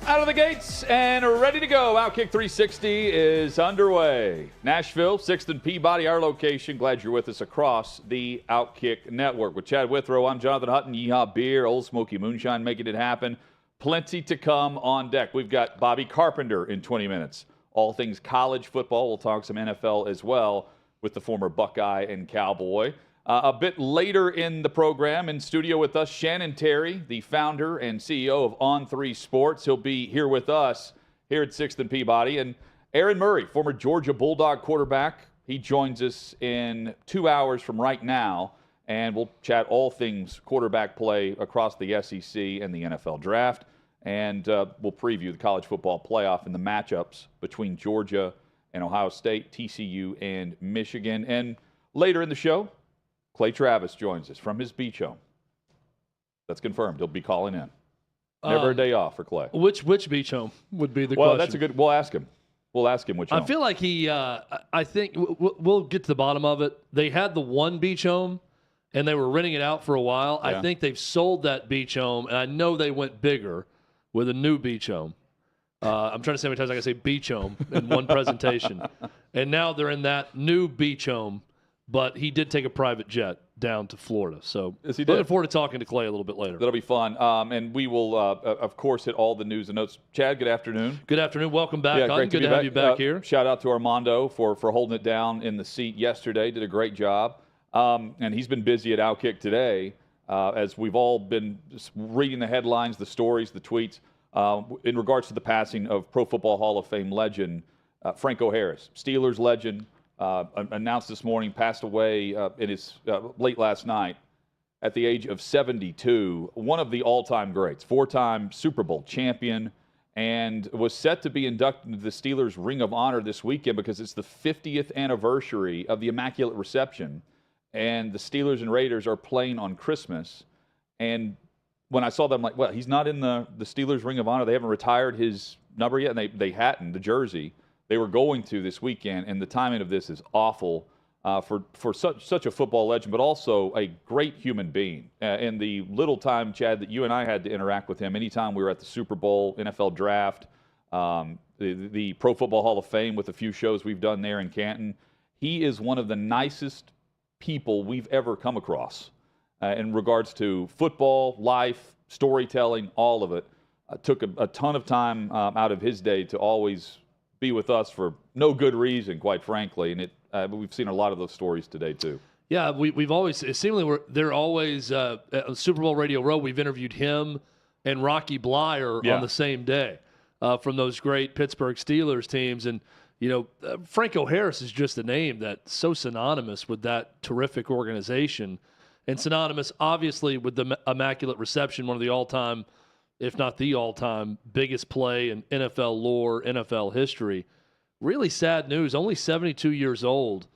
Out of the gates and ready to go. OutKick 360 is underway. Nashville, 6th and Peabody, our location. Glad you're with us across the OutKick network. With Chad Withrow, I'm Jonathan Hutton. Yeehaw Beer, Old Smoky Moonshine making it happen. Plenty to come on deck. We've got Bobby Carpenter in 20 minutes. All things college football. We'll talk some NFL as well with the former Buckeye and Cowboy. A bit later in the program, in studio with us, Shannon Terry, the founder and CEO of On3’s Sports. He'll be here with us here at 6th and Peabody. And Aaron Murray, former Georgia Bulldog quarterback, he joins us in 2 hours from right now. And we'll chat all things quarterback play across the SEC and the NFL draft. And we'll preview the college football playoff and the matchups between Georgia and Ohio State, TCU, and Michigan. And later in the show, Clay Travis joins us from his beach home. That's confirmed. He'll be calling in. Never a day off for Clay. Which beach home would be the question? Well, that's a good. We'll ask him. We'll ask him which home. I feel like he. I think we'll get to the bottom of it. They had the one beach home, and they were renting it out for a while. Yeah. I think they've sold that beach home, and I know they went bigger with a new beach home. I'm trying to say how many times I can say beach home in one presentation, and now they're in that new beach home. But he did take a private jet down to Florida. So yes, he did. Looking forward to talking to Clay a little bit later. That'll be fun. And we will, of course, hit all the news and notes. Chad, good afternoon. Good afternoon. Welcome back. Yeah, great to have you back here. Shout out to Armando for holding it down in the seat yesterday. Did a great job. And he's been busy at OutKick today, as we've all been reading the headlines, the stories, the tweets, in regards to the passing of Pro Football Hall of Fame legend Franco Harris, Steelers legend. Announced this morning, passed away in his late last night at the age of 72. One of the all-time greats, 4-time Super Bowl champion, and was set to be inducted into the Steelers Ring of Honor this weekend because it's the 50th anniversary of the Immaculate Reception, and the Steelers and Raiders are playing on Christmas. And when I saw them, I'm like, well, he's not in the Steelers Ring of Honor. They haven't retired his number yet, and they hadn't, the jersey. They were going to this weekend, and the timing of this is awful for such a football legend, but also a great human being. And the little time, Chad, that you and I had to interact with him, anytime we were at the Super Bowl, NFL draft, the Pro Football Hall of Fame with a few shows we've done there in Canton, he is one of the nicest people we've ever come across in regards to football, life, storytelling, all of it. Took a ton of time out of his day to always be with us for no good reason, quite frankly, and we've seen a lot of those stories today too. Yeah, we've always seemingly they're always at Super Bowl Radio Row. We've interviewed him and Rocky Blyer on the same day from those great Pittsburgh Steelers teams, and Franco Harris is just a name that's so synonymous with that terrific organization, and synonymous obviously with the Immaculate Reception, one of the all-time, if not the all-time, biggest play in NFL lore, NFL history. Really sad news. Only 72 years old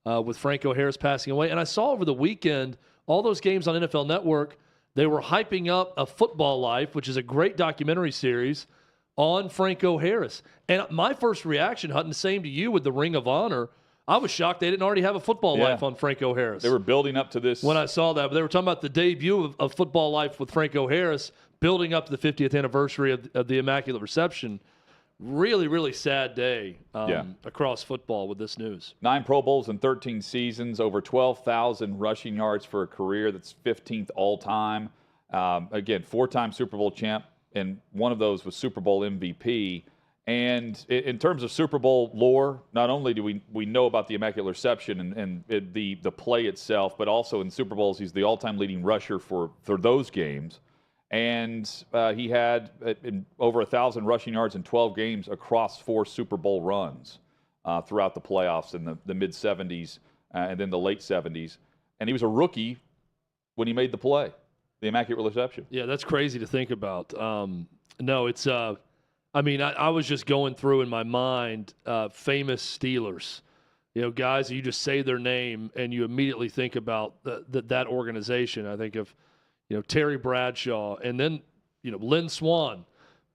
with Franco Harris passing away. And I saw over the weekend, all those games on NFL Network, they were hyping up A Football Life, which is a great documentary series, on Franco Harris. And my first reaction, Hutton, same to you with the Ring of Honor, I was shocked they didn't already have A Football Life on Franco Harris. They were building up to this. When I saw that, but they were talking about the debut of Football Life with Franco Harris, building up to the 50th anniversary of the Immaculate Reception. Really, really sad day across football with this news. 9 Pro Bowls in 13 seasons, over 12,000 rushing yards for a career that's 15th all-time. Again, 4-time Super Bowl champ, and one of those was Super Bowl MVP. And in terms of Super Bowl lore, not only do we know about the Immaculate Reception and the play itself, but also in Super Bowls, he's the all-time leading rusher for those games. And he had over 1,000 rushing yards in 12 games across 4 Super Bowl runs throughout the playoffs in the mid-'70s and then the late '70s. And he was a rookie when he made the play, the Immaculate Reception. Yeah, that's crazy to think about. No, it's I was just going through in my mind famous Steelers, guys you just say their name and you immediately think about that organization. I think of Terry Bradshaw, and then, Lynn Swann.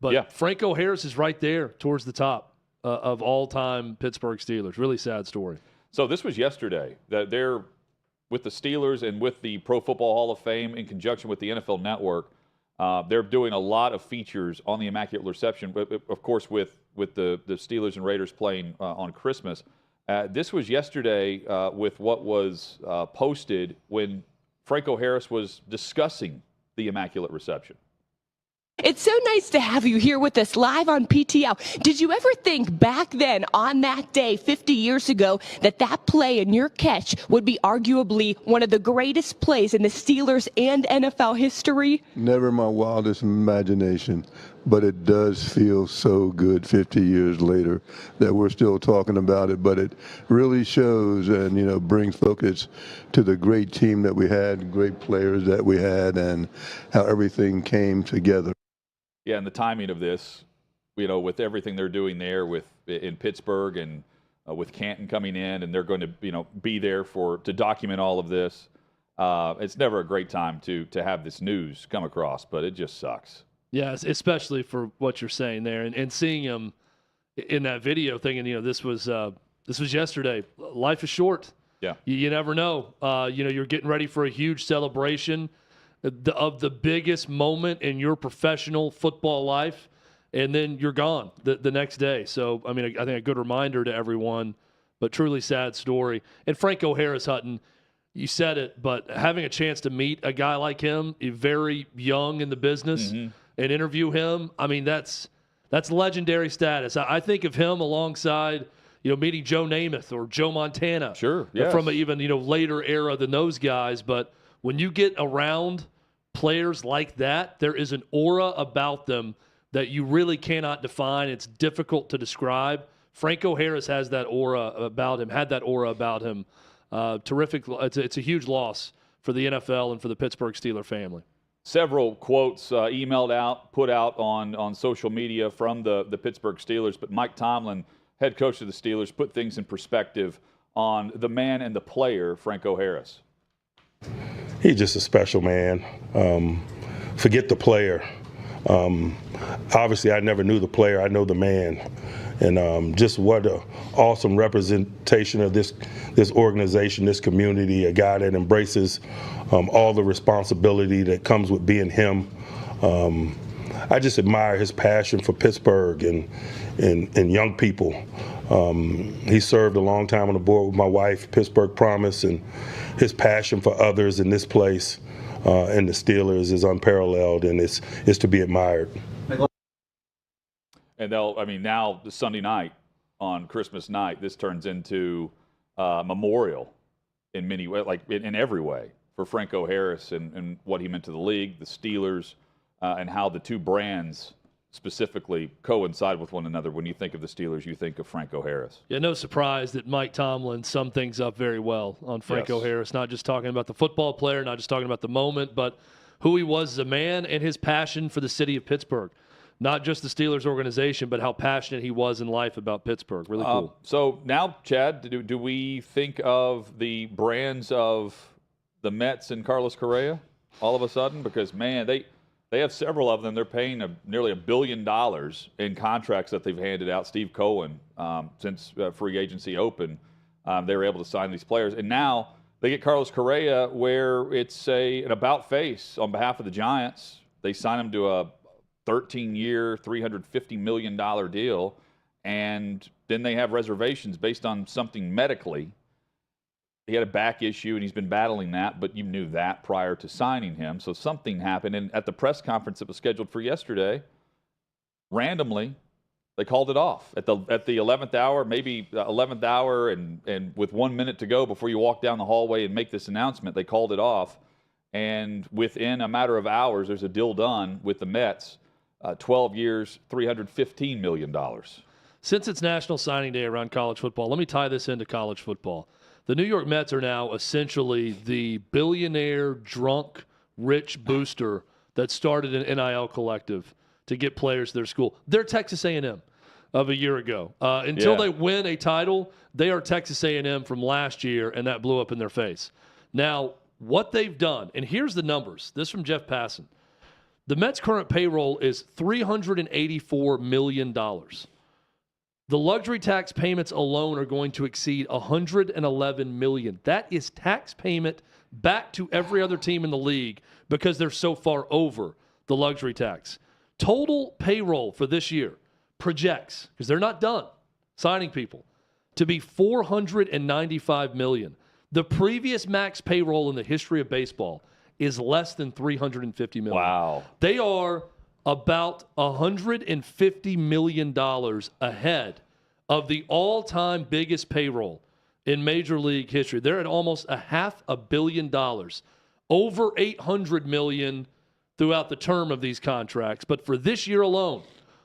But Franco Harris is right there towards the top of all-time Pittsburgh Steelers. Really sad story. So this was yesterday. That they're with the Steelers and with the Pro Football Hall of Fame in conjunction with the NFL Network. They're doing a lot of features on the Immaculate Reception, but of course with the Steelers and Raiders playing on Christmas. This was yesterday with what was posted when Franco Harris was discussing the Immaculate Reception. It's so nice to have you here with us live on PTL. Did you ever think back then on that day 50 years ago that play and your catch would be arguably one of the greatest plays in the Steelers and NFL history? Never in my wildest imagination, but it does feel so good 50 years later that we're still talking about it. But it really shows and, brings focus to the great team that we had, great players that we had, and how everything came together. Yeah, and the timing of this, with everything they're doing there in Pittsburgh and with Canton coming in, and they're going to, be there to document all of this. It's never a great time to have this news come across, but it just sucks. Yes, especially for what you're saying there, and seeing him in that video, thinking, this was yesterday. Life is short. Yeah, you never know. You're getting ready for a huge celebration of the biggest moment in your professional football life, and then you're gone the next day. So, I think a good reminder to everyone, but truly sad story. And Franco Harris, Hutton, you said it, but having a chance to meet a guy like him, very young in the business, and interview him, that's legendary status. I think of him alongside, meeting Joe Namath or Joe Montana. Sure, yes. From an even, later era than those guys. But when you get around players like that, there is an aura about them that you really cannot define. It's difficult to describe. Franco Harris has that aura about him, had that aura about him. Terrific. It's a huge loss for the NFL and for the Pittsburgh Steelers family. Several quotes emailed out, put out on social media from the Pittsburgh Steelers, but Mike Tomlin, head coach of the Steelers, put things in perspective on the man and the player, Franco Harris. He's just a special man. Forget the player. Obviously, I never knew the player. I know the man. And just what an awesome representation of this organization, this community, a guy that embraces all the responsibility that comes with being him. I just admire his passion for Pittsburgh and young people. He served a long time on the board with my wife, Pittsburgh Promise, and his passion for others in this place and the Steelers is unparalleled, and it's to be admired. And now the Sunday night on Christmas night, this turns into a memorial in many ways, like in every way, for Franco Harris and what he meant to the league, the Steelers, and how the two brands specifically coincide with one another. When you think of the Steelers, you think of Franco Harris. Yeah, no surprise that Mike Tomlin summed things up very well on Franco Harris, not just talking about the football player, not just talking about the moment, but who he was as a man and his passion for the city of Pittsburgh. Not just the Steelers organization, but how passionate he was in life about Pittsburgh. Really cool. So now, Chad, do we think of the brands of the Mets and Carlos Correa all of a sudden? Because, man, they have several of them. They're paying nearly $1 billion in contracts that they've handed out. Steve Cohen, since free agency opened, they were able to sign these players. And now they get Carlos Correa, where it's an about-face on behalf of the Giants. They sign him to a 13-year, $350 million deal, and then they have reservations based on something medically. He had a back issue, and he's been battling that, but you knew that prior to signing him. So something happened, and at the press conference that was scheduled for yesterday, randomly, they called it off at the 11th hour, maybe 11th hour, and with 1 minute to go before you walk down the hallway and make this announcement, they called it off. And within a matter of hours, there's a deal done with the Mets, 12 years, $315 million. Since it's National Signing Day around college football, let me tie this into college football. The New York Mets are now essentially the billionaire, drunk, rich booster that started an NIL collective to get players to their school. They're Texas A&M of a year ago. Until they win a title, they are Texas A&M from last year, and that blew up in their face. Now, what they've done, and here's the numbers. This from Jeff Passan. The Mets' current payroll is $384 million. The luxury tax payments alone are going to exceed $111 million. That is tax payment back to every other team in the league because they're so far over the luxury tax. Total payroll for this year projects, because they're not done signing people, to be $495 million. The previous max payroll in the history of baseball is less than $350 million. Wow. They are about $150 million ahead of the all-time biggest payroll in Major League history. They're at almost $500 million, over $800 million throughout the term of these contracts. But for this year alone,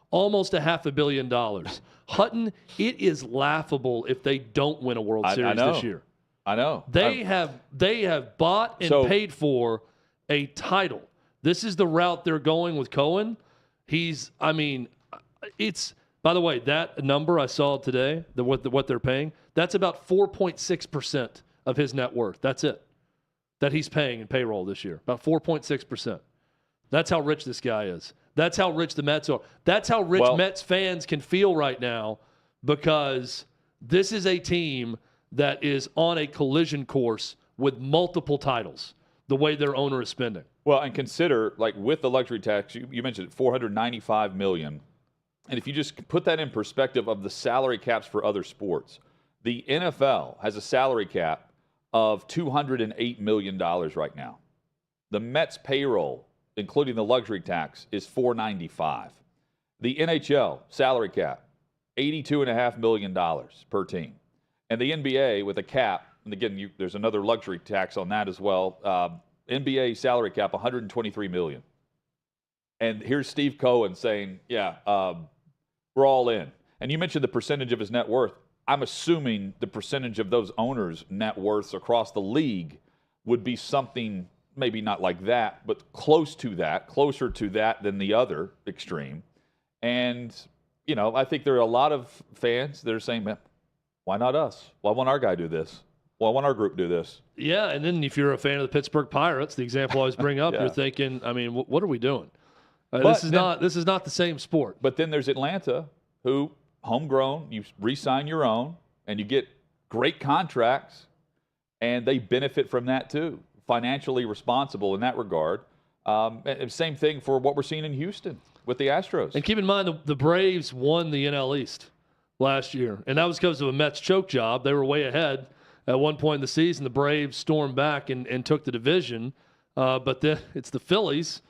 almost $500 million. Hutton, it is laughable if they don't win a World Series this year. I know. They have bought and paid for a title. This is the route they're going with Cohen. It's, by the way, that number I saw today, what they're paying, that's about 4.6% of his net worth. That's it, that he's paying in payroll this year, about 4.6%. That's how rich this guy is. That's how rich the Mets are. That's how rich Mets fans can feel right now, because this is a team that is on a collision course with multiple titles, the way their owner is spending. Well, and consider, like, with the luxury tax, you mentioned it, $495 million. And if you just put that in perspective of the salary caps for other sports, the NFL has a salary cap of $208 million right now. The Mets payroll, including the luxury tax, is $495. The NHL salary cap, $82.5 million per team. And the NBA with a cap, and again, there's another luxury tax on that as well, NBA salary cap, $123 million. And here's Steve Cohen saying, we're all in. And you mentioned the percentage of his net worth. I'm assuming the percentage of those owners' net worths across the league would be something, maybe not like that, but closer to that than the other extreme. And, I think there are a lot of fans that are saying, man, why not us? Why won't our guy do this? Why won't our group do this? Yeah, and then if you're a fan of the Pittsburgh Pirates, the example I always bring up, You're thinking, what are we doing? This is not the same sport. But then there's Atlanta, who, homegrown, you re-sign your own, and you get great contracts, and they benefit from that too. Financially responsible in that regard. And same thing for what we're seeing in Houston with the Astros. And keep in mind, the Braves won the NL East last year, and that was because of a Mets choke job. They were way ahead at one point in the season. The Braves stormed back and took the division, but then it's the Phillies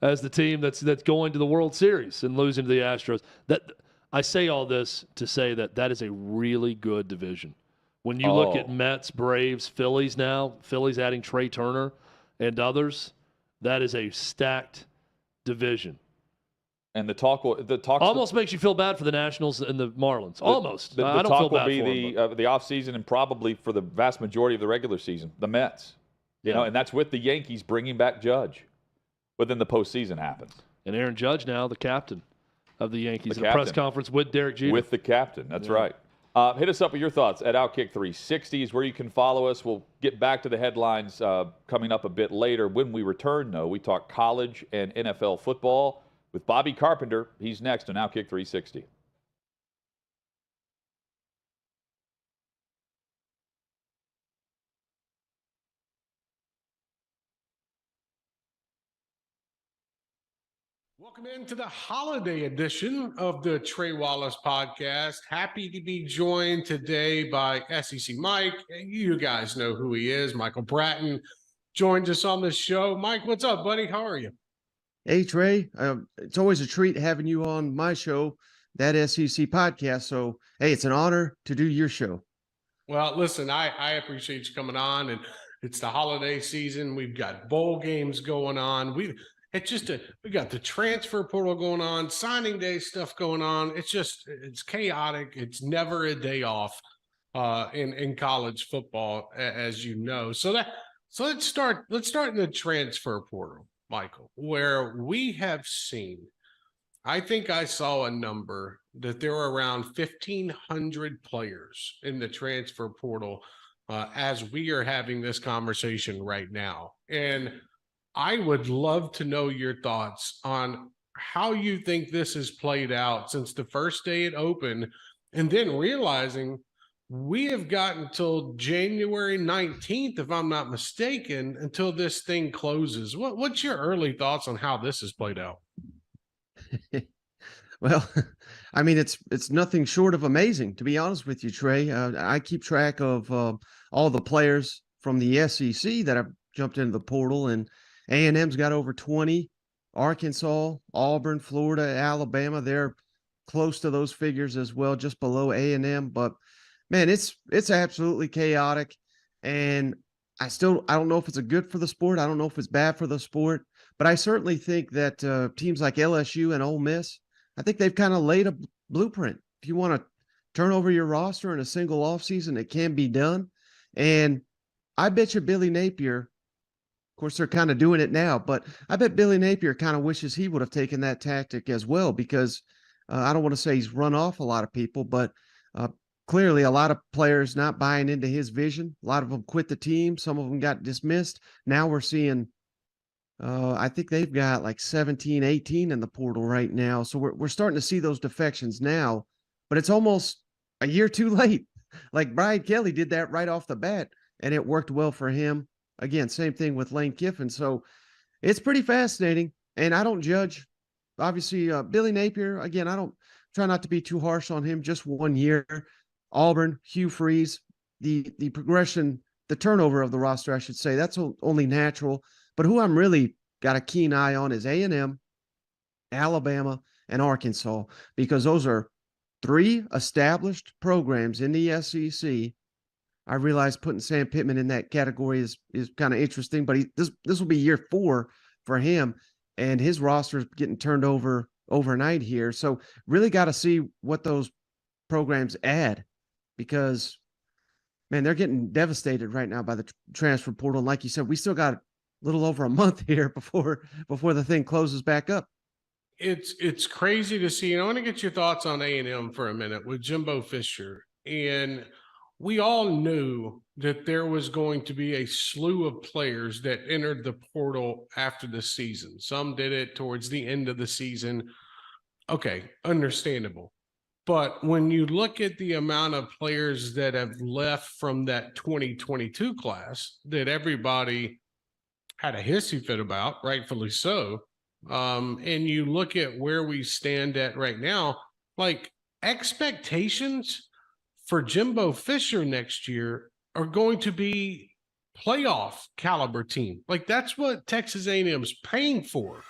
as the team that's going to the World Series and losing to the Astros. That I say all this to say that is a really good division. When you look at Mets, Braves, Phillies now, Phillies adding Trey Turner and others, that is a stacked division. And the talk almost makes you feel bad for the Nationals and the Marlins. Almost. I don't feel bad for them. The talk will be the offseason and probably for the vast majority of the regular season, the Mets. And that's with the Yankees bringing back Judge. But then the postseason happens. And Aaron Judge now, the captain of the Yankees, in a press conference with Derek Jeter. With the captain, that's right. Hit us up with your thoughts at OutKick 360 is where you can follow us. We'll get back to the headlines coming up a bit later. When we return, though, we talk college and NFL football with Bobby Carpenter. He's next on OutKick 360. Welcome into the holiday edition of the Trey Wallace podcast. Happy to be joined today by SEC Mike. You guys know who he is. Michael Bratton joins us on the show. Mike, what's up, buddy? How are you? Hey, Trey. It's always a treat having you on my show, that SEC podcast. So, hey, it's an honor to do your show. Well, listen, I appreciate you coming on, and it's the holiday season. We've got bowl games going on. We got the transfer portal going on, signing day stuff going on. It's chaotic. It's never a day off in college football, as you know. So let's start in the transfer portal, Michael, where we have seen, I think I saw a number that there are around 1,500 players in the transfer portal as we are having this conversation right now. And I would love to know your thoughts on how you think this has played out since the first day it opened, and then realizing we have got until January 19th, if I'm not mistaken, until this thing closes. What's your early thoughts on how this has played out? Well, I mean, it's nothing short of amazing, to be honest with you, Trey. I keep track of all the players from the SEC that have jumped into the portal, and A&M's got over 20. Arkansas, Auburn, Florida, Alabama, they're close to those figures as well, just below A&M. But man, it's absolutely chaotic, and I don't know if it's a good for the sport. I don't know if it's bad for the sport, but I certainly think that teams like LSU and Ole Miss, I think they've kind of laid a blueprint. If you want to turn over your roster in a single offseason, it can be done. And I bet you Billy Napier, of course, they're kind of doing it now, but I bet Billy Napier kind of wishes he would have taken that tactic as well, because I don't want to say he's run off a lot of people, but clearly a lot of players not buying into his vision. A lot of them quit the team. Some of them got dismissed. Now we're seeing I think they've got like 17, 18 in the portal right now. So we're starting to see those defections now, but it's almost a year too late. Like Brian Kelly did that right off the bat, and it worked well for him. Again, same thing with Lane Kiffin. So it's pretty fascinating, and I don't judge. Obviously, Billy Napier, again, I don't try not to be too harsh on him. Just 1 year. Auburn, Hugh Freeze, the progression, the turnover of the roster, I should say, that's only natural. But who I'm really got a keen eye on is A&M, Alabama, and Arkansas, because those are 3 established programs in the SEC. I realize putting Sam Pittman in that category is kind of interesting, but this will be year 4 for him, and his roster is getting turned over overnight here. So really got to see what those programs add, because, man, they're getting devastated right now by the transfer portal. And like you said, we still got little over a month here before the thing closes back up. It's crazy to see. And I want to get your thoughts on A&M for a minute with Jimbo Fisher. And we all knew that there was going to be a slew of players that entered the portal after the season. Some did it towards the end of the season. Okay, understandable. But when you look at the amount of players that have left from that 2022 class that everybody had a hissy fit about, rightfully so. And you look at where we stand at right now, like expectations for Jimbo Fisher next year are going to be playoff caliber team. Like that's what Texas A&M's paying for.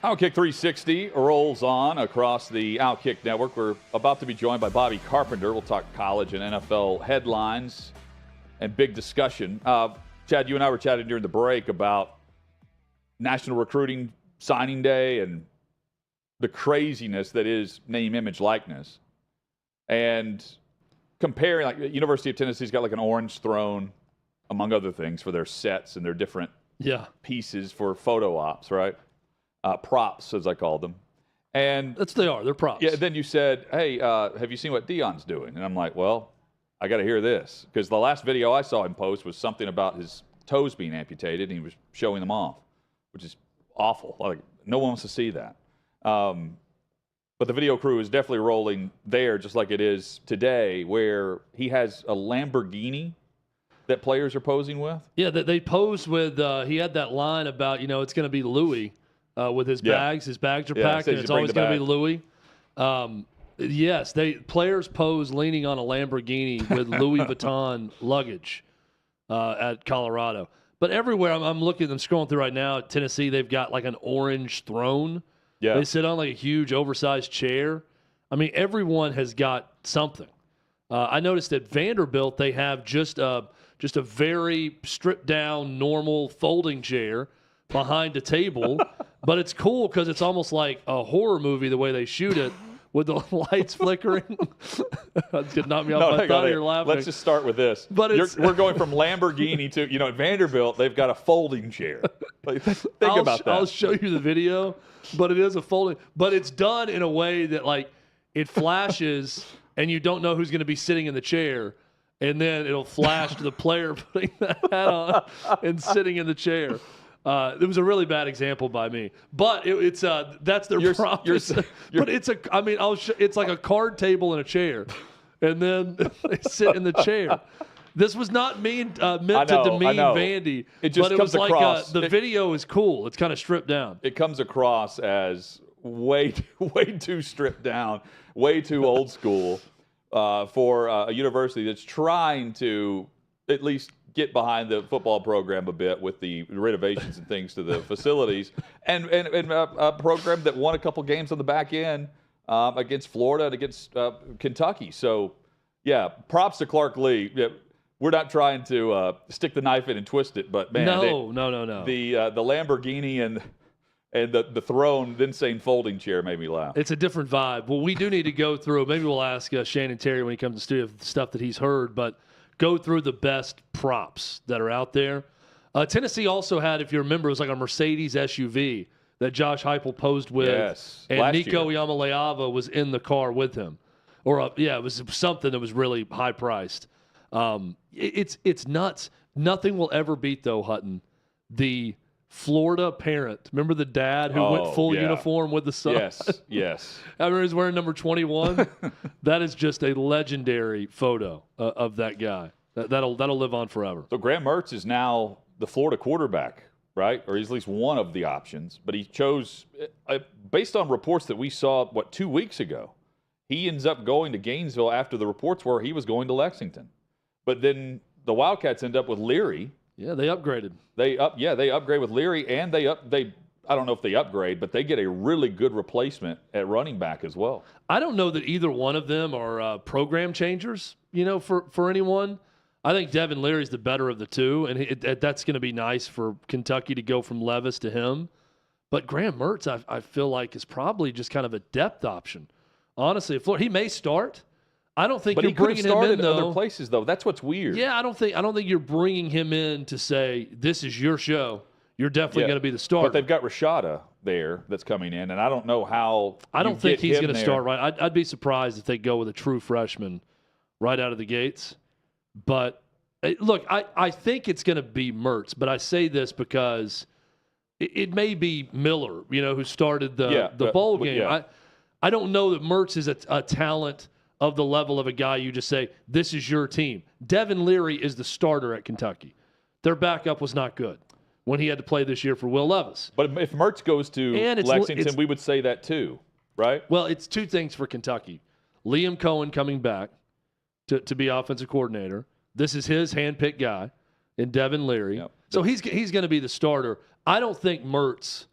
OutKick 360 rolls on across the OutKick network. We're about to be joined by Bobby Carpenter. We'll talk college and NFL headlines and big discussion. Chad, you and I were chatting during the break about National Recruiting Signing Day and the craziness that is name, image, likeness. And comparing, like, University of Tennessee's got like an orange throne, among other things, for their sets and their different pieces for photo ops, right? Props, as I call them. And they're props. Yeah, then you said, hey, have you seen what Deion's doing? And I'm like, well, I got to hear this. Because the last video I saw him post was something about his toes being amputated, and he was showing them off, which is awful. Like, no one wants to see that. But the video crew is definitely rolling there, just like it is today, where he has a Lamborghini that players are posing with. Yeah, they posed with. He had that line about it's going to be Louis with his bags. His bags are packed, and it's always going to be Louis. Yes, players pose leaning on a Lamborghini with Louis Vuitton luggage at Colorado. But everywhere I'm looking, I'm scrolling through right now at Tennessee, they've got like an orange throne. Yeah. They sit on like a huge oversized chair. I mean, everyone has got something. I noticed at Vanderbilt they have just a very stripped down normal folding chair behind a table, but it's cool because it's almost like a horror movie the way they shoot it with the lights flickering. That did knock me off my thought. You're laughing. Let's just start with this. But we're going from Lamborghini to at Vanderbilt they've got a folding chair. Like, think about that. I'll show you the video. But it is a folding. But it's done in a way that, like, it flashes and you don't know who's going to be sitting in the chair. And then it'll flash to the player putting the hat on and sitting in the chair. It was a really bad example by me. But it's that's their promise. But it's like a card table and a chair. And then they sit in the chair. This was not meant to demean Vandy, but it was like the video is cool. It's kind of stripped down. It comes across as way too stripped down, way too old school for a university that's trying to at least get behind the football program a bit with the renovations and things to the facilities, and a program that won a couple games on the back end against Florida and against Kentucky. So, yeah, props to Clark Lee. Yeah, we're not trying to stick the knife in and twist it, but man, no. The Lamborghini and the throne, then saying folding chair made me laugh. It's a different vibe. Well, we do need to go through. Maybe we'll ask Shannon Terry when he comes to the studio stuff that he's heard, but go through the best props that are out there. Tennessee also had, if you remember, it was like a Mercedes SUV that Josh Heupel posed with, and Nico Iamaleava was in the car with him, it was something that was really high priced. It's nuts. Nothing will ever beat, though, Hutton, the Florida parent. Remember the dad who went full uniform with the son? Yes. I remember he's wearing number 21. That is just a legendary photo of that guy. That'll live on forever. So Graham Mertz is now the Florida quarterback, right? Or he's at least one of the options. But he chose, based on reports that we saw, 2 weeks ago, he ends up going to Gainesville after the reports were he was going to Lexington. But then the Wildcats end up with Leary. Yeah, they upgraded. They upgrade with Leary, and they I don't know if they upgrade, but they get a really good replacement at running back as well. I don't know that either one of them are program changers, for anyone. I think Devin Leary's the better of the two, and that's going to be nice for Kentucky to go from Levis to him. But Graham Mertz, I feel like, is probably just kind of a depth option. Honestly, he may start. I don't think you're bringing him in, though. Other places, though. That's what's weird. Yeah, I don't think you're bringing him in to say this is your show. You're definitely going to be the starter. But they've got Rashada there that's coming in, and I don't know how. I don't think he's going to start right. I'd be surprised if they go with a true freshman right out of the gates. But look, I think it's going to be Mertz. But I say this because it may be Miller, who started the bowl game. Yeah. I don't know that Mertz is a talent of the level of a guy you just say, this is your team. Devin Leary is the starter at Kentucky. Their backup was not good when he had to play this year for Will Levis. But if Mertz goes to Lexington, we would say that too, right? Well, it's two things for Kentucky. Liam Cohen coming back to be offensive coordinator. This is his handpicked guy in Devin Leary. Yep. So he's going to be the starter. I don't think Mertz,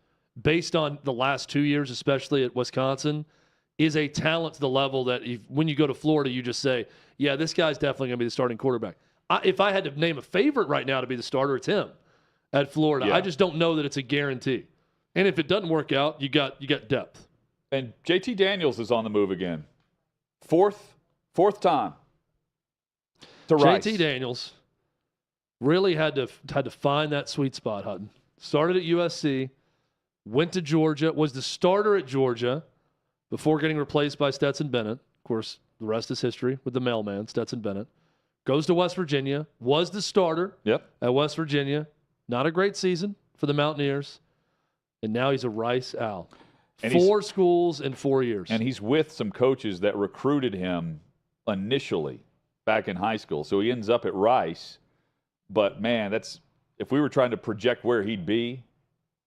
based on the last 2 years, especially at Wisconsin, is a talent to the level that when you go to Florida, you just say, yeah, this guy's definitely going to be the starting quarterback. If I had to name a favorite right now to be the starter, it's him at Florida. Yeah. I just don't know that it's a guarantee. And if it doesn't work out, you got depth. And JT Daniels is on the move again. Fourth time to Rice. JT Daniels really had to find that sweet spot, Hutton. Started at USC, went to Georgia, was the starter at Georgia before getting replaced by Stetson Bennett. Of course, the rest is history with the mailman, Stetson Bennett. Goes to West Virginia, was the starter at West Virginia. Not a great season for the Mountaineers. And now he's a Rice Owl. And 4 schools in 4 years. And he's with some coaches that recruited him initially back in high school. So he ends up at Rice. But, man, that's if we were trying to project where he'd be,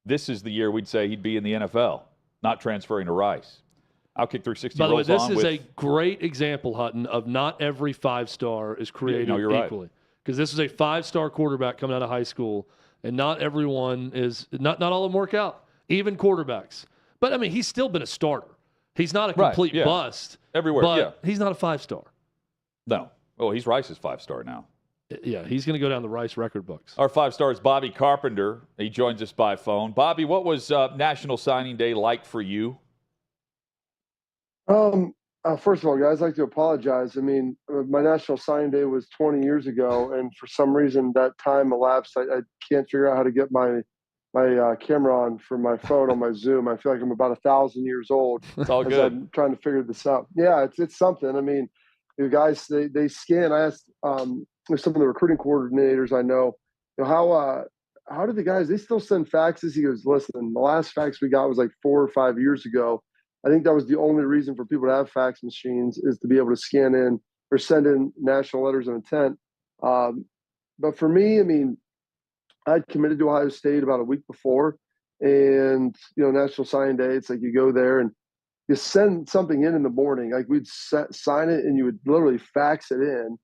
this is the year we'd say he'd be in the NFL, not transferring to Rice. OutKick 360 By the way, rolls this on is with, a great example, Hutton, of not every 5-star is created equally. Because this is a 5-star quarterback coming out of high school, and not everyone is not all of them work out, even quarterbacks. But, I mean, he's still been a starter. He's not a complete bust. Everywhere, but he's not a 5-star. No. Oh, he's Rice's 5-star now. Yeah, he's going to go down the Rice record books. Our 5-star is Bobby Carpenter. He joins us by phone. Bobby, what was National Signing Day like for you? First of all, guys, I'd like to apologize. I mean, my National Signing Day was 20 years ago, and for some reason that time elapsed. I can't figure out how to get my camera on for my phone on my Zoom. I feel like I'm about 1,000 years old. It's all good. I'm trying to figure this out. Yeah, it's something. I mean, you guys, they scan. I asked some of the recruiting coordinators I know, how did the guys? They still send faxes. He goes, listen, the last fax we got was like 4 or 5 years ago. I think that was the only reason for people to have fax machines is to be able to scan in or send in national letters of intent. But for me, I mean, I'd committed to Ohio State about a week before, and National Signing Day, it's like you go there and you send something in the morning. Like we'd sign it, and you would literally fax it in,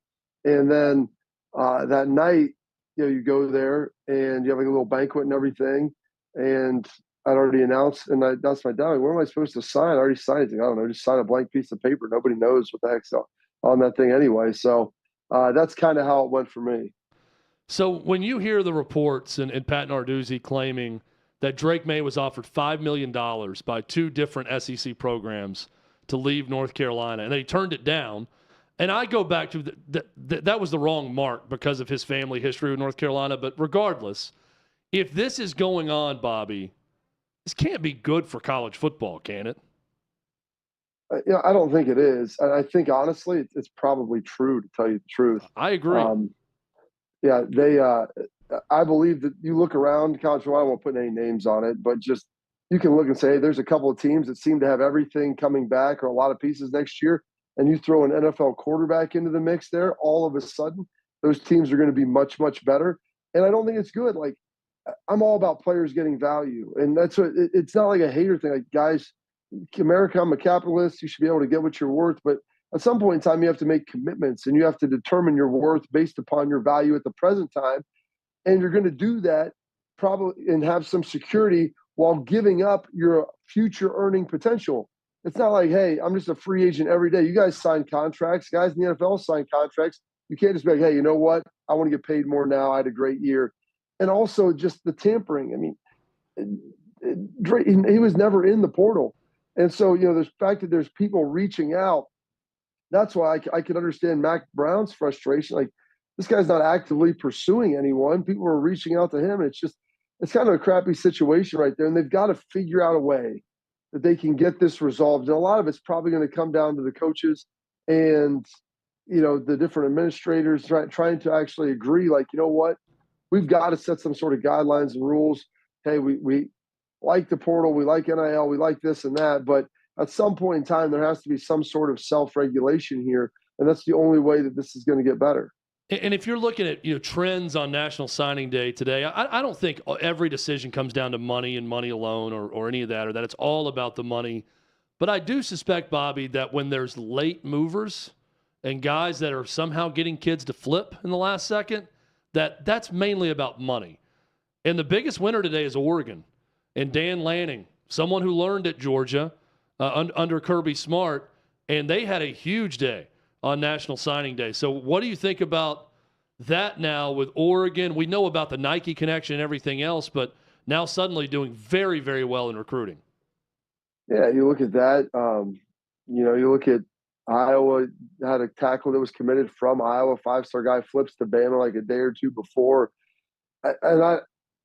and then that night, you go there and you have like a little banquet and everything, and I'd already announced, and that's my dad. Like, what am I supposed to sign? I already signed it. I don't know. Just sign a blank piece of paper. Nobody knows what the heck's on that thing anyway. So that's kind of how it went for me. So when you hear the reports and Pat Narduzzi claiming that Drake May was offered $5 million by 2 different SEC programs to leave North Carolina, and he turned it down, and I go back to that was the wrong mark because of his family history with North Carolina. But regardless, if this is going on, Bobby, this can't be good for college football, can it? I don't think it is. And I think, honestly, it's probably true, to tell you the truth. I agree. I believe that you look around college football, I won't put any names on it, but just you can look and say, hey, there's a couple of teams that seem to have everything coming back or a lot of pieces next year, and you throw an NFL quarterback into the mix there, all of a sudden, those teams are going to be much, much better. And I don't think it's good. Like, I'm all about players getting value. And that's what it's not like a hater thing. Like, guys, America, I'm a capitalist. You should be able to get what you're worth. But at some point in time, you have to make commitments, and you have to determine your worth based upon your value at the present time. And you're going to do that probably and have some security while giving up your future earning potential. It's not like, hey, I'm just a free agent every day. You guys sign contracts. Guys in the NFL sign contracts. You can't just be like, hey, you know what? I want to get paid more now. I had a great year. And also just the tampering. I mean, he was never in the portal. And so, the fact that there's people reaching out, that's why I could understand Mac Brown's frustration. Like, this guy's not actively pursuing anyone. People are reaching out to him. And it's kind of a crappy situation right there. And they've got to figure out a way that they can get this resolved. And a lot of it's probably going to come down to the coaches and, the different administrators trying to actually agree, like, you know what? We've got to set some sort of guidelines and rules. Hey, we like the portal. We like NIL. We like this and that. But at some point in time, there has to be some sort of self-regulation here. And that's the only way that this is going to get better. And if you're looking at trends on National Signing Day today, I don't think every decision comes down to money and money alone or any of that, or that it's all about the money. But I do suspect, Bobby, that when there's late movers and guys that are somehow getting kids to flip in the last second, that's mainly about money. And the biggest winner today is Oregon and Dan Lanning, someone who learned at Georgia under Kirby Smart, and they had a huge day on National Signing Day. So what do you think about that now with Oregon? We know about the Nike connection and everything else, but now suddenly doing very, very well in recruiting. Yeah, you look at that. You look at Iowa had a tackle that was committed from Iowa, 5-star guy flips to Bama like a day or two before. I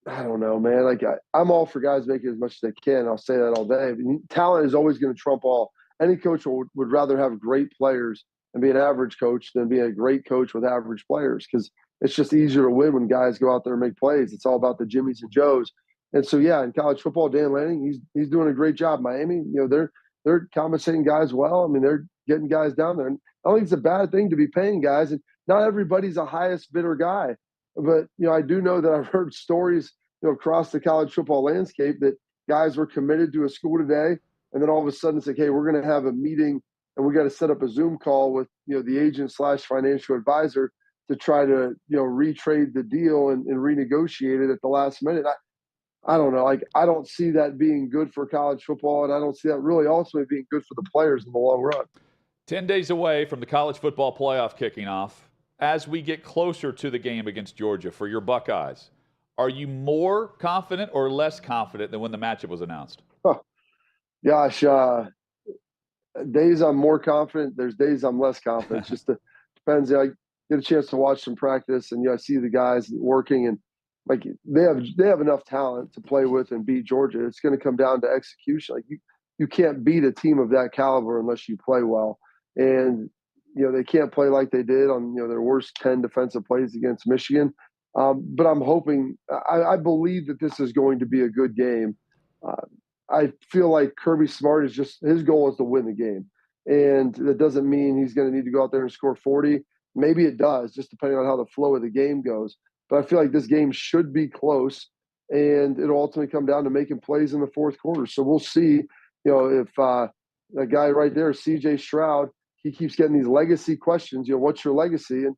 don't know, man. Like, I'm all for guys making as much as they can. I'll say that all day. Talent is always going to trump all. Any coach would rather have great players and be an average coach than be a great coach with average players, because it's just easier to win when guys go out there and make plays. It's all about the Jimmies and Joes. And so, yeah, in college football, Dan Lanning, he's doing a great job. Miami, they're compensating guys well. I mean, they're getting guys down there. And I don't think it's a bad thing to be paying guys. And not everybody's a highest bidder guy. But, I do know that I've heard stories, across the college football landscape that guys were committed to a school today. And then all of a sudden it's like, hey, we're going to have a meeting and we got to set up a Zoom call with, the agent / financial advisor to try to, retrade the deal and renegotiate it at the last minute. I don't know. Like, I don't see that being good for college football, and I don't see that really ultimately being good for the players in the long run. 10 days away from the college football playoff kicking off. As we get closer to the game against Georgia for your Buckeyes, are you more confident or less confident than when the matchup was announced? Oh, gosh, days I'm more confident. There's days I'm less confident. It just depends. I get a chance to watch some practice, and I see the guys working, and like they have enough talent to play with and beat Georgia. It's going to come down to execution. Like you can't beat a team of that caliber unless you play well, and they can't play like they did on their worst 10 defensive plays against Michigan. But I'm hoping. I believe that this is going to be a good game. I feel like Kirby Smart his goal is to win the game. And that doesn't mean he's going to need to go out there and score 40. Maybe it does, just depending on how the flow of the game goes. But I feel like this game should be close, and it'll ultimately come down to making plays in the fourth quarter. So we'll see, if that guy right there, CJ Stroud, he keeps getting these legacy questions, what's your legacy? And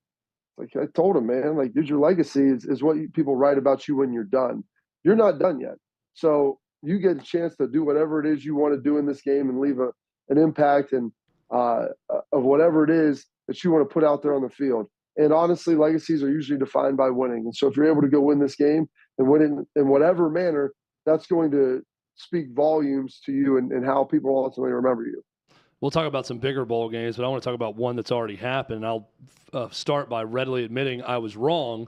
like I told him, man, like, dude, your legacy is what people write about you when you're done. You're not done yet. So you get a chance to do whatever it is you want to do in this game and leave an impact and of whatever it is that you want to put out there on the field. And honestly, legacies are usually defined by winning. And so if you're able to go win this game and win it in whatever manner, that's going to speak volumes to you and how people ultimately remember you. We'll talk about some bigger bowl games, but I want to talk about one that's already happened. I'll start by readily admitting I was wrong.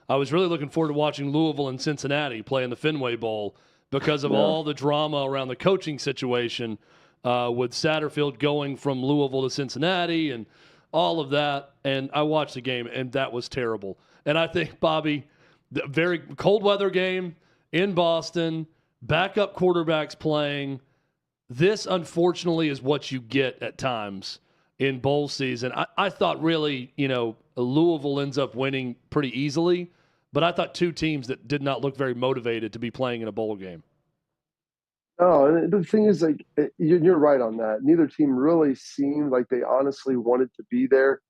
I was really looking forward to watching Louisville and Cincinnati play in the Fenway Bowl because of all the drama around the coaching situation with Satterfield going from Louisville to Cincinnati and all of that. And I watched the game, and that was terrible. And I think, Bobby, the very cold weather game in Boston, backup quarterbacks playing. This, unfortunately, is what you get at times in bowl season. I thought really, Louisville ends up winning pretty easily, but I thought two teams that did not look very motivated to be playing in a bowl game. No, and the thing is, like, you're right on that. Neither team really seemed like they honestly wanted to be there.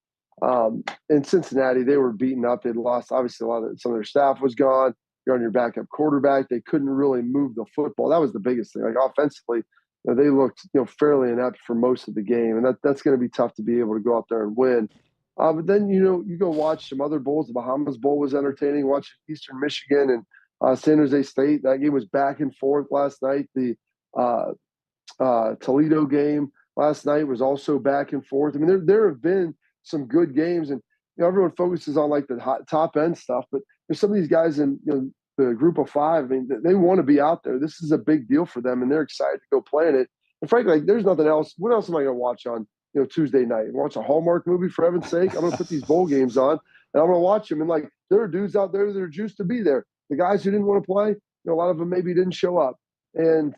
In Cincinnati, they were beaten up. They'd lost, obviously, some of their staff was gone. You're on your backup quarterback. They couldn't really move the football. That was the biggest thing. Like, offensively, they looked, fairly inept for most of the game, and that's going to be tough to be able to go out there and win. But then, you go watch some other bowls. The Bahamas Bowl was entertaining. Watching Eastern Michigan and San Jose State. That game was back and forth last night. The Toledo game last night was also back and forth. I mean, there have been some good games, and everyone focuses on like the top end stuff, but there's some of these guys in the group of five. I mean, they want to be out there. This is a big deal for them, and they're excited to go play in it. And frankly, like, there's nothing else. What else am I going to watch on Tuesday night? Watch a Hallmark movie, for heaven's sake? I'm going to put these bowl games on, and I'm going to watch them. And like, there are dudes out there that are juiced to be there. The guys who didn't want to play, a lot of them maybe didn't show up. And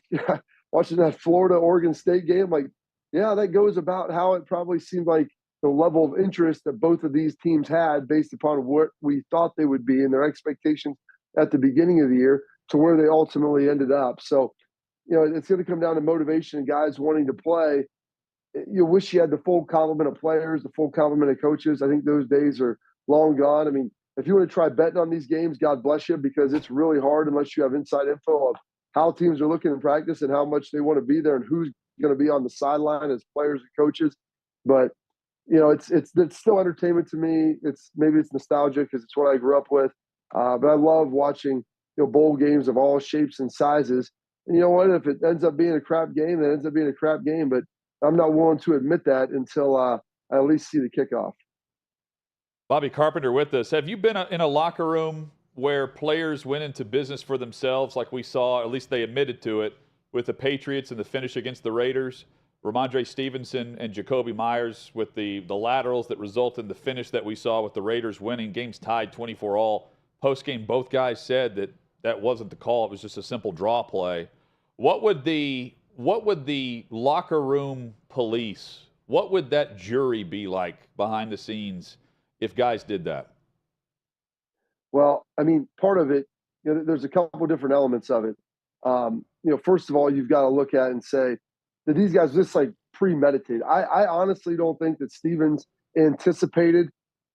watching that Florida-Oregon State game, like, yeah, that goes about how it probably seemed like the level of interest that both of these teams had based upon what we thought they would be and their expectations at the beginning of the year to where they ultimately ended up. So, it's going to come down to motivation and guys wanting to play. You wish you had the full complement of players, the full complement of coaches. I think those days are long gone. I mean, if you want to try betting on these games, God bless you, because it's really hard unless you have inside info of how teams are looking in practice and how much they want to be there and who's going to be on the sideline as players and coaches. But, it's still entertainment to me. Maybe it's nostalgia because it's what I grew up with. But I love watching, bowl games of all shapes and sizes. And you know what? If it ends up being a crap game, then it ends up being a crap game. But I'm not willing to admit that until I at least see the kickoff. Bobby Carpenter with us. Have you been in a locker room where players went into business for themselves like we saw, at least they admitted to it, with the Patriots and the finish against the Raiders? Ramondre Stevenson and Jacoby Myers with the laterals that result in the finish that we saw with the Raiders winning, games tied 24-all. Post-game, both guys said that that wasn't the call. It was just a simple draw play. What would the locker room police, what would that jury be like behind the scenes if guys did that? Well, I mean, part of it, there's a couple different elements of it. First of all, you've got to look at it and say, did these guys just like premeditate? I honestly don't think that Stevens anticipated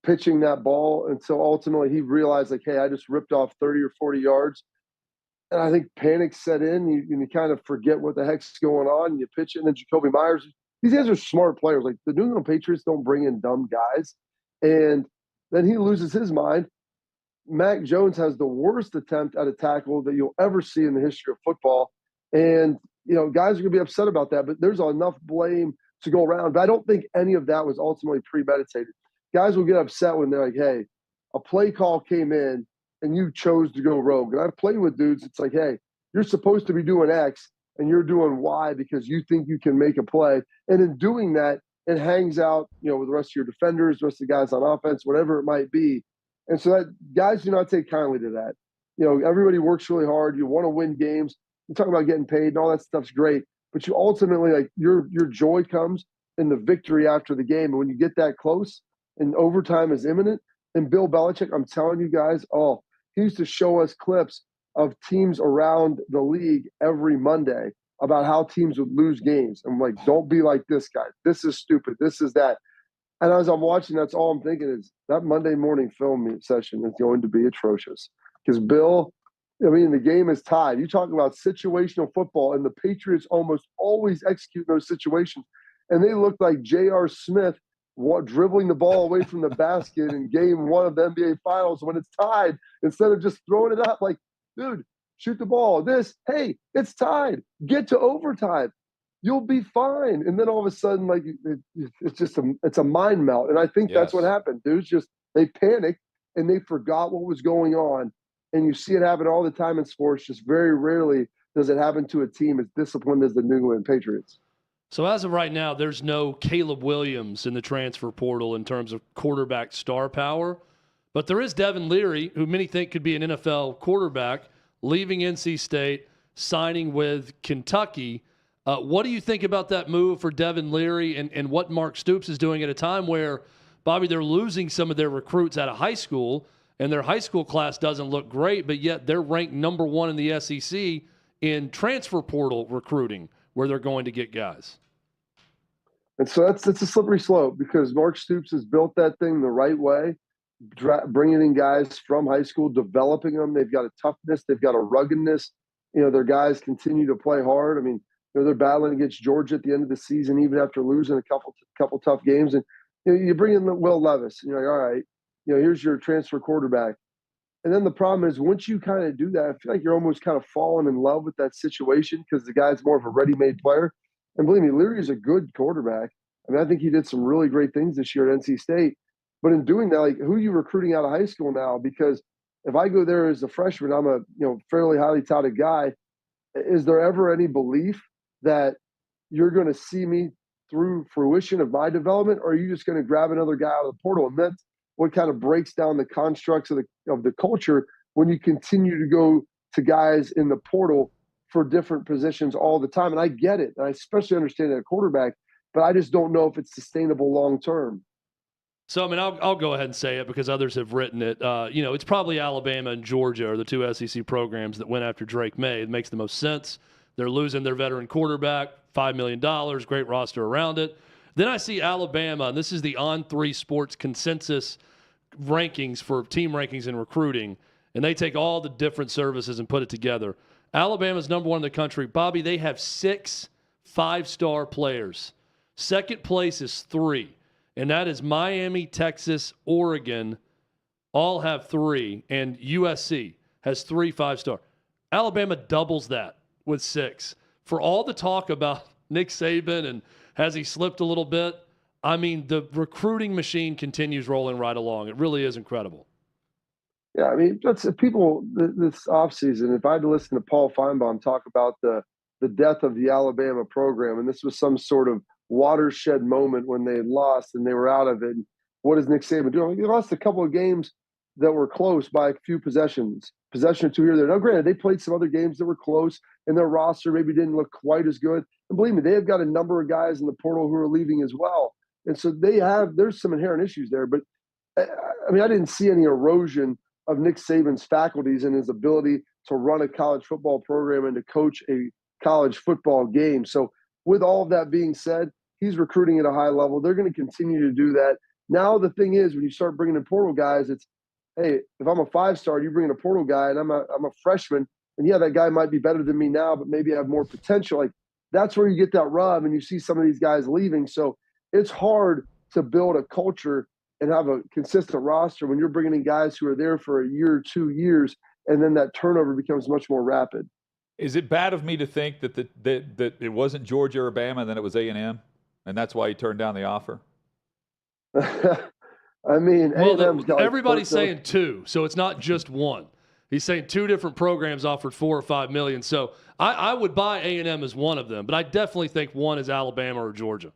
pitching that ball until ultimately he realized, like, hey, I just ripped off 30 or 40 yards. And I think panic set in. You kind of forget what the heck's going on. And you pitch it, and then Jacoby Myers. These guys are smart players. Like, the New England Patriots don't bring in dumb guys. And then he loses his mind. Mac Jones has the worst attempt at a tackle that you'll ever see in the history of football. And, guys are going to be upset about that, but there's enough blame to go around. But I don't think any of that was ultimately premeditated. Guys will get upset when they're like, hey, a play call came in and you chose to go rogue. And I've played with dudes, it's like, hey, you're supposed to be doing X and you're doing Y because you think you can make a play. And in doing that, it hangs out, with the rest of your defenders, the rest of the guys on offense, whatever it might be. And so that guys do not take kindly to that. Everybody works really hard. You want to win games. You talk about getting paid and all that stuff's great, but you ultimately, like, your joy comes in the victory after the game. And when you get that close and overtime is imminent, and Bill Belichick, I'm telling you guys, he used to show us clips of teams around the league every Monday about how teams would lose games. I'm like, don't be like this guy. This is stupid. This is that. And as I'm watching, that's all I'm thinking is that Monday morning film session is going to be atrocious. Because Bill, the game is tied. You talk about situational football, and the Patriots almost always execute those situations. And they look like J.R. Smith dribbling the ball away from the basket in game 1 of the NBA Finals when it's tied, instead of just throwing it up like, dude, shoot the ball. Hey, it's tied. Get to overtime. You'll be fine. And then all of a sudden, like, it's a mind melt. And I think that's what happened. Dudes they panicked and they forgot what was going on. And you see it happen all the time in sports. Just very rarely does it happen to a team as disciplined as the New England Patriots. So as of right now, there's no Caleb Williams in the transfer portal in terms of quarterback star power. But there is Devin Leary, who many think could be an NFL quarterback, leaving NC State, signing with Kentucky. What do you think about that move for Devin Leary and what Mark Stoops is doing at a time where, Bobby, they're losing some of their recruits out of high school, and their high school class doesn't look great, but yet they're ranked number 1 in the SEC in transfer portal recruiting, where they're going to get guys? And so it's a slippery slope, because Mark Stoops has built that thing the right way, bringing in guys from high school, developing them. They've got a toughness. They've got a ruggedness. Their guys continue to play hard. I mean, they're battling against Georgia at the end of the season, even after losing a couple tough games. And you bring in Will Levis, and you're like, all right, here's your transfer quarterback. And then the problem is, once you kind of do that, I feel like you're almost kind of falling in love with that situation, because the guy's more of a ready-made player. And believe me, Leary is a good quarterback. I mean, I think he did some really great things this year at NC State. But in doing that, like, who are you recruiting out of high school now? Because if I go there as a freshman, I'm a fairly highly touted guy. Is there ever any belief that you're going to see me through fruition of my development, or are you just going to grab another guy out of the portal? And that's what kind of breaks down the constructs of the culture when you continue to go to guys in the portal for different positions all the time. And I get it. And I especially understand that at quarterback, but I just don't know if it's sustainable long term. So, I mean, I'll go ahead and say it because others have written it. It's probably Alabama and Georgia are the 2 SEC programs that went after Drake May. It makes the most sense. They're losing their veteran quarterback, $5 million, great roster around it. Then I see Alabama, and this is the On3 Sports consensus rankings for team rankings and recruiting, and they take all the different services and put it together. Alabama's number 1 in the country. Bobby, they have 6 5-star players. Second place is 3, and that is Miami, Texas, Oregon, all have 3, and USC has 3 5-star. Alabama doubles that with 6. For all the talk about Nick Saban and has he slipped a little bit, I mean, the recruiting machine continues rolling right along. It really is incredible. Yeah, I mean, that's people this offseason. If I had to listen to Paul Feinbaum talk about the death of the Alabama program, and this was some sort of watershed moment when they had lost and they were out of it. And what does Nick Saban do? He lost a couple of games that were close by a few possession or two here or there. Now, granted, they played some other games that were close, and their roster maybe didn't look quite as good. And believe me, they have got a number of guys in the portal who are leaving as well. And so there's some inherent issues there. But I mean, I didn't see any erosion of Nick Saban's faculties and his ability to run a college football program and to coach a college football game. So with all of that being said, he's recruiting at a high level. They're going to continue to do that. Now, the thing is, when you start bringing in portal guys, it's, hey, if I'm a 5-star, you bring in a portal guy and I'm a freshman, and yeah, that guy might be better than me now, but maybe I have more potential. Like, that's where you get that rub, and you see some of these guys leaving. So it's hard to build a culture and have a consistent roster when you're bringing in guys who are there for a year or 2 years, and then that turnover becomes much more rapid. Is it bad of me to think that that it wasn't Georgia or Bama, and then it was A&M, and that's why he turned down the offer? I mean, well, everybody's saying 2, so it's not just one. He's saying 2 different programs offered $4 or $5 million. So I would buy A&M as one of them, but I definitely think one is Alabama or Georgia.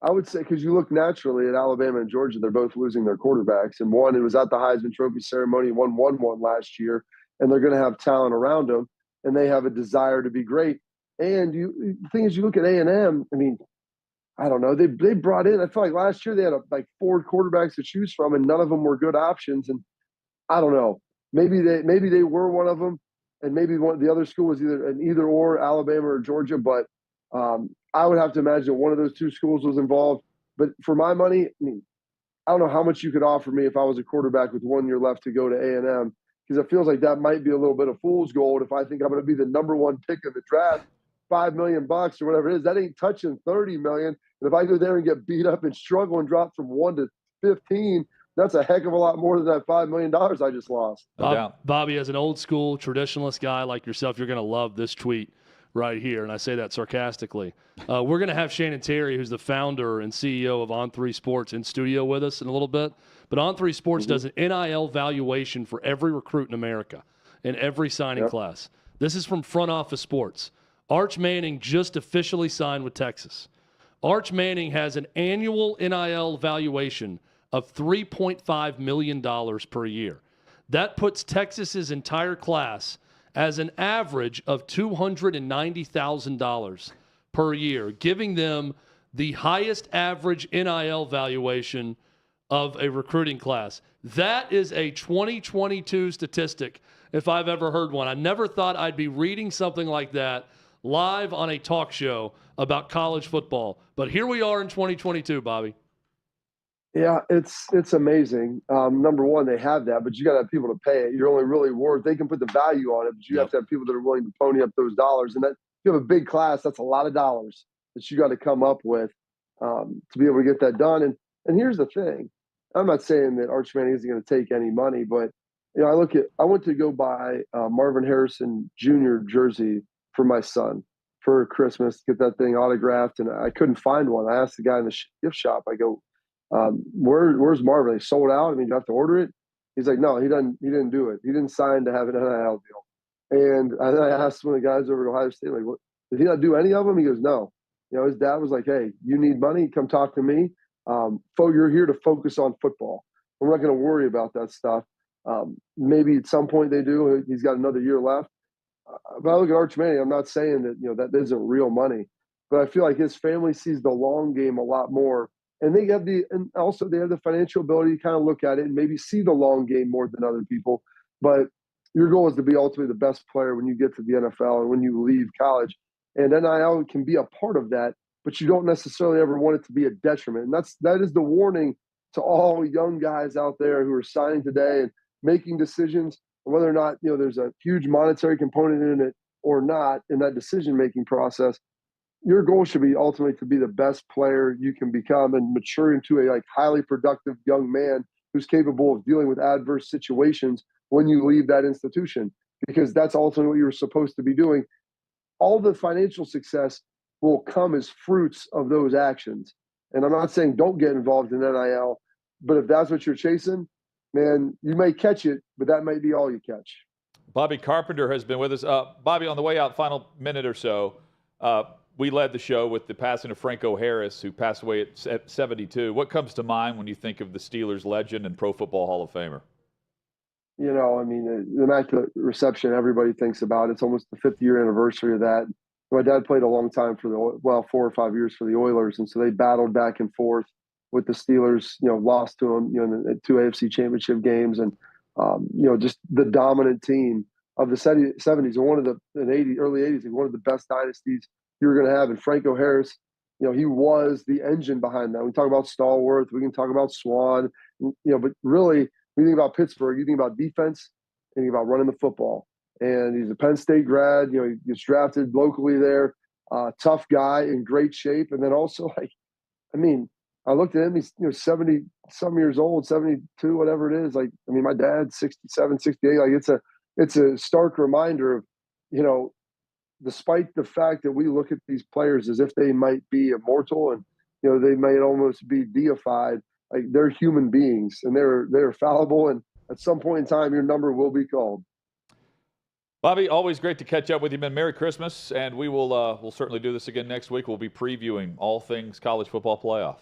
I would say, because you look naturally at Alabama and Georgia, they're both losing their quarterbacks. And one, it was at the Heisman Trophy ceremony, won 1-1 last year, and they're going to have talent around them, and they have a desire to be great. And the thing is, you look at A&M, I mean, I don't know. They brought in, I feel like last year they had like 4 quarterbacks to choose from, and none of them were good options. And I don't know. Maybe they were one of them, and maybe the other school was either or, Alabama or Georgia. But I would have to imagine one of those 2 schools was involved. But for my money, I mean, I don't know how much you could offer me if I was a quarterback with 1 year left to go to A&M, because it feels like that might be a little bit of fool's gold if I think I'm going to be the number 1 pick in the draft, $5 million or whatever it is. That ain't touching $30 million. And if I go there and get beat up and struggle and drop from 1 to 15, that's a heck of a lot more than that $5 million I just lost. Bobby, as an old school traditionalist guy like yourself, you're going to love this tweet right here, and I say that sarcastically. We're going to have Shannon Terry, who's the founder and CEO of On3 Sports, in studio with us in a little bit. But On3 Sports does an NIL valuation for every recruit in America in every signing class. This is from Front Office Sports. Arch Manning just officially signed with Texas. Arch Manning has an annual NIL valuation of $3.5 million per year. That puts Texas's entire class as an average of $290,000 per year, giving them the highest average NIL valuation of a recruiting class. That is a 2022 statistic, if I've ever heard one. I never thought I'd be reading something like that live on a talk show about college football. But here we are in 2022, Bobby. Yeah, it's amazing. Number one, they have that, but you got to have people to pay it. You're only really worth, they can put the value on it, but you have to have people that are willing to pony up those dollars. And that, if you have a big class, that's a lot of dollars that you got to come up with to be able to get that done. And here's the thing. I'm not saying that Arch Manning isn't going to take any money, but I went to go buy Marvin Harrison Jr. jersey for my son for Christmas, get that thing autographed, and I couldn't find one. I asked the guy in the gift shop, I go, where's Marvin? They sold out. I mean, you have to order it. He's like, no, he didn't do it. He didn't sign to have an NIL deal. And I asked one of the guys over at Ohio State, like, what, did he not do any of them? He goes, no. His dad was like, hey, you need money? Come talk to me. You're here to focus on football. We're not going to worry about that stuff. Maybe at some point they do. He's got another year left. But I look at Arch Manning, I'm not saying that, that isn't real money, but I feel like his family sees the long game a lot more. And they have the financial ability to kind of look at it and maybe see the long game more than other people. But your goal is to be ultimately the best player when you get to the NFL and when you leave college. And NIL can be a part of that, but you don't necessarily ever want it to be a detriment. And that is the warning to all young guys out there who are signing today and making decisions, whether or not there's a huge monetary component in it or not in that decision-making process. Your goal should be ultimately to be the best player you can become and mature into a highly productive young man who's capable of dealing with adverse situations when you leave that institution, because that's ultimately what you're supposed to be doing. All the financial success will come as fruits of those actions. And I'm not saying don't get involved in NIL, but if that's what you're chasing, man, you may catch it, but that may be all you catch. Bobby Carpenter has been with us. Bobby, on the way out, final minute or so, we led the show with the passing of Franco Harris, who passed away at 72. What comes to mind when you think of the Steelers legend and Pro Football Hall of Famer? I mean, the Immaculate Reception, everybody thinks about. It's almost the 50-year anniversary of that. My dad played a long time for 4 or 5 years for the Oilers, and so they battled back and forth with the Steelers. Lost to them, in the 2 AFC Championship games, and just the dominant team of the 70s and early 80s, one of the best dynasties you were going to have. And Franco Harris, he was the engine behind that. We talk about Stallworth, we can talk about Swan, but really, when you think about Pittsburgh, you think about defense and you think about running the football. And he's a Penn State grad. He gets drafted locally there. Tough guy, in great shape. And then also, I looked at him. He's 70-some years old, 72, whatever it is. My dad's 67, 68. It's a stark reminder of, despite the fact that we look at these players as if they might be immortal and they might almost be deified. They're human beings and they're fallible. And at some point in time, your number will be called. Bobby, always great to catch up with you, man. Merry Christmas, and we'll certainly do this again next week. We'll be previewing all things college football playoff.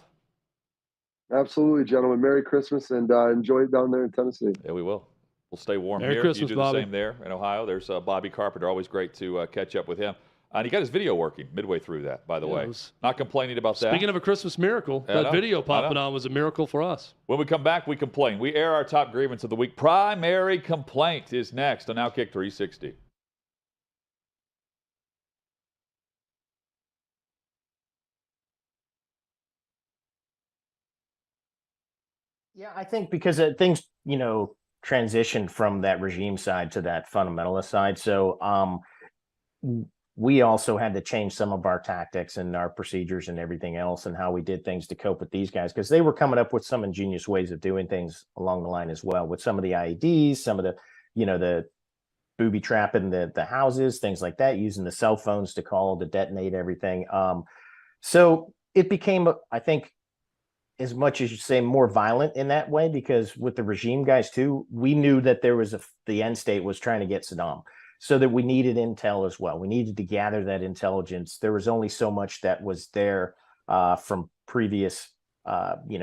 Absolutely, gentlemen. Merry Christmas, and enjoy it down there in Tennessee. Yeah, we will. We'll stay warm Merry here. Christmas, you do Bobby. the same there in Ohio. There's Bobby Carpenter. Always great to catch up with him. And he got his video working midway through that, by the way. Not complaining about that. Speaking of a Christmas miracle, that video popping on was a miracle for us. When we come back, we complain. We air our top grievance of the week. Primary Complaint is next on OutKick 360. Yeah, I think because things, transitioned from that regime side to that fundamentalist side. So we also had to change some of our tactics and our procedures and everything else and how we did things to cope with these guys, because they were coming up with some ingenious ways of doing things along the line as well, with some of the IEDs, some of the, the booby trapping the houses, things like that, using the cell phones to call to detonate everything. So it became, I think, as much as you say, more violent in that way, because with the regime guys too, we knew that there was the end state was trying to get Saddam, so that we needed intel as well. We needed to gather that intelligence. There was only so much that was there from previous,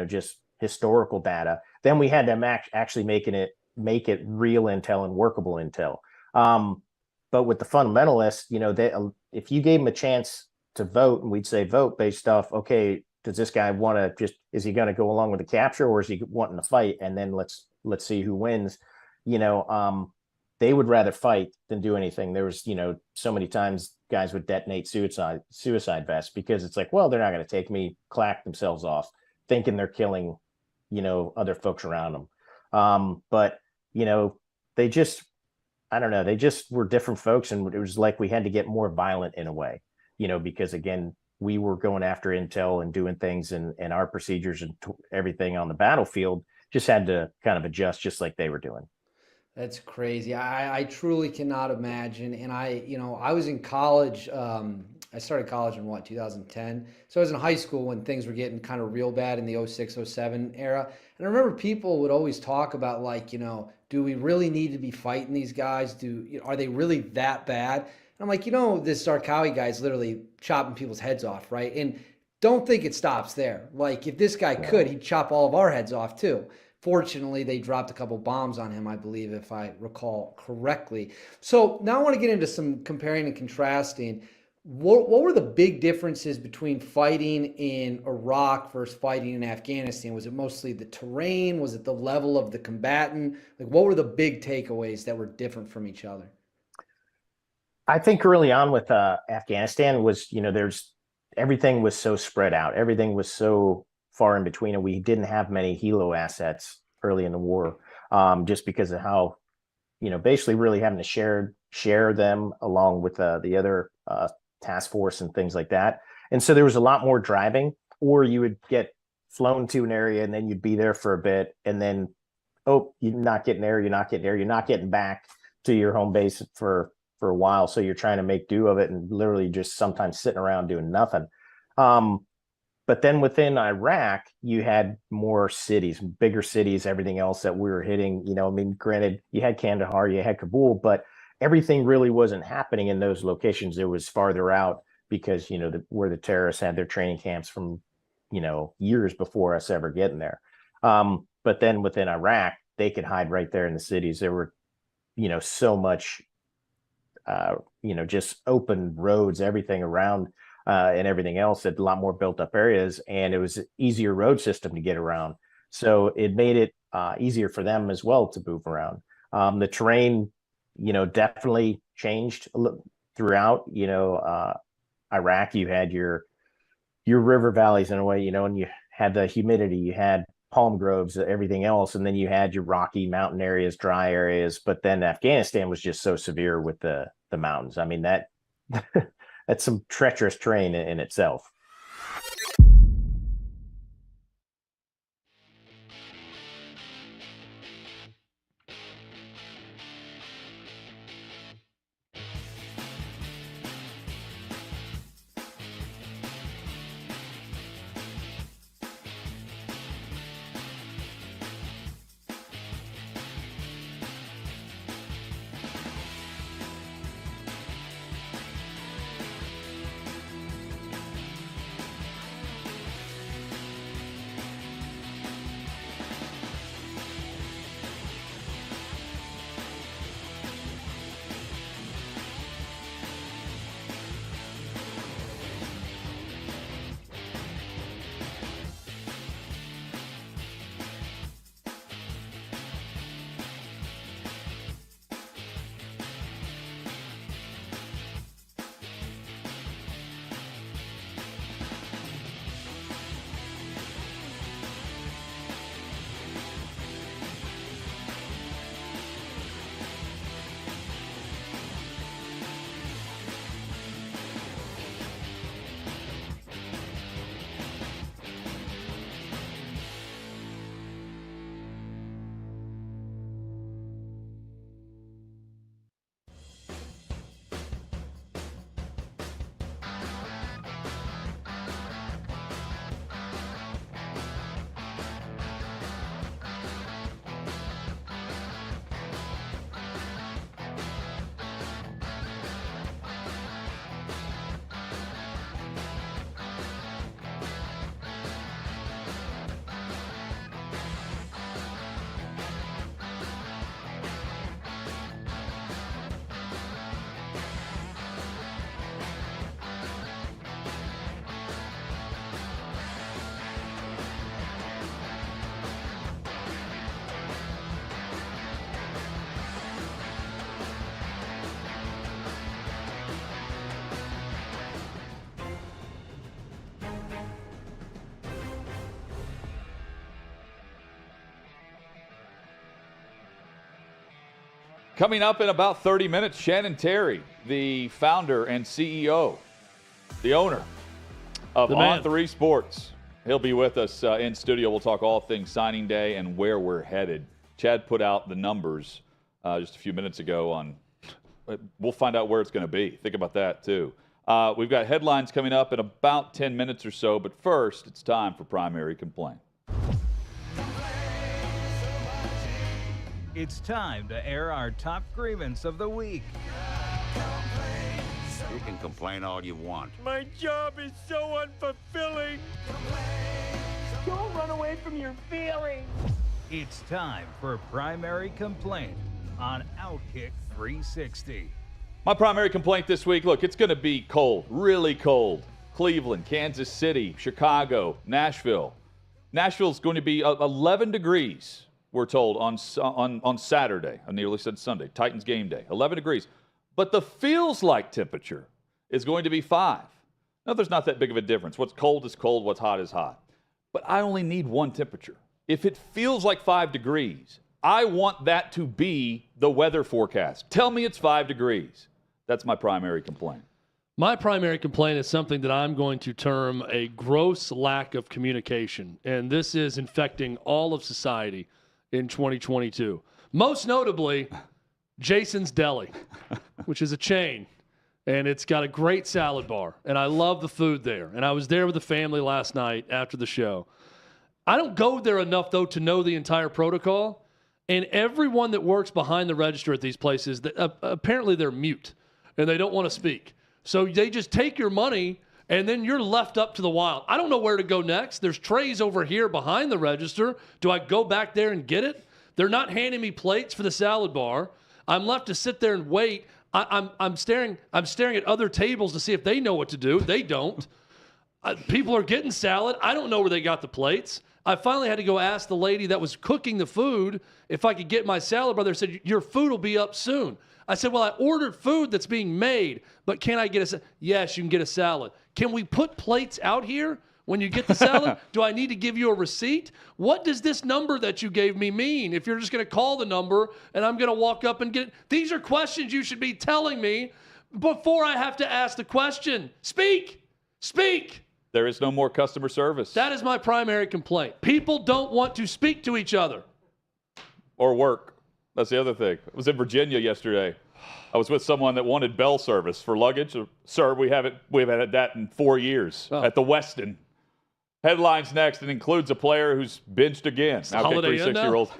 just historical data. Then we had to actually make it real intel and workable intel. But with the fundamentalists, if you gave them a chance to vote, and we'd say vote based off, okay, does this guy want to is he going to go along with the capture, or is he wanting to fight? And then let's see who wins. They would rather fight than do anything. There was, so many times guys would detonate suicide vests because it's like, well, they're not going to take me, clack themselves off, thinking they're killing, other folks around them. But, they just, I don't know, they just were different folks. And it was like we had to get more violent in a way, because again, we were going after intel and doing things, and our procedures and everything on the battlefield just had to kind of adjust, just like they were doing. That's crazy. I truly cannot imagine. And I was in college. I started college in 2010. So I was in high school when things were getting kind of real bad in the 06, 07 era. And I remember people would always talk about do we really need to be fighting these guys? Are they really that bad? I'm like, this Zarqawi guy's literally chopping people's heads off, right? And don't think it stops there. Like, if this guy could, he'd chop all of our heads off too. Fortunately, they dropped a couple bombs on him, I believe, if I recall correctly. So now I want to get into some comparing and contrasting. What were the big differences between fighting in Iraq versus fighting in Afghanistan? Was it mostly the terrain? Was it the level of the combatant? What were the big takeaways that were different from each other? I think early on with Afghanistan was, everything was so spread out. Everything was so far in between, and we didn't have many helo assets early in the war, just because of how, basically really having to share them along with the other task force and things like that. And so there was a lot more driving, or you would get flown to an area and then you'd be there for a bit, and then, oh, you're not getting there, you're not getting back to your home base for a while. So you're trying to make do of it and literally just sometimes sitting around doing nothing. But then within Iraq, you had more cities, bigger cities, everything else that we were hitting. Granted, you had Kandahar, you had Kabul, but everything really wasn't happening in those locations. It was farther out because, where the terrorists had their training camps from, years before us ever getting there. But then within Iraq, they could hide right there in the cities. There were, so much, just open roads, everything around, and everything else, at a lot more built up areas, and it was an easier road system to get around. So it made it easier for them as well to move around. The terrain, definitely changed throughout. Iraq, you had your river valleys in a way, and you had the humidity, you had palm groves, everything else, and then you had your rocky mountain areas, dry areas. But then Afghanistan was just so severe with the mountains. I mean, that that's some treacherous terrain in itself. Coming up in about 30 minutes, Shannon Terry, the founder and CEO, the owner of On3 Sports. He'll be with us in studio. We'll talk all things signing day and where we're headed. Chad put out the numbers just a few minutes ago on we'll find out where it's going to be. Think about that, too. We've got headlines coming up in about 10 minutes or so, but first, it's time for Primary Complaint. It's time to air our top grievance of the week. You can complain all you want. My job is so unfulfilling. Don't run away from your feelings. It's time for Primary Complaint on OutKick 360. My primary complaint this week, look, it's going to be cold, really cold. Cleveland, Kansas City, Chicago, Nashville. Nashville's going to be 11 degrees. We're told on Saturday. I nearly said Sunday. Titans game day. 11 degrees. But the feels like temperature is going to be 5. Now, there's not that big of a difference. What's cold is cold. What's hot is hot. But I only need one temperature. If it feels like 5 degrees, I want that to be the weather forecast. Tell me it's 5 degrees. That's my primary complaint. My primary complaint is something that I'm going to term a gross lack of communication. And this is infecting all of society in 2022. Most notably, Jason's Deli, which is a chain, and it's got a great salad bar, and I love the food there. And I was there with the family last night after the show. I don't go there enough, though, to know the entire protocol, and everyone that works behind the register at these places, apparently they're mute, and they don't want to speak. So they just take your money, and then you're left up to the wild. I don't know where to go next. There's trays over here behind the register. Do I go back there and get it? They're not handing me plates for the salad bar. I'm left to sit there and wait. I'm staring at other tables to see if they know what to do. They don't. People are getting salad. I don't know where they got the plates. I finally had to go ask the lady that was cooking the food if I could get my salad bar. They said, your food will be up soon. I said, well, I ordered food that's being made, but can I get a salad? Yes, you can get a salad. Can we put plates out here when you get the salad? Do I need to give you a receipt? What does this number that you gave me mean if you're just going to call the number and I'm going to walk up and get it? These are questions you should be telling me before I have to ask the question. Speak. There is no more customer service. That is my primary complaint. People don't want to speak to each other. Or work. That's the other thing. I was in Virginia yesterday. I was with someone that wanted bell service for luggage. Sir, we haven't had that in 4 years at the Westin. Headlines next. It includes a player who's benched again. Now, Holiday 360-year-old.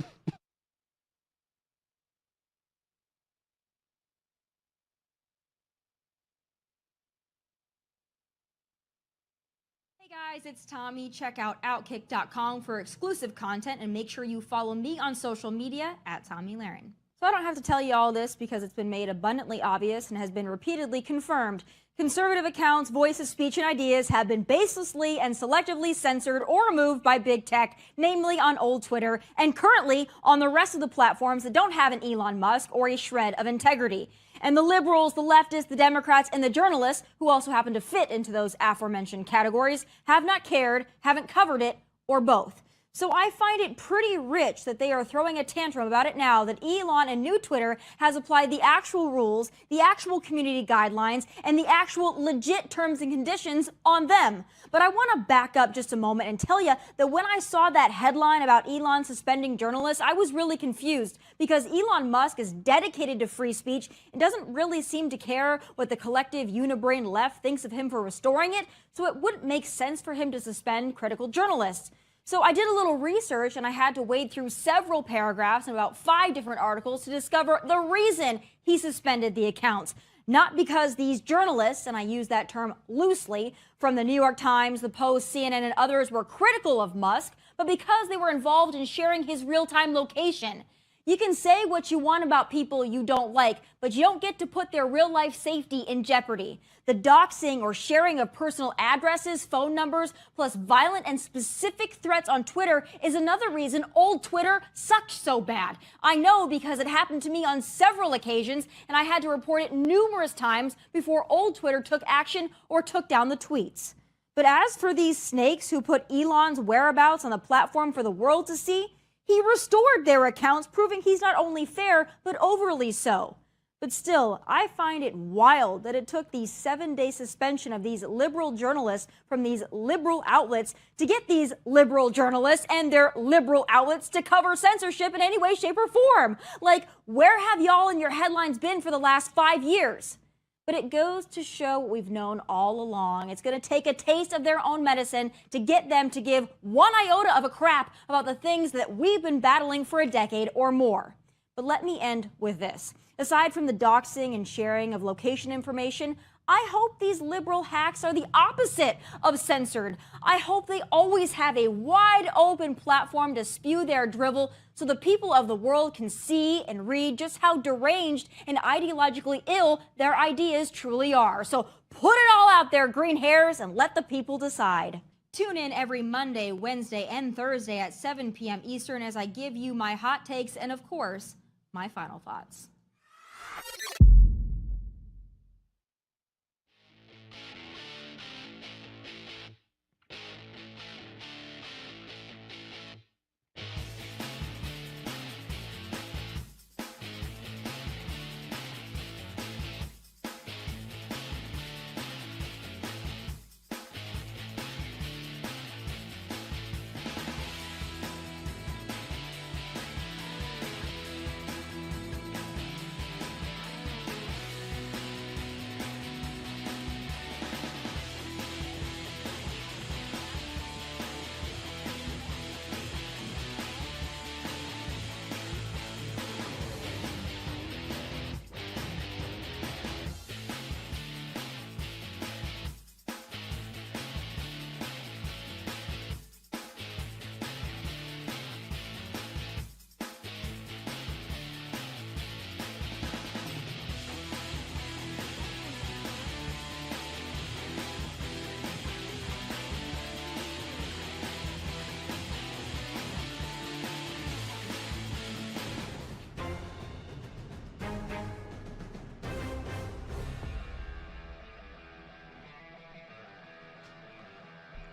Hey guys, it's Tommy. Check out OutKick.com for exclusive content and make sure you follow me on social media at Tommy Lahren. So I don't have to tell you all this because it's been made abundantly obvious and has been repeatedly confirmed. Conservative accounts, voice of speech, and ideas have been baselessly and selectively censored or removed by big tech, namely on old Twitter, and currently on the rest of the platforms that don't have an Elon Musk or a shred of integrity. And the liberals, the leftists, the Democrats, and the journalists, who also happen to fit into those aforementioned categories, have not cared, haven't covered it, or both. So I find it pretty rich that they are throwing a tantrum about it now that Elon and new Twitter has applied the actual rules, the actual community guidelines, and the actual legit terms and conditions on them. But I want to back up just a moment and tell you that when I saw that headline about Elon suspending journalists, I was really confused because Elon Musk is dedicated to free speech and doesn't really seem to care what the collective unibrain left thinks of him for restoring it, so it wouldn't make sense for him to suspend critical journalists. So I did a little research and I had to wade through several paragraphs and about 5 different articles to discover the reason he suspended the accounts. Not because these journalists, and I use that term loosely, from the New York Times, the Post, CNN, and others were critical of Musk, but because they were involved in sharing his real-time location. You can say what you want about people you don't like, but you don't get to put their real-life safety in jeopardy. The doxing or sharing of personal addresses, phone numbers, plus violent and specific threats on Twitter is another reason old Twitter sucks so bad. I know because it happened to me on several occasions, and I had to report it numerous times before old Twitter took action or took down the tweets. But as for these snakes who put Elon's whereabouts on the platform for the world to see, he restored their accounts, proving he's not only fair, but overly so. But still, I find it wild that it took the 7-day suspension of these liberal journalists from these liberal outlets to get these liberal journalists and their liberal outlets to cover censorship in any way, shape, or form. Like, where have y'all in your headlines been for the last 5 years? But it goes to show what we've known all along. It's going to take a taste of their own medicine to get them to give one iota of a crap about the things that we've been battling for a decade or more. But let me end with this. Aside from the doxing and sharing of location information, I hope these liberal hacks are the opposite of censored. I hope they always have a wide open platform to spew their drivel so the people of the world can see and read just how deranged and ideologically ill their ideas truly are. So put it all out there, green hairs, and let the people decide. Tune in every Monday, Wednesday, and Thursday at 7 p.m. Eastern as I give you my hot takes and, of course, my final thoughts.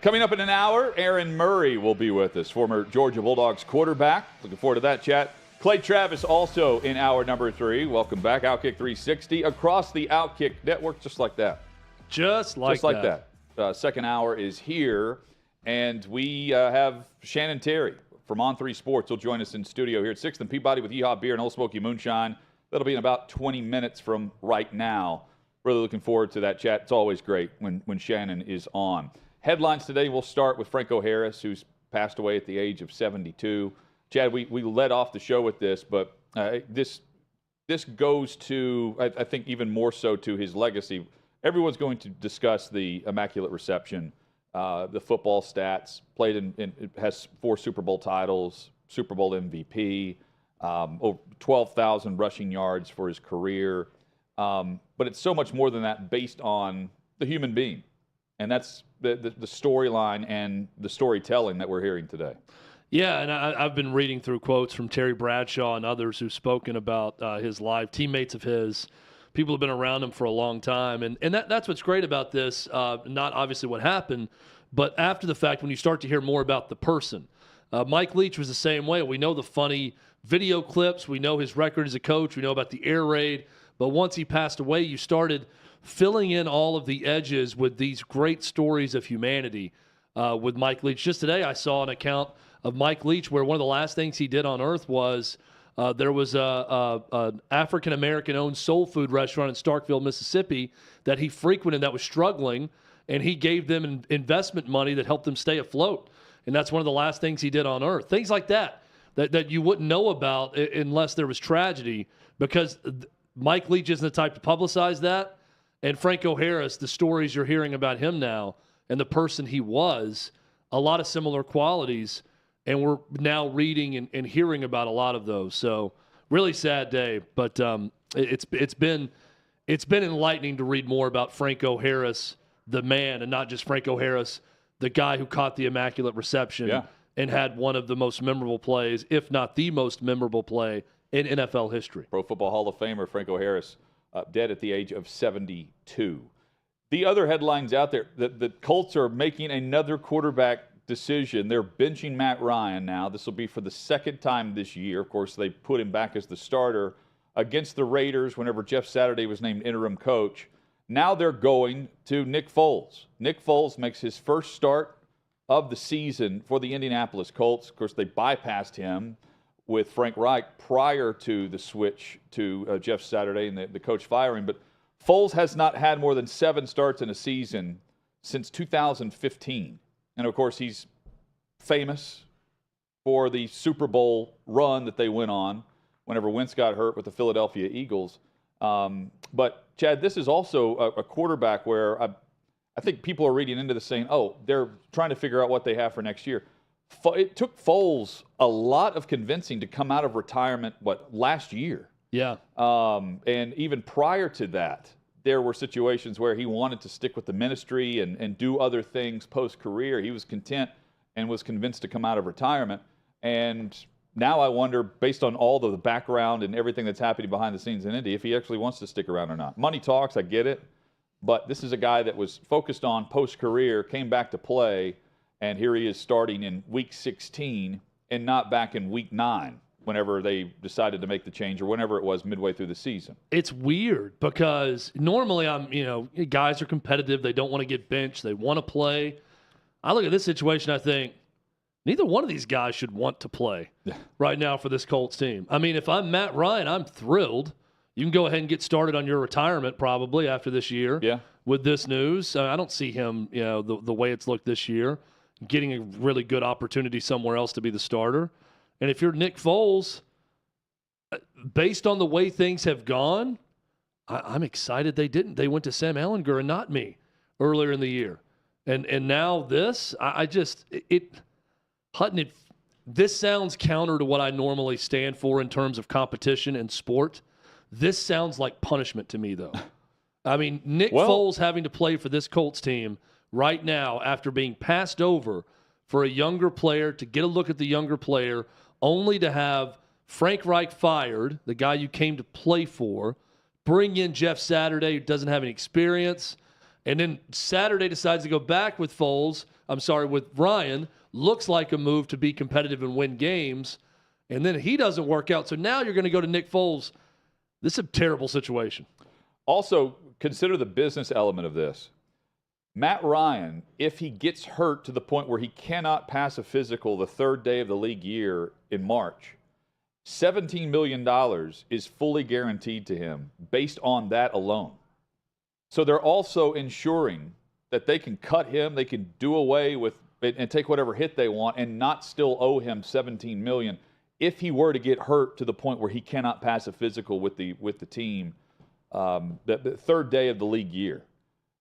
Coming up in an hour, Aaron Murray will be with us, former Georgia Bulldogs quarterback. Looking forward to that chat. Clay Travis also in hour number 3. Welcome back. OutKick 360 across the OutKick network, just like that. Just like that. Second hour is here, and we have Shannon Terry from On3 Sports. He'll join us in studio here at 6th and Peabody with Yeehaw Beer and Old Smoky Moonshine. That'll be in about 20 minutes from right now. Really looking forward to that chat. It's always great when Shannon is on. Headlines today, we'll start with Franco Harris, who's passed away at the age of 72. Chad, we led off the show with this, but this goes to, I think, even more so to his legacy. Everyone's going to discuss the Immaculate Reception, the football stats, has 4 Super Bowl titles, Super Bowl MVP, over 12,000 rushing yards for his career. But it's so much more than that based on the human being. And that's the storyline and the storytelling that we're hearing today. Yeah, and I've been reading through quotes from Terry Bradshaw and others who've spoken about his life, teammates of his, people who've been around him for a long time. And that's what's great about this, not obviously what happened, but after the fact when you start to hear more about the person. Mike Leach was the same way. We know the funny video clips. We know his record as a coach. We know about the air raid. But once he passed away, you started filling in all of the edges with these great stories of humanity with Mike Leach. Just today I saw an account of Mike Leach where one of the last things he did on earth was there was an African-American owned soul food restaurant in Starkville, Mississippi that he frequented that was struggling, and he gave them investment money that helped them stay afloat. And that's one of the last things he did on earth. Things like that you wouldn't know about unless there was tragedy, because Mike Leach isn't the type to publicize that. And Franco Harris, the stories you're hearing about him now and the person he was, a lot of similar qualities. And we're now reading and hearing about a lot of those. So really sad day, but it's been enlightening to read more about Franco Harris, the man, and not just Franco Harris, the guy who caught the Immaculate Reception and had one of the most memorable plays, if not the most memorable play in NFL history. Pro Football Hall of Famer Franco Harris, dead at the age of 72. The other headlines out there, the Colts are making another quarterback decision. They're benching Matt Ryan now. This will be for the second time this year. Of course, they put him back as the starter against the Raiders whenever Jeff Saturday was named interim coach. Now they're going to Nick Foles. Nick Foles makes his first start of the season for the Indianapolis Colts. Of course, they bypassed him with Frank Reich prior to the switch to Jeff Saturday and the coach firing. But Foles has not had more than 7 starts in a season since 2015. And, of course, he's famous for the Super Bowl run that they went on whenever Wentz got hurt with the Philadelphia Eagles. But, Chad, this is also a quarterback where I think people are reading into this saying, oh, they're trying to figure out what they have for next year. It took Foles a lot of convincing to come out of retirement, last year? Yeah. And even prior to that, there were situations where he wanted to stick with the ministry and do other things post-career. He was content and was convinced to come out of retirement. And now I wonder, based on all the background and everything that's happening behind the scenes in Indy, if he actually wants to stick around or not. Money talks, I get it. But this is a guy that was focused on post-career, came back to play, and here he is starting in Week 16 and not back in Week 9 whenever they decided to make the change or whenever it was midway through the season. It's weird because normally guys are competitive. They don't want to get benched. They want to play. I look at this situation, I think, neither one of these guys should want to play right now for this Colts team. I mean, if I'm Matt Ryan, I'm thrilled. You can go ahead and get started on your retirement probably after this year with this news. I don't see him, the way it's looked this year, getting a really good opportunity somewhere else to be the starter. And if you're Nick Foles, based on the way things have gone, I'm excited they didn't. They went to Sam Ehlinger and not me earlier in the year. And now this, Hutton, this sounds counter to what I normally stand for in terms of competition and sport. This sounds like punishment to me, though. I mean, Nick Foles having to play for this Colts team right now after being passed over for a younger player, to get a look at the younger player, only to have Frank Reich fired, the guy you came to play for, bring in Jeff Saturday, who doesn't have any experience, and then Saturday decides to go back with Foles, with Ryan, looks like a move to be competitive and win games, and then he doesn't work out. So now you're going to go to Nick Foles. This is a terrible situation. Also, consider the business element of this. Matt Ryan, if he gets hurt to the point where he cannot pass a physical the third day of the league year in March, $17 million is fully guaranteed to him based on that alone. So they're also ensuring that they can cut him, they can do away with it and take whatever hit they want and not still owe him $17 million if he were to get hurt to the point where he cannot pass a physical with the team the third day of the league year.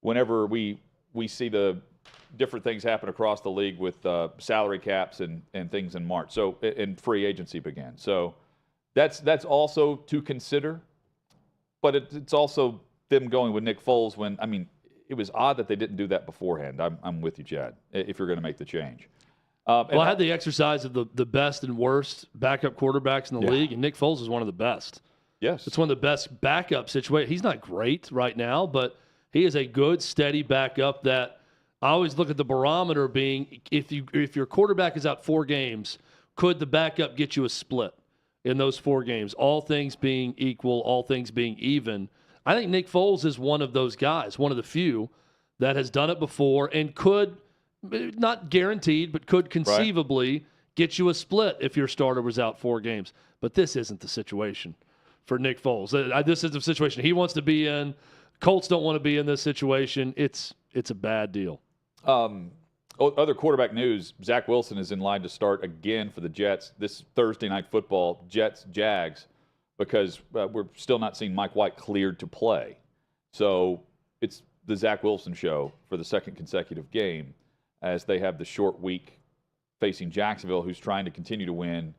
Whenever we see the different things happen across the league with salary caps and things in March. So and free agency began. So that's also to consider. But it's also them going with Nick Foles when, I mean, it was odd that they didn't do that beforehand. I'm with you, Chad, if you're going to make the change. Well, I had the exercise of the best and worst backup quarterbacks in the league, and Nick Foles is one of the best. Yes. It's one of the best backup situations. He's not great right now, but he is a good, steady backup that I always look at the barometer being if your quarterback is out 4 games, could the backup get you a split in those 4 games? All things being equal, all things being even. I think Nick Foles is one of those guys, one of the few that has done it before and could, not guaranteed, but could conceivably get you a split if your starter was out 4 games. But this isn't the situation for Nick Foles. This is the situation he wants to be in. Colts don't want to be in this situation. It's a bad deal. Other quarterback news, Zach Wilson is in line to start again for the Jets this Thursday night football, Jets-Jags, because we're still not seeing Mike White cleared to play. So it's the Zach Wilson show for the second consecutive game as they have the short week facing Jacksonville, who's trying to continue to win.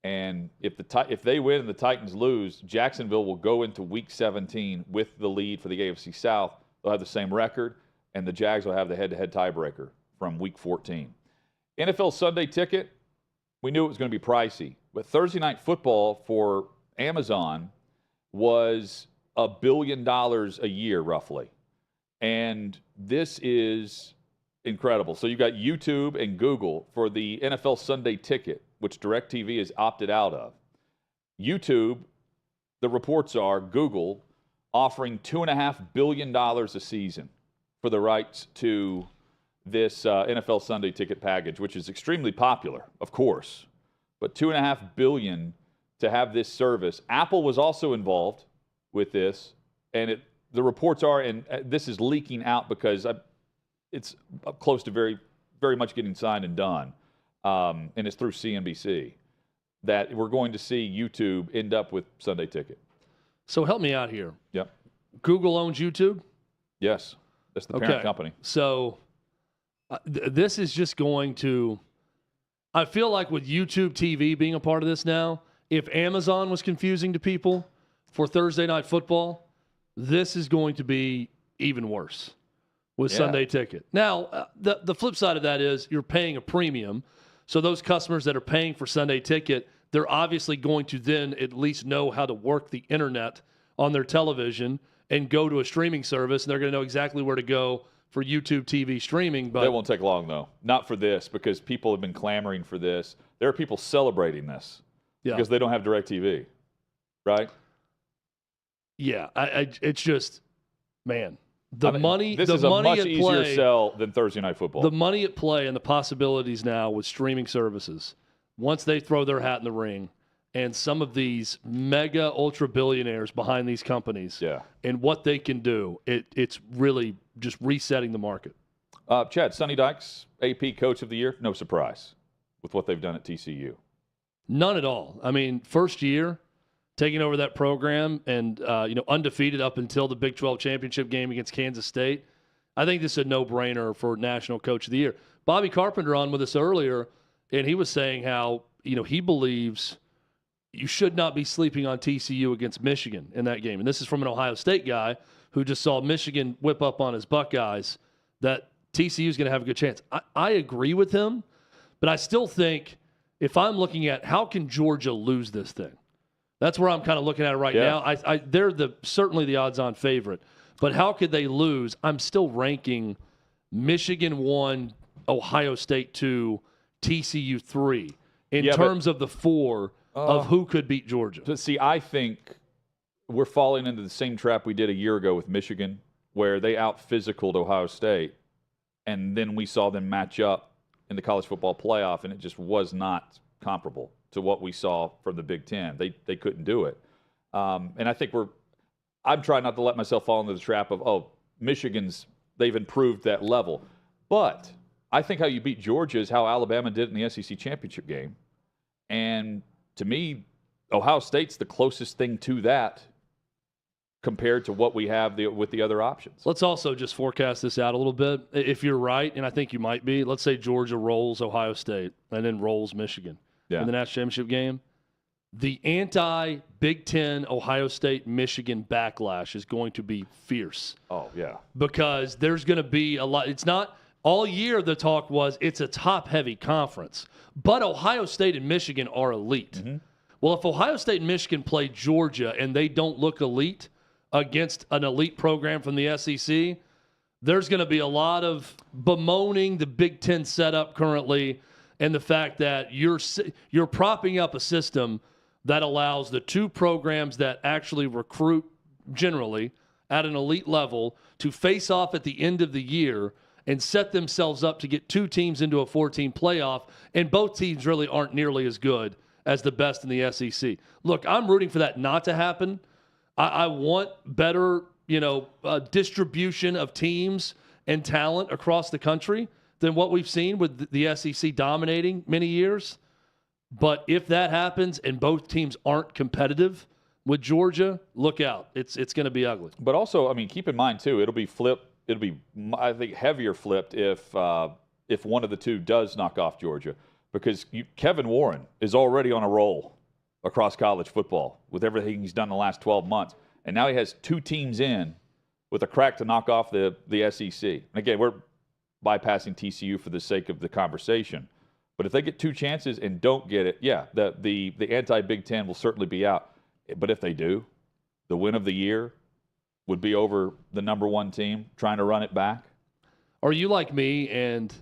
And if they win and the Titans lose, Jacksonville will go into Week 17 with the lead for the AFC South. They'll have the same record, and the Jags will have the head-to-head tiebreaker from Week 14. NFL Sunday Ticket, we knew it was going to be pricey, but Thursday Night Football for Amazon was $1 billion a year, roughly. And this is incredible. So you've got YouTube and Google for the NFL Sunday Ticket, which DirecTV is opted out of. YouTube, the reports are Google offering $2.5 billion a season for the rights to this NFL Sunday Ticket package, which is extremely popular, of course. But $2.5 billion to have this service. Apple was also involved with this, and the reports are, and this is leaking out because it's close to very, very much getting signed and done. And it's through CNBC, that we're going to see YouTube end up with Sunday Ticket. So help me out here. Yep. Google owns YouTube? Yes. That's the parent company. So this is just going to – I feel like with YouTube TV being a part of this now, if Amazon was confusing to people for Thursday Night Football, this is going to be even worse with Sunday Ticket. Now, the flip side of that is you're paying a premium. So those customers that are paying for Sunday Ticket, they're obviously going to then at least know how to work the internet on their television and go to a streaming service, and they're going to know exactly where to go for YouTube TV streaming. But that won't take long, though. Not for this, because people have been clamoring for this. There are people celebrating this because they don't have DirecTV, right? Yeah, it's just, man. Money. This is a much easier sell than Thursday Night Football. The money at play and the possibilities now with streaming services, once they throw their hat in the ring, and some of these mega ultra billionaires behind these companies, and what they can do, it's really just resetting the market. Chad, Sonny Dykes, AP Coach of the Year, no surprise with what they've done at TCU. None at all. I mean, first year, taking over that program and, undefeated up until the Big 12 championship game against Kansas State. I think this is a no-brainer for National Coach of the Year. Bobby Carpenter on with us earlier, and he was saying how, he believes you should not be sleeping on TCU against Michigan in that game. And this is from an Ohio State guy who just saw Michigan whip up on his Buckeyes, that TCU is going to have a good chance. I agree with him, but I still think if I'm looking at how can Georgia lose this thing, that's where I'm kind of looking at it right now. They're certainly the odds-on favorite. But how could they lose? I'm still ranking Michigan 1, Ohio State 2, TCU 3 in Yeah, terms of the 4 of who could beat Georgia. But see, I think we're falling into the same trap we did a year ago with Michigan, where they out-physicaled Ohio State, and then we saw them match up in the college football playoff, and it just was not comparable to what we saw from the Big Ten. They couldn't do it. And I think I'm trying not to let myself fall into the trap of, they've improved that level. But I think how you beat Georgia is how Alabama did in the SEC championship game. And to me, Ohio State's the closest thing to that compared to what we have with the other options. Let's also just forecast this out a little bit. If you're right, and I think you might be, let's say Georgia rolls Ohio State and then rolls Michigan in the national championship game. The anti-Big Ten Ohio State Michigan backlash is going to be fierce. Oh, yeah. Because there's going to be a lot. It's not all year the talk was it's a top-heavy conference. But Ohio State and Michigan are elite. Mm-hmm. Well, if Ohio State and Michigan play Georgia and they don't look elite against an elite program from the SEC, there's going to be a lot of bemoaning the Big Ten setup currently and the fact that you're propping up a system that allows the 2 programs that actually recruit generally at an elite level to face off at the end of the year and set themselves up to get 2 teams into a 4-team playoff, and both teams really aren't nearly as good as the best in the SEC. Look, I'm rooting for that not to happen. I want better, distribution of teams and talent across the country than what we've seen with the SEC dominating many years. But if that happens and both teams aren't competitive with Georgia, look out. It's going to be ugly. But also, I mean, keep in mind, too, it'll be flipped. It'll be, I think, heavier flipped if one of the 2 does knock off Georgia, because Kevin Warren is already on a roll across college football with everything he's done in the last 12 months. And now he has 2 teams in with a crack to knock off the SEC. And again, we're bypassing TCU for the sake of the conversation. But if they get 2 chances and don't get it, the anti-Big Ten will certainly be out. But if they do, the win of the year would be over the number 1 team trying to run it back. Are you like me and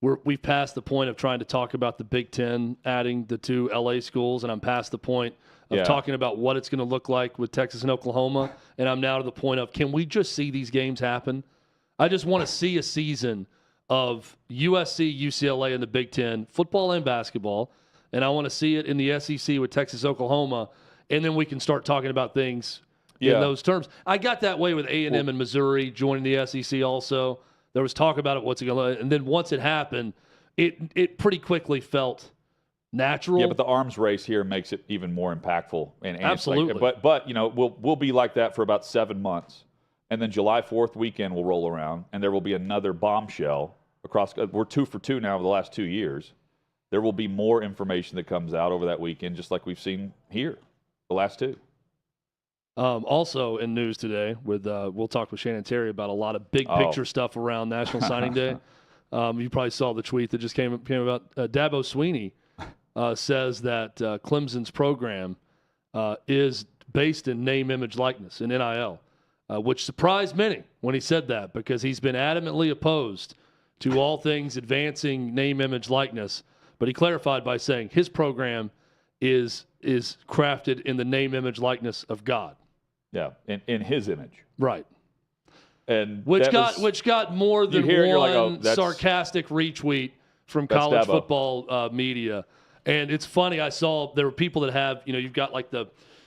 we've passed the point of trying to talk about the Big Ten adding the 2 LA schools, and I'm past the point of talking about what it's going to look like with Texas and Oklahoma, and I'm now to the point of, can we just see these games happen? I just want to see a season of USC, UCLA in the Big Ten, football and basketball, and I want to see it in the SEC with Texas, Oklahoma, and then we can start talking about things in those terms. I got that way with A&M and Missouri joining the SEC also. There was talk about it, what's it going to, and then once it happened, it pretty quickly felt natural. Yeah, but the arms race here makes it even more impactful. And absolutely. But we'll be like that for about 7 months, and then July 4th weekend will roll around, and there will be another bombshell across. We're 2 for 2 now over the last 2 years. There will be more information that comes out over that weekend, just like we've seen here the last 2. Also in news today, we'll talk with Shannon Terry about a lot of big picture stuff around National Signing Day. You probably saw the tweet that just came about. Dabo Swinney says that Clemson's program is based in name, image, likeness, in NIL, which surprised many when he said that, because he's been adamantly opposed to all things advancing name, image, likeness. But he clarified by saying his program is crafted in the name, image, likeness of God. Yeah, in his image. Right. And which got more than one sarcastic retweet from college Dabo football media. And it's funny, I saw there were people that have, you've got like the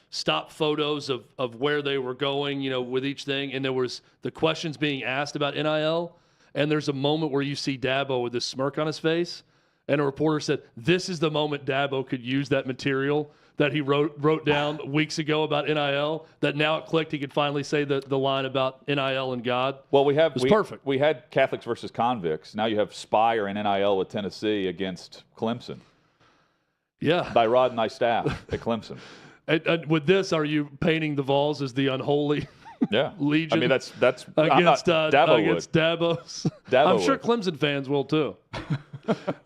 stop photos of where they were going, with each thing. And there was the questions being asked about NIL. And there's a moment where you see Dabo with this smirk on his face. And a reporter said, this is the moment Dabo could use that material that he wrote down weeks ago about NIL, that now it clicked, he could finally say the line about NIL and God. Well, perfect. We had Catholics versus convicts. Now you have Spire and NIL with Tennessee against Clemson. Yeah. By Rod and I staff at Clemson. And with this, are you painting the Vols as the unholy legion? I mean, that's against Dabo Dabos. I'm sure Clemson fans will too.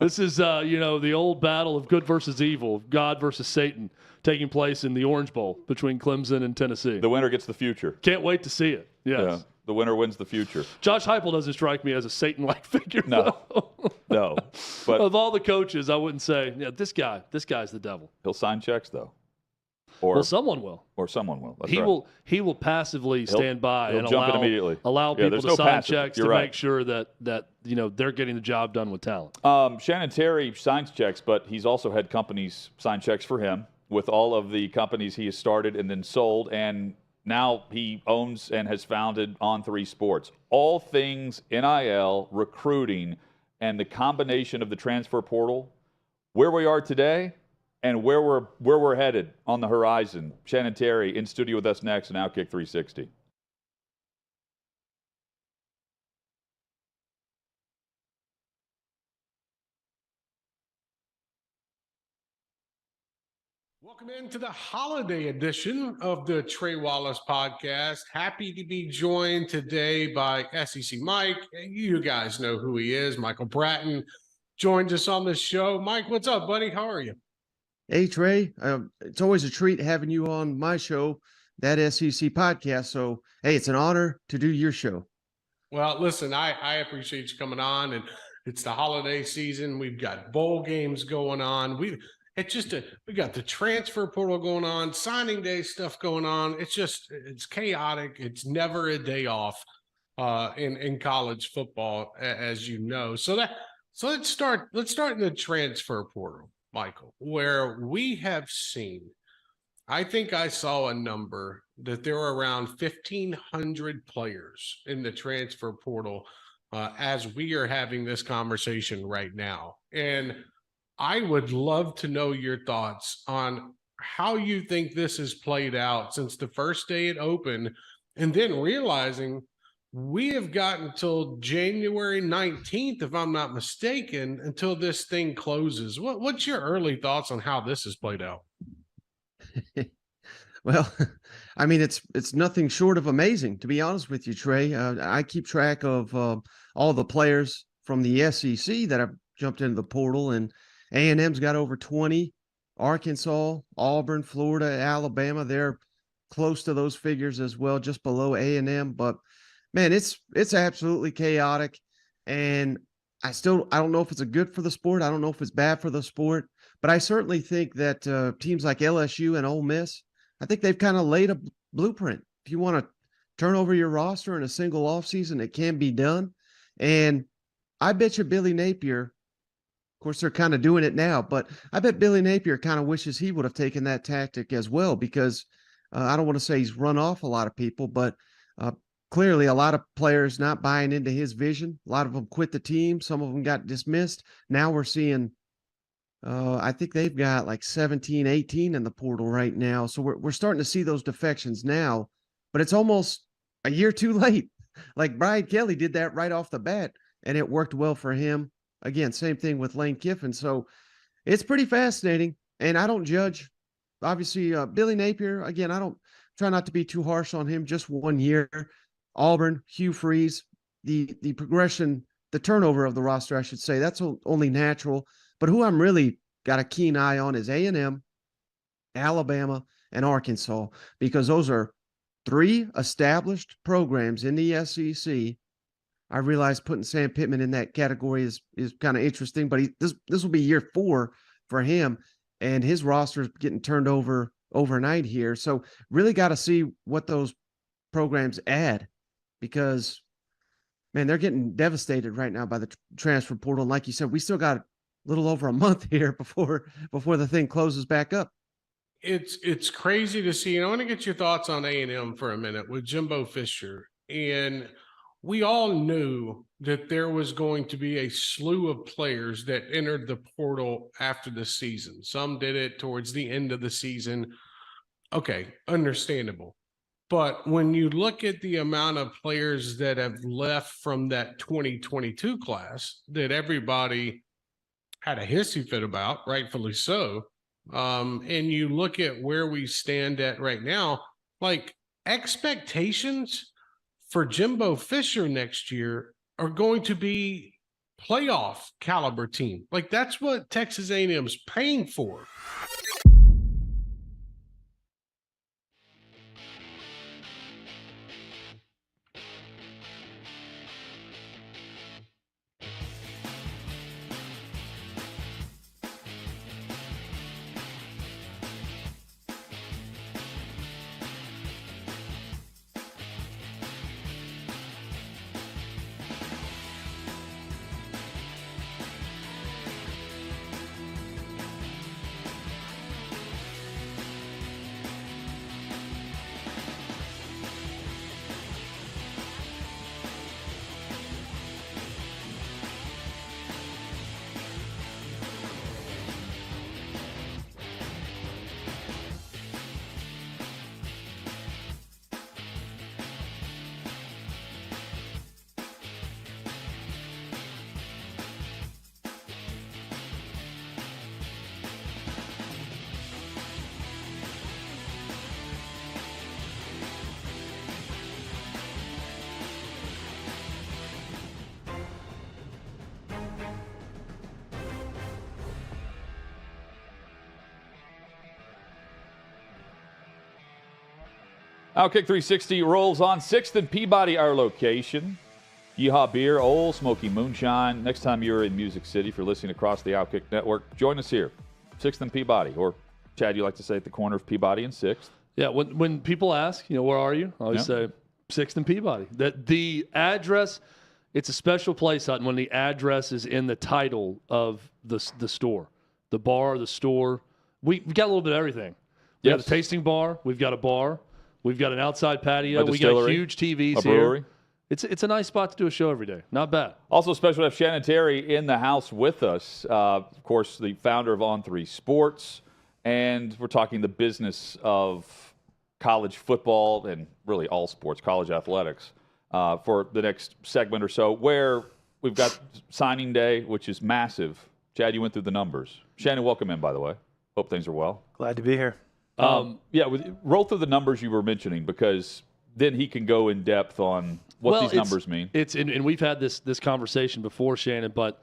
This is the old battle of good versus evil, God versus Satan, taking place in the Orange Bowl between Clemson and Tennessee. The winner gets the future. Can't wait to see it. Yes. The winner wins the future. Josh Heupel doesn't strike me as a Satan-like figure. No, no. But of all the coaches, I wouldn't say, yeah, this guy's the devil. he'll sign checks though. Well, someone will. Or someone will. That's He right. will passively stand by he'll and jump in immediately. allow Yeah, people there's to no sign passive. checks You're to right. make sure that they're getting the job done with talent. Shannon Terry signs checks, but he's also had companies sign checks for him with all of the companies he has started and then sold, and now he owns and has founded On3 Sports. All things NIL, recruiting, and the combination of the transfer portal, where we are today and where we're headed on the horizon. Shannon Terry in studio with us next on OutKick 360. Welcome into the holiday edition of the Trey Wallace podcast. Happy to be joined today by SEC Mike. You guys know who he is. Michael Bratton joins us on the show. Mike, what's up, buddy? How are you? Hey, Trey. It's always a treat having you on my show, that SEC podcast. So, hey, it's an honor to do your show. Well, listen, I appreciate you coming on, and it's the holiday season. We've got bowl games going on. We got the transfer portal going on, signing day stuff going on. It's chaotic. It's never a day off in college football, as you know. So let's start in the transfer portal, Michael, where we have seen. I think I saw a number that there are around 1,500 players in the transfer portal as we are having this conversation right now. And I would love to know your thoughts on how you think this has played out since the first day it opened, and then realizing we have got until January 19th, if I'm not mistaken, until this thing closes. What's your early thoughts on how this has played out? Well, I mean, it's nothing short of amazing, to be honest with you, Trey. I keep track of all the players from the SEC that have jumped into the portal, and A&M's got over 20. Arkansas, Auburn, Florida, Alabama, they're close to those figures as well, just below A&M. But man, it's absolutely chaotic, and I don't know if it's a good for the sport. I don't know if it's bad for the sport, but I certainly think that teams like LSU and Ole Miss, I think they've kind of laid a blueprint. If you want to turn over your roster in a single offseason, it can be done. And I bet you Billy Napier, of course, they're kind of doing it now, but I bet Billy Napier kind of wishes he would have taken that tactic as well, because I don't want to say he's run off a lot of people, but clearly a lot of players not buying into his vision. A lot of them quit the team. Some of them got dismissed. Now we're seeing I think they've got like 17, 18 in the portal right now. So we're starting to see those defections now, but it's almost a year too late. Like Brian Kelly did that right off the bat, and it worked well for him. Again, same thing with Lane Kiffin. So it's pretty fascinating, and I don't judge. Obviously, Billy Napier, again, I don't try not to be too harsh on him. Just 1 year. Auburn, Hugh Freeze, the progression, the turnover of the roster, I should say, that's only natural. But who I'm really got a keen eye on is A&M, Alabama, and Arkansas, because those are 3 established programs in the SEC. I realize putting Sam Pittman in that category is kind of interesting, but this will be year 4 for him, and his roster is getting turned over overnight here. So really got to see what those programs add, because, man, they're getting devastated right now by the transfer portal. And like you said, we still got a little over a month here before the thing closes back up. It's crazy to see. And I want to get your thoughts on A&M for a minute with Jimbo Fisher. And we all knew that there was going to be a slew of players that entered the portal after the season. Some did it towards the end of the season. Okay, understandable. But when you look at the amount of players that have left from that 2022 class that everybody had a hissy fit about, rightfully so, and you look at where we stand at right now, like expectations for Jimbo Fisher next year are going to be playoff caliber team. Like that's what Texas A&M's paying for. OutKick 360 rolls on 6th and Peabody, our location. Yeehaw Beer, Old Smoky Moonshine. Next time you're in Music City, if you're listening across the OutKick network, join us here. 6th and Peabody, or Chad, you like to say at the corner of Peabody and 6th. Yeah, when people ask, where are you? I always say 6th and Peabody. The address, it's a special place, Hutton, when the address is in the title of the store. The bar, the store. We've got a little bit of everything. We got a tasting bar. We've got a bar. We've got an outside patio. We got huge TVs a brewery. here. It's a nice spot to do a show every day. Not bad. Also special to have Shannon Terry in the house with us. Of course, the founder of On3 Sports. And we're talking the business of college football and really all sports, college athletics, for the next segment or so, where we've got signing day, which is massive. Chad, you went through the numbers. Shannon, welcome in, by the way. Hope things are well. Glad to be here. Roll through the numbers you were mentioning, because then he can go in depth on what these numbers mean. And we've had this conversation before, Shannon, but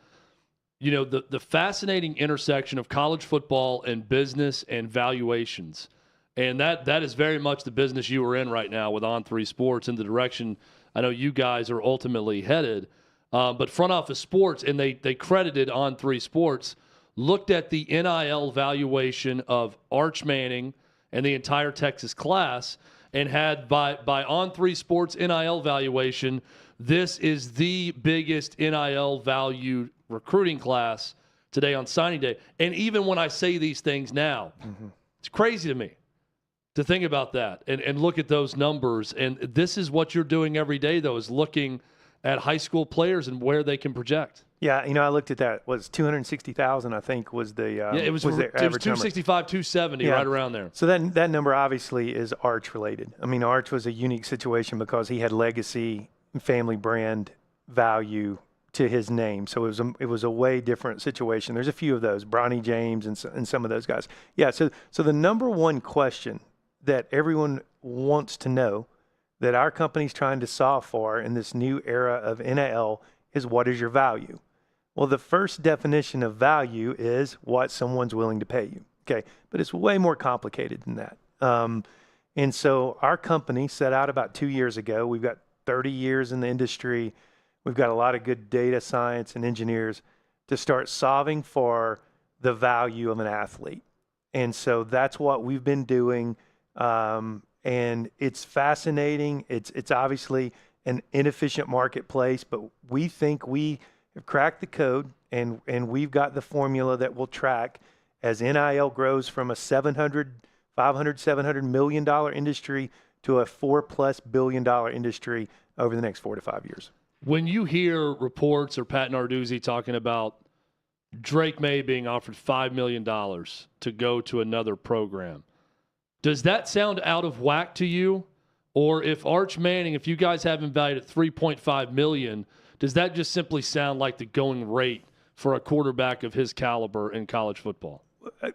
the fascinating intersection of college football and business and valuations, and that is very much the business you are in right now with On3 Sports and the direction I know you guys are ultimately headed. But Front Office Sports, and they credited On3 Sports, looked at the NIL valuation of Arch Manning and the entire Texas class, and had by On3 Sports NIL valuation, this is the biggest NIL valued recruiting class today on signing day. And even when I say these things now, it's crazy to me to think about that and look at those numbers. And this is what you're doing every day, though, is looking at high school players and where they can project. Yeah, I looked at that. Was 260,000? I think was the it was their average 265, 270, right around there. So that number obviously is Arch related. Arch was a unique situation because he had legacy, family brand value to his name. So it was a way different situation. There's a few of those, Bronny James and some of those guys. Yeah. So the number one question that everyone wants to know that our company's trying to solve for in this new era of NIL is, what is your value? Well, the first definition of value is what someone's willing to pay you. Okay, but it's way more complicated than that. And so our company set out about 2 years ago. We've got 30 years in the industry. We've got a lot of good data science and engineers to start solving for the value of an athlete. And so that's what we've been doing. And it's fascinating. It's obviously an inefficient marketplace, but we think we have cracked the code, and we've got the formula that will track as NIL grows from a $500, $700 million industry to a $4+ billion industry over the next 4 to 5 years. When you hear reports or Pat Narduzzi talking about Drake May being offered $5 million to go to another program, does that sound out of whack to you? Or if Arch Manning, if you guys have him valued at $3.5 million, does that just simply sound like the going rate for a quarterback of his caliber in college football?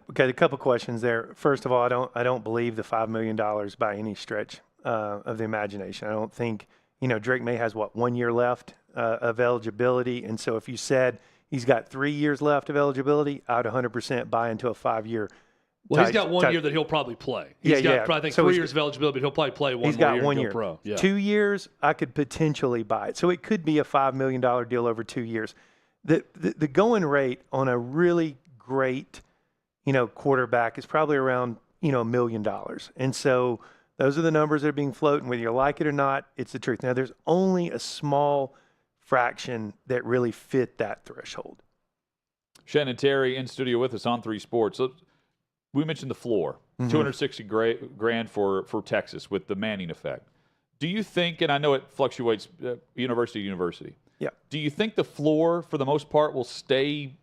Okay, a couple questions there. First of all, I don't believe the $5 million by any stretch of the imagination. I don't think, Drake May has 1 year left of eligibility. And so if you said he's got 3 years left of eligibility, I would 100% buy into a 5-year. Well, he's got 1 year that he'll probably play. He's got, I think, so 3 years of eligibility, but he'll probably play one more year. He's got 1 year. Pro. Yeah. 2 years, I could potentially buy it. So it could be a $5 million deal over 2 years. The going rate on a really great, quarterback is probably around, $1 million. And so those are the numbers that are being floated. Whether you like it or not, it's the truth. Now, there's only a small fraction that really fit that threshold. Shannon Terry in studio with us on 3 Sports. So we mentioned the floor, $260 grand for Texas with the Manning effect. Do you think, and I know it fluctuates university to university, do you think the floor for the most part will stay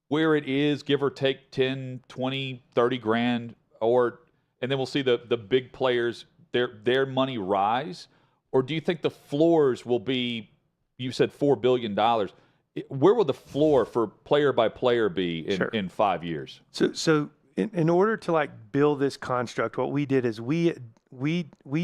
where it is, give or take 10, 20, 30 grand, and then we'll see the big players, their money rise? Or do you think the floors will be, you said $4 billion, where will the floor for player by player be in 5 years? So in order to build this construct, what we did is we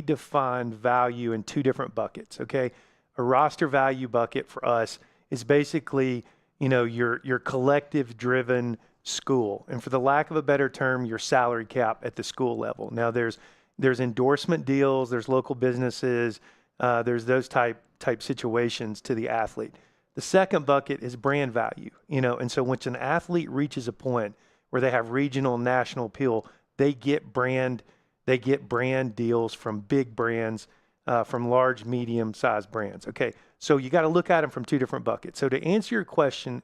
defined value in 2 different buckets. Okay, a roster value bucket for us is basically your collective driven school, and for the lack of a better term, your salary cap at the school level. Now there's There's endorsement deals. There's local businesses. There's those type situations to the athlete. The second bucket is brand value, and so once an athlete reaches a point where they have regional and national appeal, they get brand deals from big brands, from large, medium-sized brands. Okay, so you got to look at them from two different buckets. So to answer your question,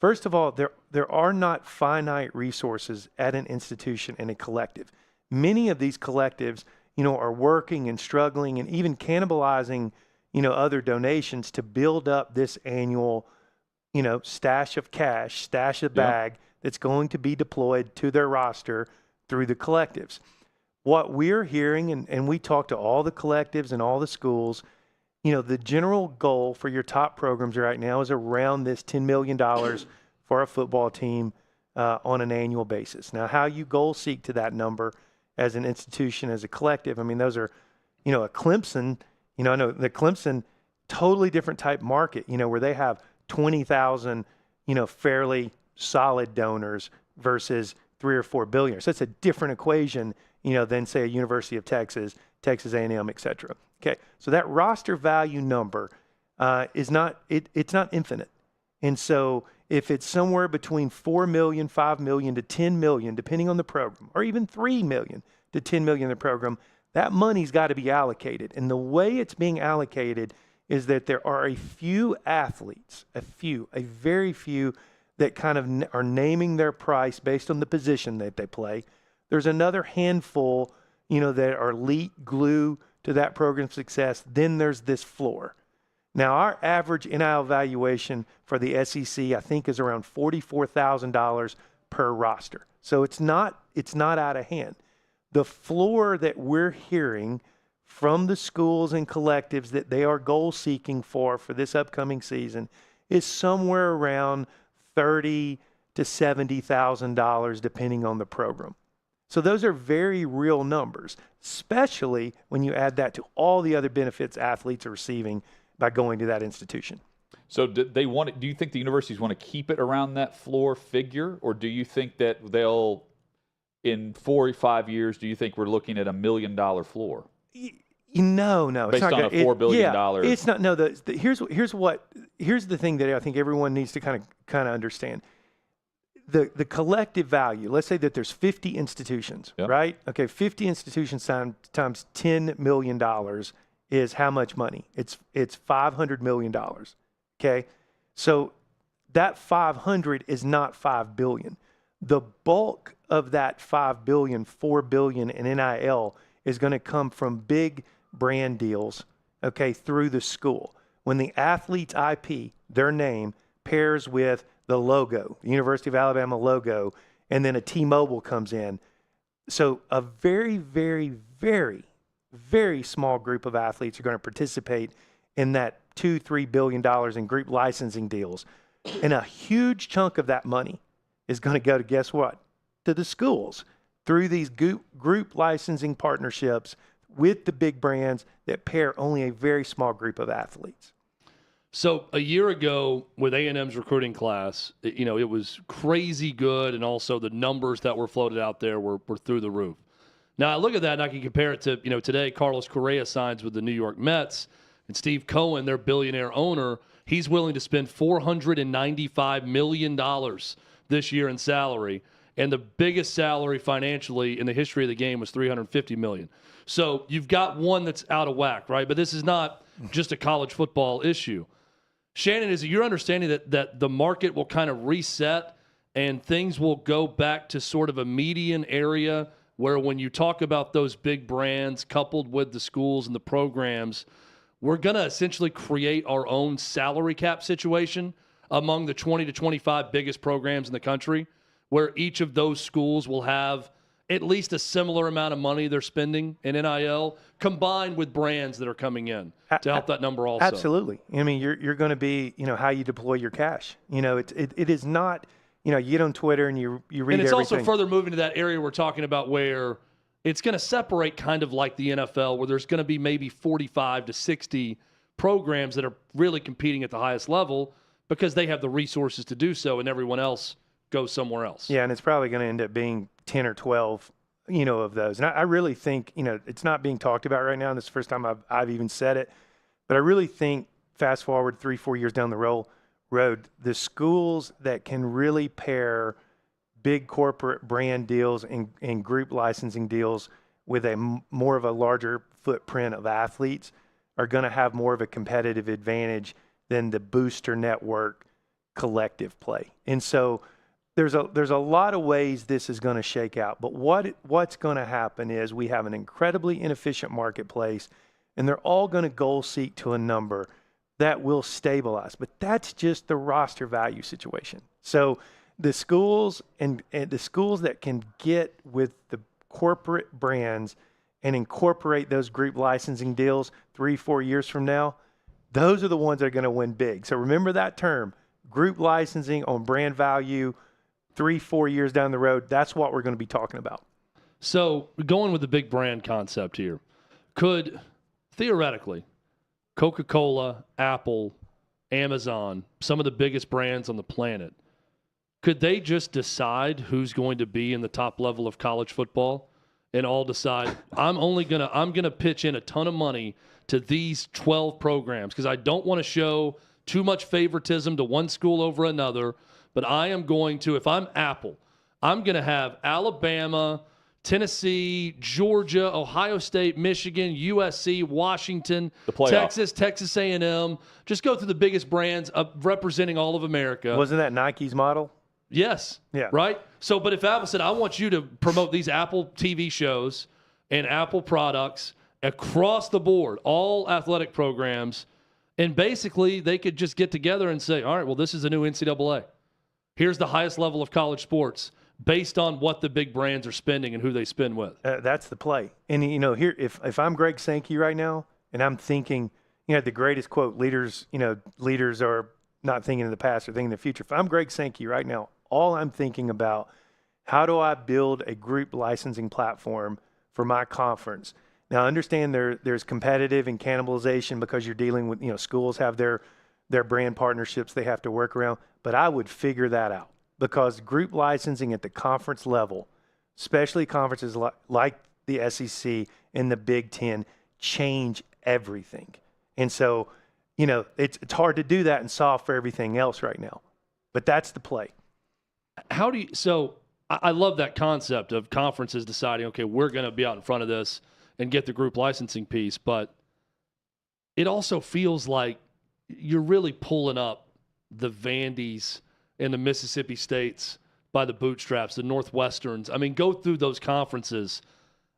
first of all, there are not finite resources at an institution and a collective. Many of these collectives, are working and struggling and even cannibalizing, other donations to build up this annual, stash of cash, stash of bag that's going to be deployed to their roster through the collectives. What we're hearing, and we talk to all the collectives and all the schools, the general goal for your top programs right now is around this $10 million for a football team on an annual basis. Now, how you goal seek to that number as an institution, as a collective, those are, a Clemson, I know the Clemson, totally different type market, where they have 20,000, fairly solid donors versus 3 or 4 billion. So it's a different equation, than say a University of Texas, Texas A&M, et cetera. Okay, so that roster value number it's not infinite. And so if it's somewhere between 4 million, 5 million to 10 million, depending on the program, or even 3 million to 10 million in the program, that money's got to be allocated. And the way it's being allocated is that there are a few athletes, a very few that kind of are naming their price based on the position that they play. There's another handful, that are elite glue to that program's success. Then there's this floor. Now, our average NIL valuation for the SEC, I think, is around $44,000 per roster. So it's not out of hand. The floor that we're hearing from the schools and collectives that they are goal seeking for this upcoming season is somewhere around $30,000 to $70,000, depending on the program. So those are very real numbers, especially when you add that to all the other benefits athletes are receiving by going to that institution. So do you think the universities want to keep it around that floor figure, or do you think that they'll, in 4 or 5 years, do you think we're looking at $1 million floor? No. Based on a $4 billion. It's not. No. Here's the thing that I think everyone needs to kind of understand. The collective value. Let's say that there's 50 institutions, right? Okay, 50 institutions times $10 million is how much money? It's $500 million. Okay, so that 500 is not 5 billion. The bulk of that 5 billion, 4 billion in NIL is going to come from big brand deals, okay, through the school. When the athlete's IP, their name, pairs with the logo, the University of Alabama logo, and then a T-Mobile comes in. So a very, very, very, very small group of athletes are going to participate in that $2-3 billion in group licensing deals. And a huge chunk of that money is going to go to, guess what? To the schools through these group licensing partnerships with the big brands that pair only a very small group of athletes. So a year ago with A&M's recruiting class, it was crazy good, and also the numbers that were floated out there were through the roof. Now I look at that and I can compare it to, today Carlos Correa signs with the New York Mets, and Steve Cohen, their billionaire owner, he's willing to spend $495 million this year in salary, and the biggest salary financially in the history of the game was $350 million. So you've got one that's out of whack, right? But this is not just a college football issue. Shannon, is it your understanding that the market will kind of reset and things will go back to sort of a median area where when you talk about those big brands coupled with the schools and the programs, we're going to essentially create our own salary cap situation among the 20 to 25 biggest programs in the country, where each of those schools will have at least a similar amount of money they're spending in NIL, combined with brands that are coming in to help that number also. Absolutely. I mean, you're going to be, how you deploy your cash. It is not, you get on Twitter and you read everything. And it's also further moving to that area we're talking about where it's going to separate kind of like the NFL, where there's going to be maybe 45 to 60 programs that are really competing at the highest level because they have the resources to do so, and everyone else goes somewhere else. Yeah, and it's probably going to end up being 10 or 12 of those. And I really think, it's not being talked about right now. And this is the first time I've even said it, but I really think fast forward 3-4 years down the road, the schools that can really pair big corporate brand deals and group licensing deals with more of a larger footprint of athletes are going to have more of a competitive advantage than the booster network collective play. And so there's a lot of ways this is going to shake out. But what's going to happen is we have an incredibly inefficient marketplace, and they're all going to goal seek to a number that will stabilize. But that's just the roster value situation. So the schools and the schools that can get with the corporate brands and incorporate those group licensing deals 3-4 years from now, those are the ones that are going to win big. So remember that term, group licensing on brand value 3-4 years down the road. That's what we're going to be talking about. So going with the big brand concept here, could theoretically Coca-Cola, Apple, Amazon, some of the biggest brands on the planet, could they just decide who's going to be in the top level of college football and all decide, I'm going to pitch in a ton of money to these 12 programs because I don't want to show too much favoritism to one school over another, but I am going to, if I'm Apple, I'm going to have Alabama, Tennessee, Georgia, Ohio State, Michigan, USC, Washington, Texas A&M. Just go through the biggest brands representing all of America. Wasn't that Nike's model? Yes. Yeah. Right? So, but if Apple said, I want you to promote these Apple TV shows and Apple products across the board, all athletic programs, and basically they could just get together and say, all right, well, this is the new NCAA. Here's the highest level of college sports based on what the big brands are spending and who they spend with. That's the play. And, here, if I'm Greg Sankey right now and I'm thinking, the greatest quote, leaders are not thinking in the past or thinking in the future. If I'm Greg Sankey right now, all I'm thinking about, how do I build a group licensing platform for my conference? Now, I understand there's competitive and cannibalization because you're dealing with, schools have their brand partnerships they have to work around, but I would figure that out because group licensing at the conference level, especially conferences like the SEC and the Big Ten, change everything. And so, it's hard to do that and solve for everything else right now, but that's the play. So I love that concept of conferences deciding, okay, we're going to be out in front of this and get the group licensing piece, but it also feels like you're really pulling up the Vandys and the Mississippi States by the bootstraps, the Northwesterns. I mean, go through those conferences.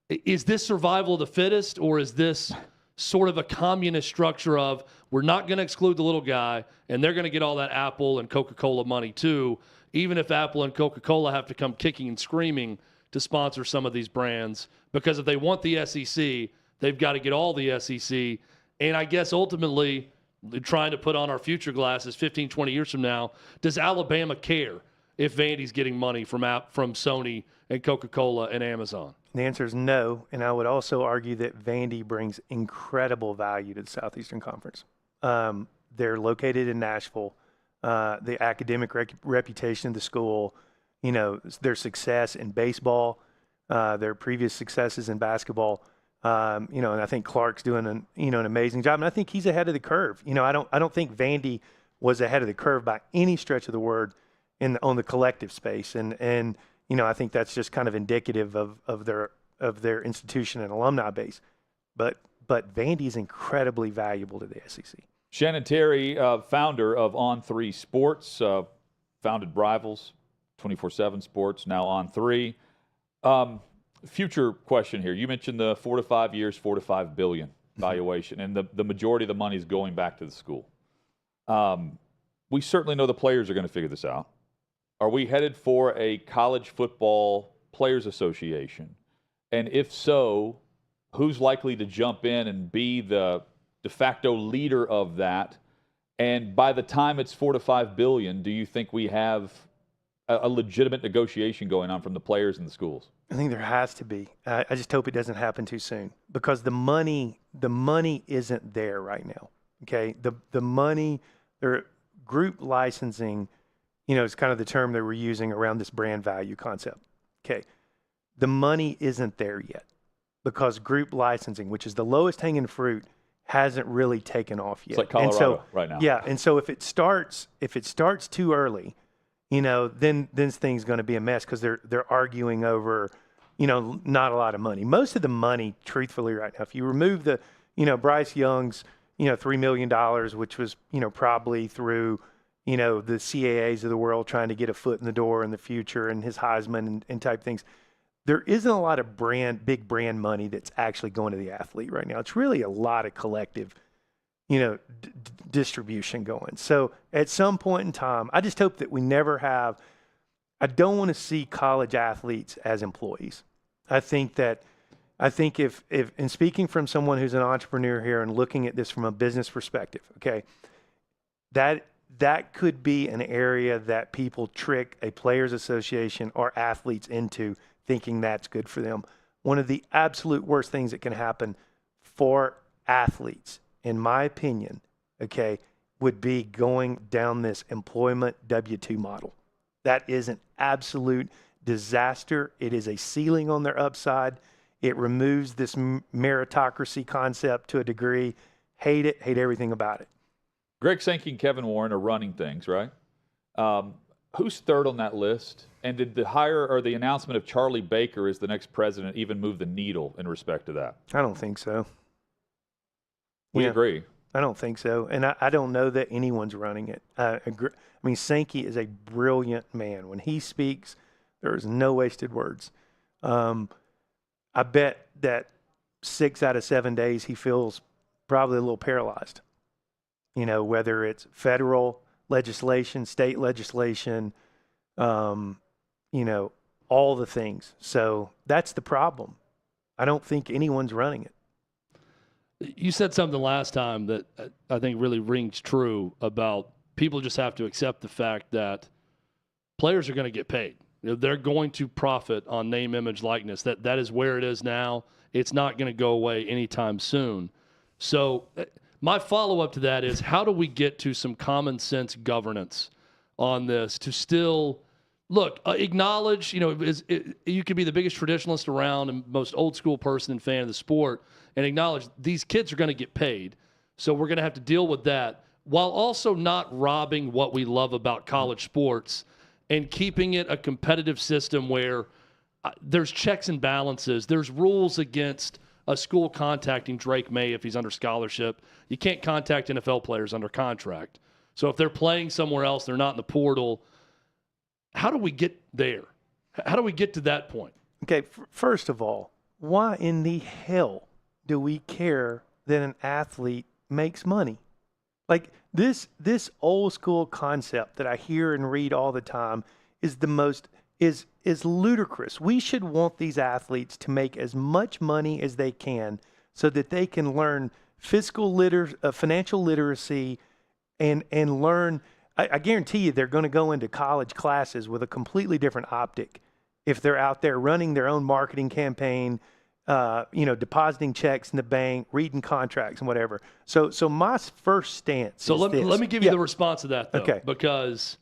Is this survival of the fittest, or is this sort of a communist structure of we're not going to exclude the little guy and they're going to get all that Apple and Coca-Cola money too, even if Apple and Coca-Cola have to come kicking and screaming to sponsor some of these brands, because if they want the SEC, they've got to get all the SEC. And I guess ultimately, trying to put on our future glasses 15, 20 years from now, does Alabama care if Vandy's getting money from Sony and Coca-Cola and Amazon? The answer is no, and I would also argue that Vandy brings incredible value to the Southeastern Conference. They're located in Nashville. The academic reputation of the school, their success in baseball, their previous successes in basketball, and I think Clark's doing an amazing job, and I think he's ahead of the curve. I don't think Vandy was ahead of the curve by any stretch of the word on the collective space, and I think that's just kind of indicative of their institution and alumni base. But Vandy's incredibly valuable to the SEC. Shannon Terry, founder of On3 Sports, founded Rivals, 24/7 Sports, now On3. Future question here. You mentioned the 4 to 5 years, $4 to $5 billion valuation, and the majority of the money is going back to the school. We certainly know the players are going to figure this out. Are we headed for a college football players association? And if so, who's likely to jump in and be the de facto leader of that? And by the time it's 4 to 5 billion, do you think we have a legitimate negotiation going on from the players and the schools? I think there has to be. I just hope it doesn't happen too soon, because the money isn't there right now. Okay, the money, their group licensing, is kind of the term that we're using around this brand value concept. Okay, the money isn't there yet because group licensing, which is the lowest hanging fruit, hasn't really taken off yet. It's like Colorado right now. Yeah, and so if it starts too early, then this thing's going to be a mess because they're arguing over, not a lot of money. Most of the money, truthfully, right now, if you remove the, Bryce Young's, $3 million, which was, probably through, the CAAs of the world trying to get a foot in the door in the future and his Heisman and type things. There isn't a lot of big brand money that's actually going to the athlete right now. It's really a lot of collective, distribution going. So at some point in time, I just hope that we never have, I don't want to see college athletes as employees. I think if and speaking from someone who's an entrepreneur here and looking at this from a business perspective, okay, that could be an area that people trick a players association or athletes into thinking that's good for them. One of the absolute worst things that can happen for athletes, in my opinion, okay, would be going down this employment W-2 model. That is an absolute disaster. It is a ceiling on their upside. It removes this meritocracy concept to a degree. Hate it, hate everything about it. Greg Sankey and Kevin Warren are running things, right? Who's third on that list? And did the hire or the announcement of Charlie Baker as the next president even move the needle in respect to that? I don't think so. We agree. I don't think so. And I don't know that anyone's running it. I mean, Sankey is a brilliant man. When he speaks, there is no wasted words. I bet that 6 out of 7 days he feels probably a little paralyzed. Whether it's federal legislation, state legislation, all the things. So that's the problem. I don't think anyone's running it. You said something last time that I think really rings true about people just have to accept the fact that players are going to get paid. They're going to profit on name, image, likeness. That is where it is now. It's not going to go away anytime soon. So my follow-up to that is, how do we get to some common sense governance on this to still acknowledge, you could be the biggest traditionalist around and most old school person and fan of the sport and acknowledge these kids are going to get paid. So we're going to have to deal with that while also not robbing what we love about college sports and keeping it a competitive system where there's checks and balances. There's rules against a school contacting Drake May if he's under scholarship. You can't contact NFL players under contract. So if they're playing somewhere else, they're not in the portal. How do we get there? How do we get to that point? Okay, first of all, why in the hell do we care that an athlete makes money? Like this old school concept that I hear and read all the time is is ludicrous. We should want these athletes to make as much money as they can so that they can learn financial literacy and learn. I guarantee you they're going to go into college classes with a completely different optic if they're out there running their own marketing campaign, depositing checks in the bank, reading contracts and whatever. So my first stance So is let me give you the response to that, though. Okay. Because,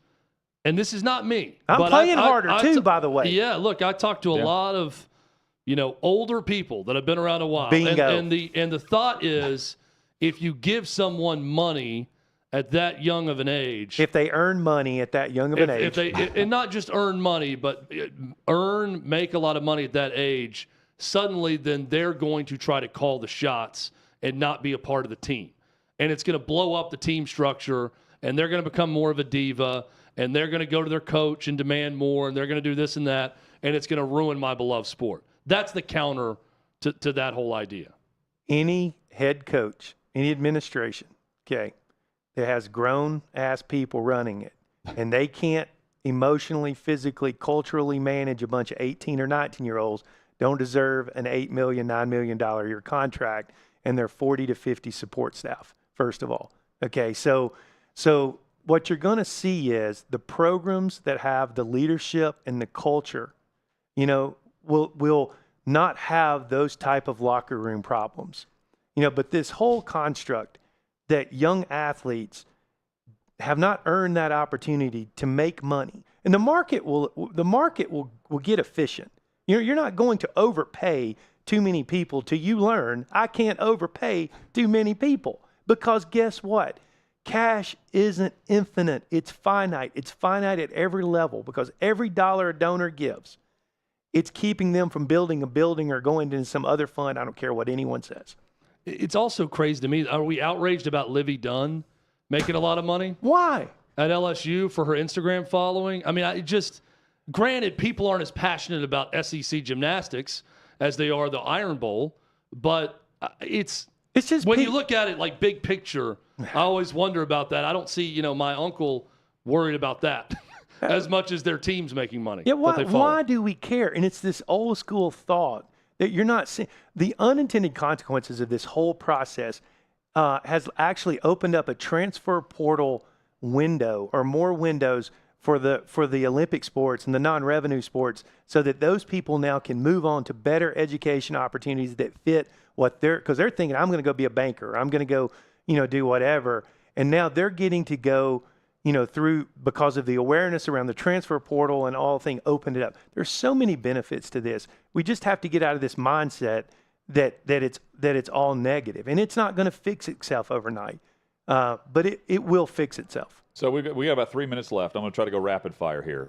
and this is not me. I'm playing harder too, by the way. Yeah, look, I talked to a lot of, older people that have been around a while. Bingo. And the thought is, if you give someone money at that young of an age, if they earn money at that young of an age, and not just earn money, but make a lot of money at that age, suddenly then they're going to try to call the shots and not be a part of the team. And it's going to blow up the team structure, and they're going to become more of a diva, and they're going to go to their coach and demand more, and they're going to do this and that, and it's going to ruin my beloved sport. That's the counter to that whole idea. Any head coach, any administration, okay, that has grown-ass people running it, and they can't emotionally, physically, culturally manage a bunch of 18 or 19-year-olds, don't deserve an $8 million, $9 million a year contract, and their 40 to 50 support staff, first of all. Okay, so what you're going to see is the programs that have the leadership and the culture, will not have those type of locker room problems. But this whole construct that young athletes have not earned that opportunity to make money, and the market will get efficient. You're not going to overpay too many people till you learn I can't overpay too many people. Because guess what? Cash isn't infinite. It's finite. It's finite at every level because every dollar a donor gives, it's keeping them from building a building or going into some other fund. I don't care what anyone says. It's also crazy to me. Are we outraged about Livy Dunn making a lot of money? Why? At LSU for her Instagram following? I mean, granted, people aren't as passionate about SEC gymnastics as they are the Iron Bowl, but it's just when you look at it like big picture, I always wonder about that. I don't see, my uncle worried about that as much as their team's making money. Yeah, why do we care? And it's this old school thought that you're not seeing. The unintended consequences of this whole process has actually opened up a transfer portal window or more windows for the Olympic sports and the non-revenue sports so that those people now can move on to better education opportunities that fit what because they're thinking, I'm going to go be a banker. I'm going to go, do whatever. And now they're getting to go, through because of the awareness around the transfer portal and all thing opened it up. There's so many benefits to this. We just have to get out of this mindset that it's all negative. And it's not going to fix itself overnight. But it will fix itself. So we got about 3 minutes left. I'm going to try to go rapid fire here.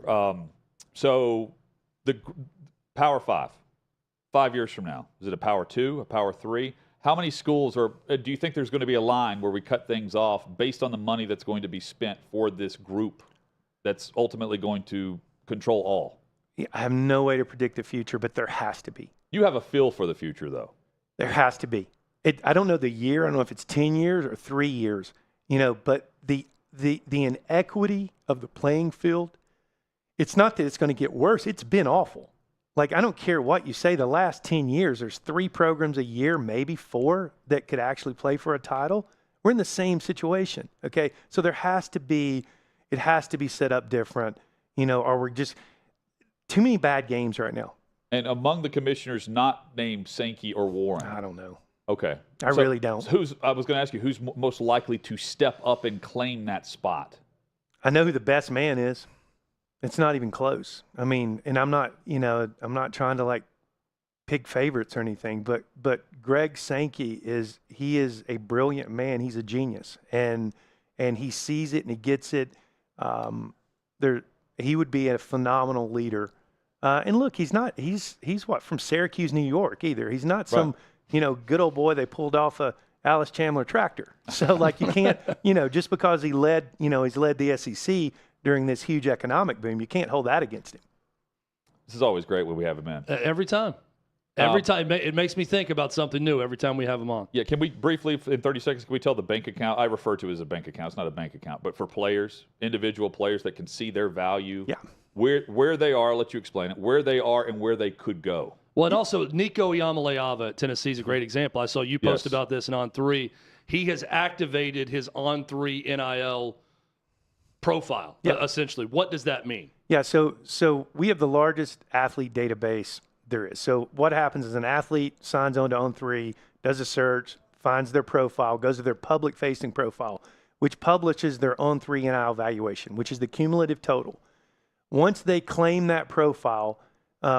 So the Power 5 years from now, is it a Power 2, a Power 3? How many schools do you think there's going to be a line where we cut things off based on the money that's going to be spent for this group that's ultimately going to control all? Yeah, I have no way to predict the future, but there has to be. You have a feel for the future, though. There has to be. I don't know the year. I don't know if it's 10 years or 3 years, but the inequity of the playing field, it's not that it's going to get worse. It's been awful. Like, I don't care what you say, the last 10 years, there's 3 programs a year, maybe 4, that could actually play for a title. We're in the same situation, okay? So it has to be set up different, or we're just too many bad games right now. And among the commissioners not named Sankey or Warren? I don't know. Okay. I really don't. I was going to ask you, who's most likely to step up and claim that spot? I know who the best man is. It's not even close. I mean, and I'm not trying to pick favorites or anything, but Greg Sankey is a brilliant man. He's a genius, and he sees it and he gets it. He would be a phenomenal leader. And look, he's from Syracuse, New York either. He's not some good old boy they pulled off a Alice Chandler tractor. So you can't just because he's led the SEC during this huge economic boom, you can't hold that against him. This is always great when we have him in. Every time. Every time. It makes me think about something new every time we have him on. Yeah, can we briefly, in 30 seconds, can we tell the bank account? I refer to it as a bank account. It's not a bank account. But for players, individual players that can see their value, where they are, I'll let you explain it, where they are and where they could go. Well, and also Nico Iamaleava at Tennessee is a great example. I saw you post about this in On3. He has activated his On3 NIL profile, essentially. What does that mean? Yeah, so we have the largest athlete database there is. So what happens is an athlete signs on to On3, does a search, finds their profile, goes to their public-facing profile, which publishes their On3 NIL valuation, which is the cumulative total. Once they claim that profile,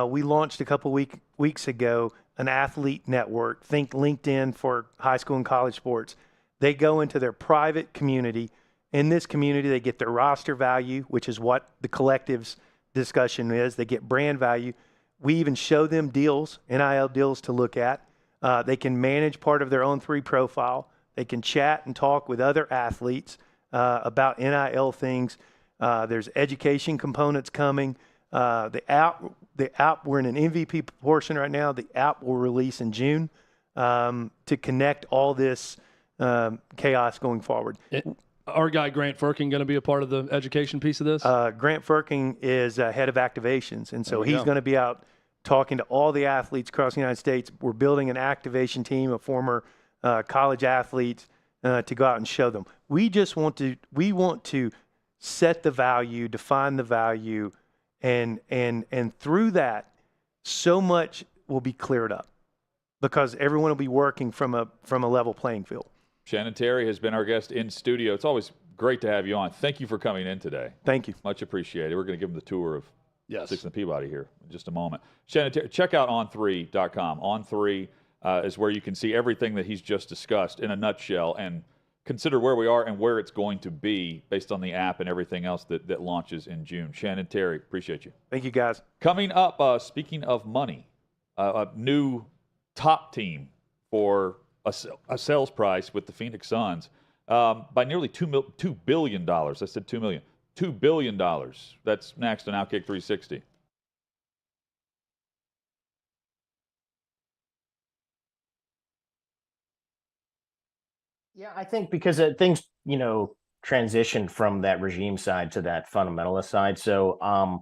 we launched a couple weeks ago an athlete network, think LinkedIn for high school and college sports. They go into their private community. In this community, they get their roster value, which is what the collective's discussion is. They get brand value. We even show them deals, NIL deals to look at. They can manage part of their On3 profile. They can chat and talk with other athletes about NIL things. There's education components coming. The app, we're in an MVP portion right now. The app will release in June to connect all this chaos going forward. Our guy Grant Firkin going to be a part of the education piece of this? Grant Firkin is head of activations, and so he's going to be out talking to all the athletes across the United States. We're building an activation team of former college athletes to go out and show them. We want to set the value, define the value, and through that, so much will be cleared up because everyone will be working from a level playing field. Shannon Terry has been our guest in studio. It's always great to have you on. Thank you for coming in today. Thank you. Much appreciated. We're going to give him the tour of Yes. 6th and Peabody here in just a moment. Shannon, check out On3.com. On3 is where you can see everything that he's just discussed in a nutshell and consider where we are and where it's going to be based on the app and everything else that launches in June. Shannon, Terry, appreciate you. Thank you, guys. Coming up, speaking of money, a new top team for a sales price with the Phoenix Suns by nearly $2 billion. I said $2 million. $2 billion. That's next on OutKick 360. Yeah, I think because things, transitioned from that regime side to that fundamentalist side. So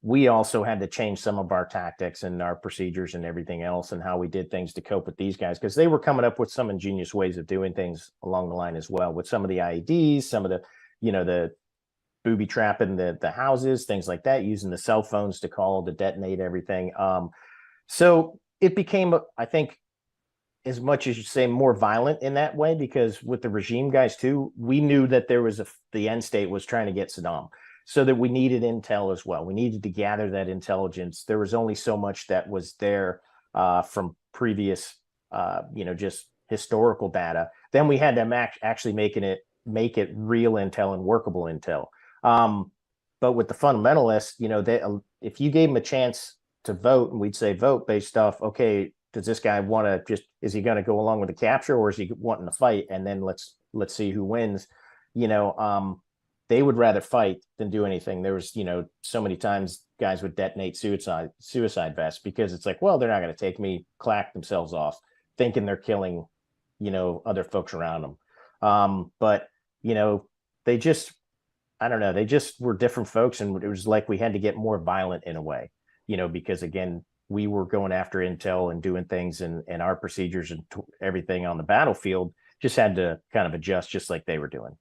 we also had to change some of our tactics and our procedures and everything else and how we did things to cope with these guys because they were coming up with some ingenious ways of doing things along the line as well with some of the IEDs, some of the, the booby trapping the houses, things like that, using the cell phones to call to detonate everything. So it became, I think, as much as you say, more violent in that way, because with the regime guys too, we knew that there was the end state was trying to get Saddam, so that we needed intel as well. We needed to gather that intelligence. There was only so much that was there from previous, just historical data. Then we had to actually make it real intel and workable intel. But with the fundamentalists, if you gave them a chance to vote, and we'd say vote based off, okay, does this guy want to is he going to go along with the capture or is he wanting to fight? And then let's see who wins. They would rather fight than do anything. There was, so many times guys would detonate suicide vests because it's like, well, they're not going to take me, clack themselves off, thinking they're killing, other folks around them. But, they just, I don't know, they just were different folks. And it was like we had to get more violent in a way, because again, we were going after intel and doing things and our procedures and everything on the battlefield just had to kind of adjust just like they were doing.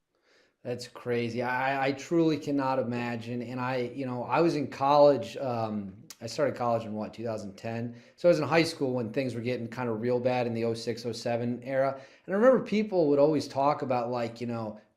That's crazy. I truly cannot imagine. And I was in college. I started college in 2010. So I was in high school when things were getting kind of real bad in the 06, 07 era. And I remember people would always talk about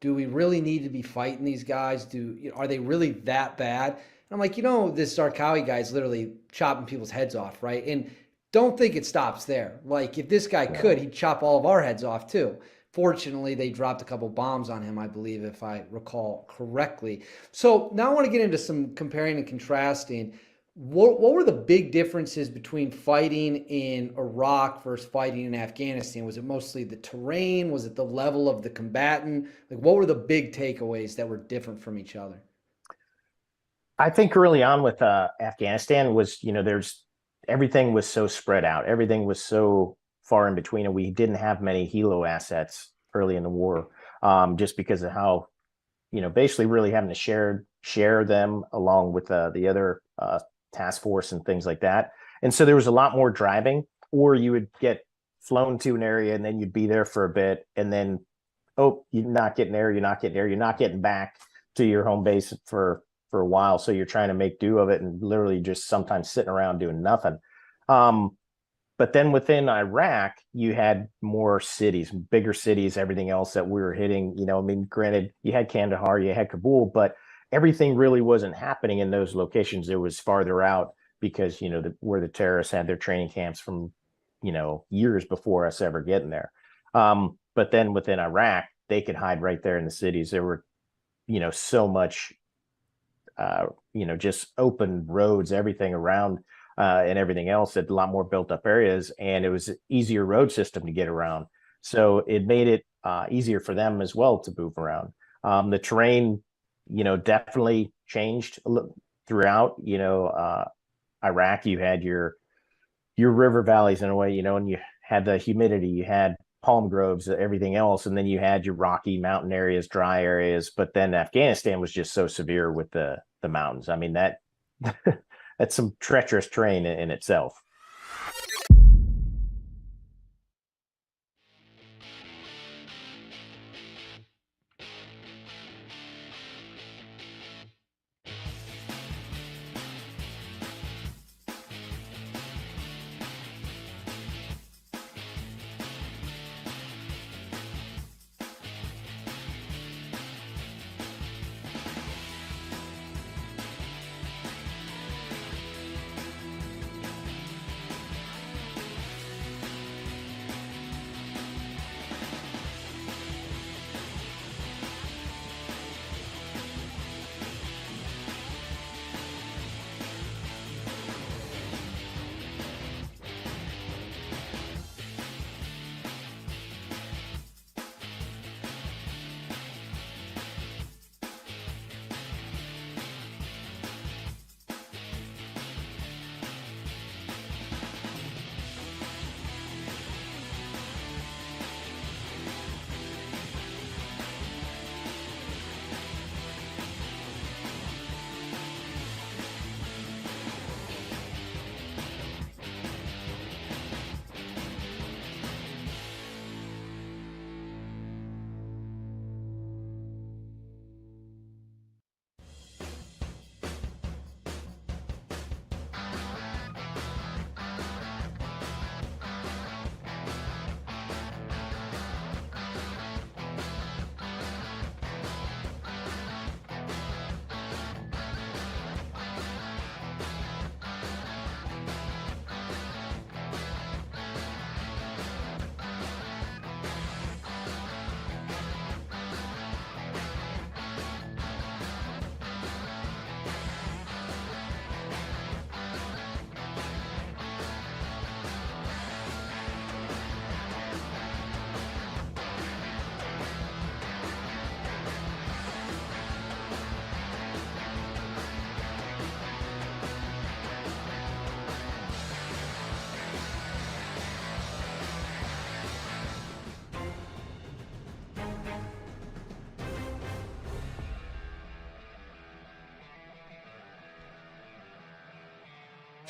do we really need to be fighting these guys? Are they really that bad? I'm like, this Zarqawi guy's literally chopping people's heads off, right? And don't think it stops there. Like, if this guy could, he'd chop all of our heads off too. Fortunately, they dropped a couple bombs on him, I believe, if I recall correctly. So now I want to get into some comparing and contrasting. What were the big differences between fighting in Iraq versus fighting in Afghanistan? Was it mostly the terrain? Was it the level of the combatant? Like, what were the big takeaways that were different from each other? I think early on with Afghanistan was, everything was so spread out. Everything was so far in between, and we didn't have many helo assets early in the war, just because of how, basically really having to share them along with the other task force and things like that. And so there was a lot more driving, or you would get flown to an area and then you'd be there for a bit, and then, oh, you're not getting there, you're not getting back to your home base for a while. So you're trying to make do of it and literally just sometimes sitting around doing nothing. But then within Iraq, you had more cities, bigger cities, everything else that we were hitting. Granted, you had Kandahar, you had Kabul, but everything really wasn't happening in those locations. It was farther out because, where the terrorists had their training camps from, years before us ever getting there. But then within Iraq, they could hide right there in the cities. There were, so much, just open roads, everything around. And everything else at a lot more built up areas, and it was an easier road system to get around. So it made it easier for them as well to move around. The terrain, definitely changed throughout. Iraq, you had your river valleys in a way, and you had the humidity, you had palm groves, everything else, and then you had your rocky mountain areas, dry areas. But then Afghanistan was just so severe with the mountains. I mean, that that's some treacherous terrain in itself.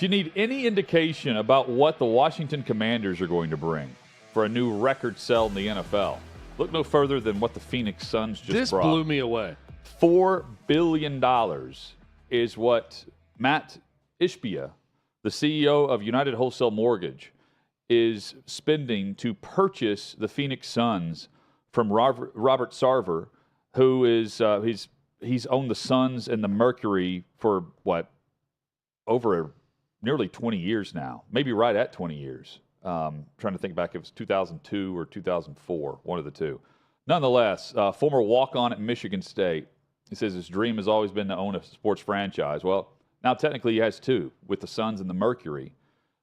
you need any indication about what the Washington Commanders are going to bring for a new record sell in the NFL, look no further than what the Phoenix Suns just brought. This blew me away. $4 billion is what Matt Ishbia, the CEO of United Wholesale Mortgage, is spending to purchase the Phoenix Suns from Robert Sarver, who is he's owned the Suns and the Mercury for over nearly 20 years now, maybe right at 20 years. Trying to think back, it was 2002 or 2004, one of the two. Nonetheless, former walk-on at Michigan State. He says his dream has always been to own a sports franchise. Well, now technically he has two with the Suns and the Mercury,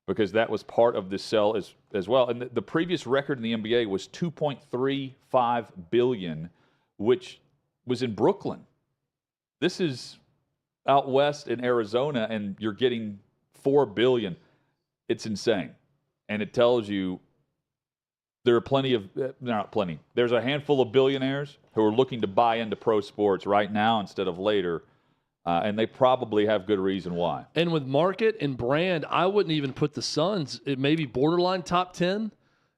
because that was part of this sell as well. And the previous record in the NBA was $2.35 billion, which was in Brooklyn. This is out west in Arizona, and you're getting $4 billion. It's insane. And it tells you there are plenty of, not plenty, there's a handful of billionaires who are looking to buy into pro sports right now instead of later, and they probably have good reason why. And with market and brand, I wouldn't even put the Suns, it may be borderline top 10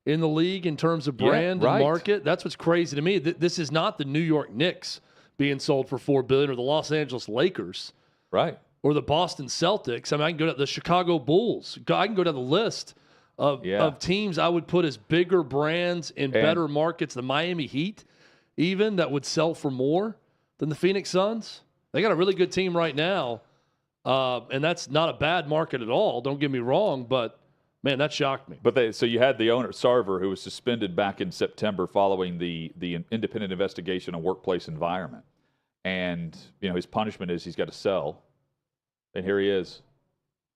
in the league in terms of brand and market. That's what's crazy to me. This is not the New York Knicks being sold for $4 billion or the Los Angeles Lakers. Right. Or the Boston Celtics. I mean, I can go to the Chicago Bulls. I can go down the list of teams I would put as bigger brands in better markets, the Miami Heat even, that would sell for more than the Phoenix Suns. They got a really good team right now, and that's not a bad market at all, don't get me wrong, but, man, that shocked me. But so you had the owner, Sarver, who was suspended back in September following the independent investigation on workplace environment. And, his punishment is he's got to sell, and here he is,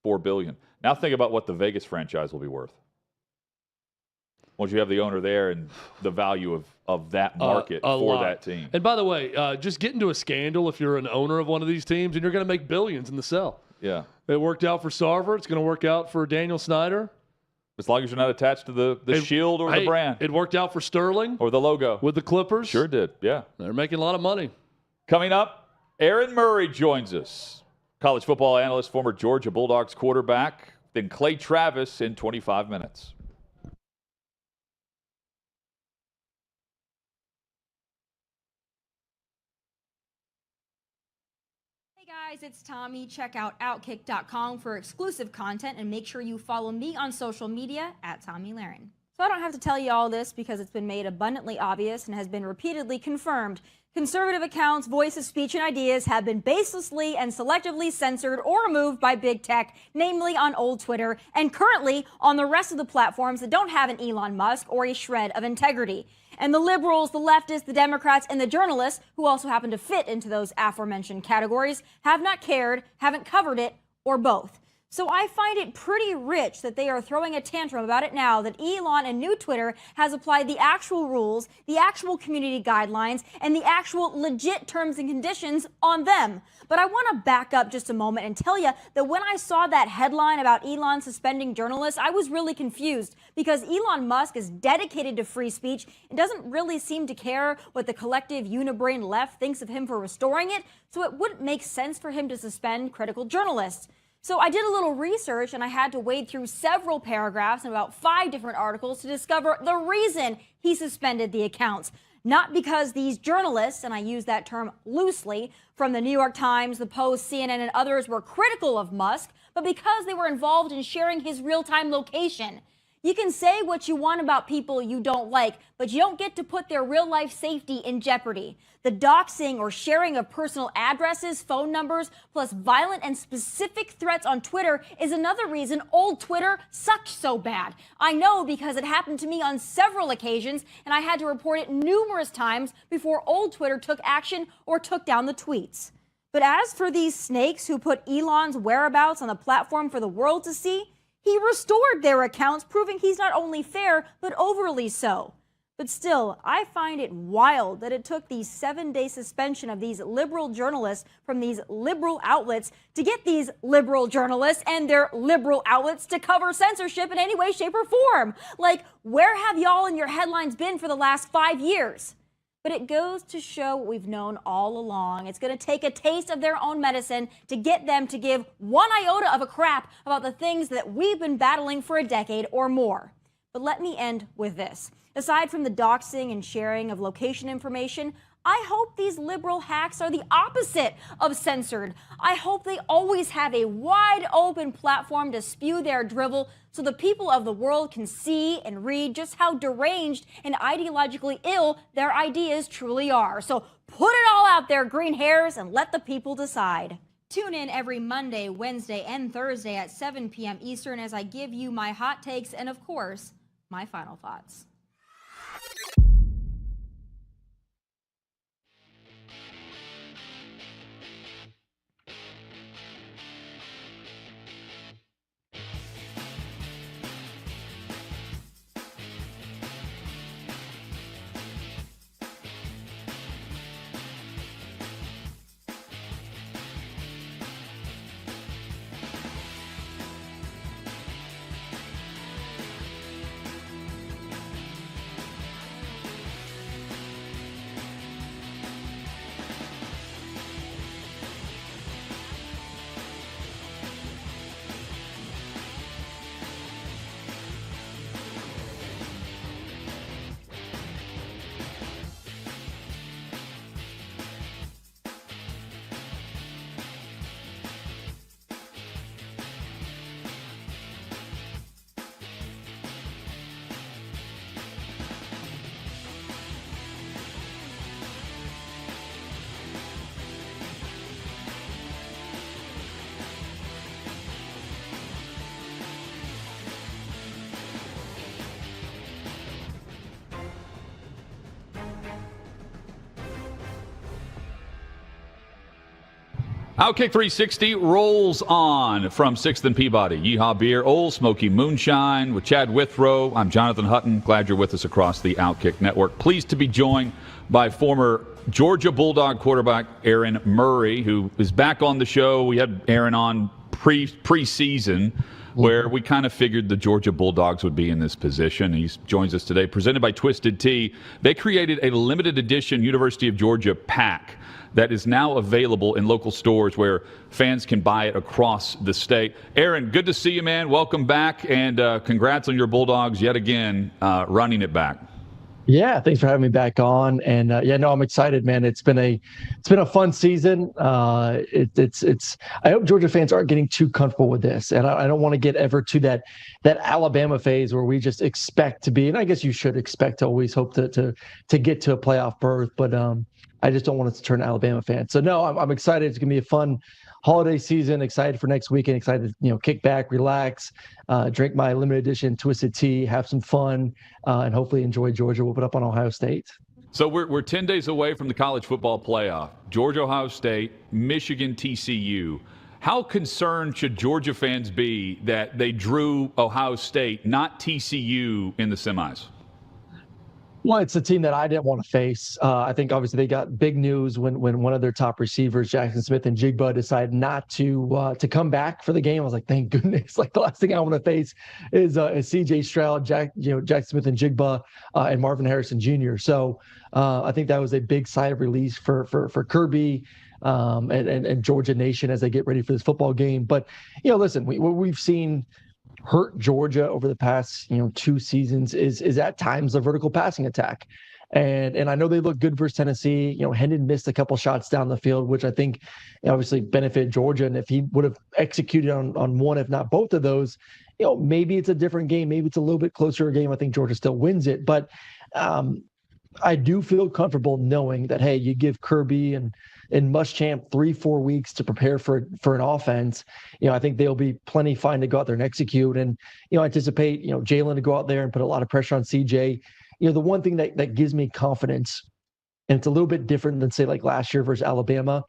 $4 billion. Now think about what the Vegas franchise will be worth. Once you have the owner there and the value of that market for that team. And by the way, just get into a scandal if you're an owner of one of these teams, and you're going to make billions in the sell. Yeah. It worked out for Sarver. It's going to work out for Daniel Snyder. As long as you're not attached to the shield or the brand. It worked out for Sterling. Or the logo. With the Clippers. Sure did, yeah. They're making a lot of money. Coming up, Aaron Murray joins us. College football analyst, former Georgia Bulldogs quarterback. Then Clay Travis in 25 minutes. Hey guys, it's Tommy. Check out OutKick.com for exclusive content and make sure you follow me on social media at Tommy Lahren. So I don't have to tell you all this because it's been made abundantly obvious and has been repeatedly confirmed. Conservative accounts, voice of speech, and ideas have been baselessly and selectively censored or removed by big tech, namely on old Twitter, and currently on the rest of the platforms that don't have an Elon Musk or a shred of integrity. And the liberals, the leftists, the Democrats, and the journalists, who also happen to fit into those aforementioned categories, have not cared, haven't covered it, or both. So I find it pretty rich that they are throwing a tantrum about it now that Elon and new Twitter has applied the actual rules, the actual community guidelines, and the actual legit terms and conditions on them. But I want to back up just a moment and tell you that when I saw that headline about Elon suspending journalists, I was really confused because Elon Musk is dedicated to free speech and doesn't really seem to care what the collective unibrain left thinks of him for restoring it, so it wouldn't make sense for him to suspend critical journalists. So I did a little research and I had to wade through several paragraphs and about 5 different articles to discover the reason he suspended the accounts. Not because these journalists, and I use that term loosely, from the New York Times, the Post, CNN, and others were critical of Musk, but because they were involved in sharing his real-time location. You can say what you want about people you don't like, but you don't get to put their real-life safety in jeopardy. The doxing or sharing of personal addresses, phone numbers, plus violent and specific threats on Twitter is another reason old Twitter sucked so bad. I know because it happened to me on several occasions, and I had to report it numerous times before old Twitter took action or took down the tweets. But as for these snakes who put Elon's whereabouts on the platform for the world to see, he restored their accounts, proving he's not only fair, but overly so. But still, I find it wild that it took the 7-day suspension of these liberal journalists from these liberal outlets to get these liberal journalists and their liberal outlets to cover censorship in any way, shape, or form. Like, where have y'all in your headlines been for the last 5 years? But it goes to show what we've known all along. It's going to take a taste of their own medicine to get them to give one iota of a crap about the things that we've been battling for a decade or more. But let me end with this. Aside from the doxing and sharing of location information, I hope these liberal hacks are the opposite of censored. I hope they always have a wide open platform to spew their drivel so the people of the world can see and read just how deranged and ideologically ill their ideas truly are. So put it all out there, green hairs, and let the people decide. Tune in every Monday, Wednesday, and Thursday at 7 p.m. Eastern as I give you my hot takes and, of course, my final thoughts. OutKick 360 rolls on from 6th and Peabody. Yeehaw Beer, Old Smoky Moonshine with Chad Withrow. I'm Jonathan Hutton. Glad you're with us across the OutKick network. Pleased to be joined by former Georgia Bulldog quarterback Aaron Murray, who is back on the show. We had Aaron on preseason, where we kind of figured the Georgia Bulldogs would be in this position. He joins us today, presented by Twisted Tea. They created a limited edition University of Georgia pack that is now available in local stores where fans can buy it across the state. Aaron, good to see you, man. Welcome back, and congrats on your Bulldogs yet again running it back. Yeah, thanks for having me back on. And I'm excited, man. It's been a fun season. I hope Georgia fans aren't getting too comfortable with this, and I don't want to get ever to that Alabama phase where we just expect to be. And I guess you should expect to always hope to get to a playoff berth, but I just don't want us to turn Alabama fans. So no, I'm excited. It's gonna be a fun holiday season. Excited for next weekend. Excited to kick back, relax, drink my limited edition Twisted Tea, have some fun, and hopefully enjoy Georgia whooping up on Ohio State. So we're 10 days away from the college football playoff. Georgia, Ohio State, Michigan, TCU. How concerned should Georgia fans be that they drew Ohio State, not TCU, in the semis? Well, it's a team that I didn't want to face. I think obviously they got big news when one of their top receivers, Jackson Smith and Jigba, decided not to come back for the game. I was like, thank goodness. Like, the last thing I want to face is C.J. Stroud, Jackson Smith and Jigba, and Marvin Harrison Jr. So I think that was a big sigh of release for Kirby and Georgia Nation as they get ready for this football game. But listen, what we've seen hurt Georgia over the past 2 seasons is at times a vertical passing attack, and I know they look good versus Tennessee. Hendon missed a couple shots down the field, which I think obviously benefited Georgia, and if he would have executed on one, if not both of those, maybe it's a different game, maybe it's a little bit closer game. I think Georgia still wins it, but I do feel comfortable knowing that, hey, you give Kirby and Muschamp 3-4 weeks to prepare for an offense. I think they'll be plenty fine to go out there and execute. And anticipate Jalen to go out there and put a lot of pressure on CJ. The one thing that gives me confidence, and it's a little bit different than say like last year versus Alabama,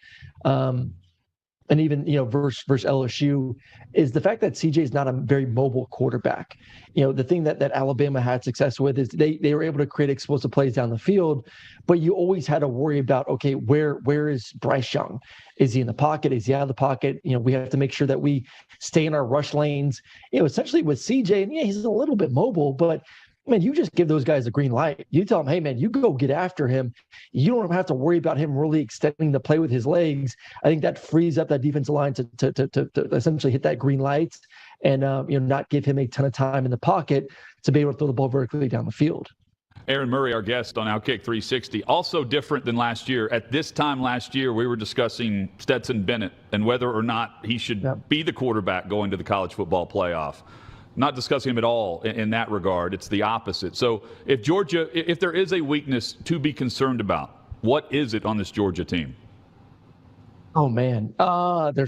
and even versus LSU, is the fact that CJ is not a very mobile quarterback. The thing that Alabama had success with is they were able to create explosive plays down the field, but you always had to worry about, okay, where is Bryce Young? Is he in the pocket? Is he out of the pocket? We have to make sure that we stay in our rush lanes. Essentially with CJ, and he's a little bit mobile, but man, you just give those guys a green light. You tell them, hey, man, you go get after him. You don't have to worry about him really extending the play with his legs. I think that frees up that defensive line to essentially hit that green light and not give him a ton of time in the pocket to be able to throw the ball vertically down the field. Aaron Murray, our guest on OutKick 360, also different than last year. At this time last year, we were discussing Stetson Bennett and whether or not he should be the quarterback going to the college football playoff. Not discussing him at all in that regard. It's the opposite. So if Georgia, if there is a weakness to be concerned about, what is it on this Georgia team? Oh, man, there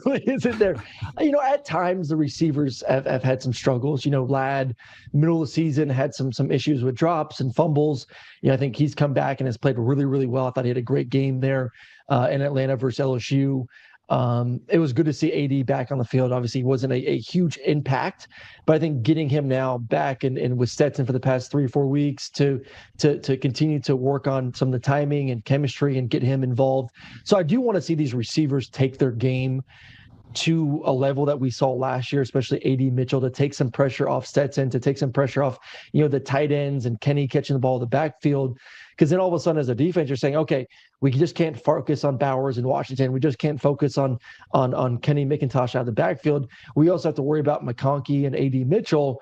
really isn't there. At times the receivers have had some struggles. Ladd, middle of the season, had some issues with drops and fumbles. I think he's come back and has played really, really well. I thought he had a great game there in Atlanta versus LSU. It was good to see AD back on the field. Obviously, he wasn't a huge impact, but I think getting him now back and with Stetson for the past 3 or 4 weeks to continue to work on some of the timing and chemistry and get him involved. So I do want to see these receivers take their game to a level that we saw last year, especially AD Mitchell, to take some pressure off Stetson, to take some pressure off, the tight ends and Kenny catching the ball in the backfield. Because then all of a sudden, as a defense, you're saying, okay, we just can't focus on Bowers and Washington. We just can't focus on Kenny McIntosh out of the backfield. We also have to worry about McConkey and AD Mitchell.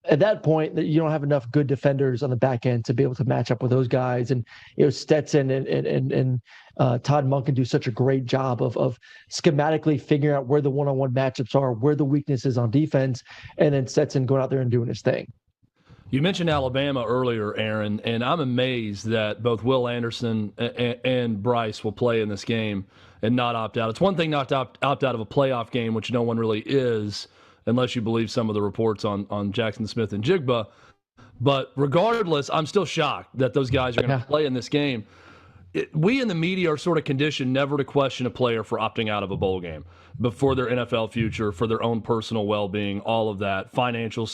At that point, you don't have enough good defenders on the back end to be able to match up with those guys. And Stetson and Todd Monken do such a great job of schematically figuring out where the one-on-one matchups are, where the weaknesses on defense, and then Stetson going out there and doing his thing. You mentioned Alabama earlier, Aaron, and I'm amazed that both Will Anderson and Bryce will play in this game and not opt out. It's one thing not to opt out of a playoff game, which no one really is, unless you believe some of the reports on Jackson Smith and Jigba. But regardless, I'm still shocked that those guys are going to play in this game. We in the media are sort of conditioned never to question a player for opting out of a bowl game, but for their NFL future, for their own personal well-being, all of that, financial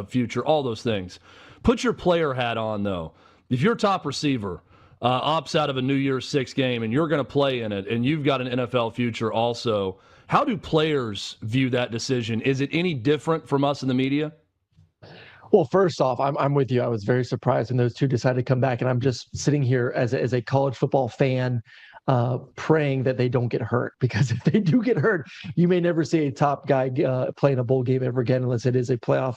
future, all those things. Put your player hat on, though. If your top receiver opts out of a New Year's Six game and you're going to play in it and you've got an NFL future also, how do players view that decision? Is it any different from us in the media? Well, first off, I'm with you. I was very surprised when those two decided to come back, and I'm just sitting here as a college football fan, praying that they don't get hurt, because if they do get hurt, you may never see a top guy play in a bowl game ever again, unless it is a playoff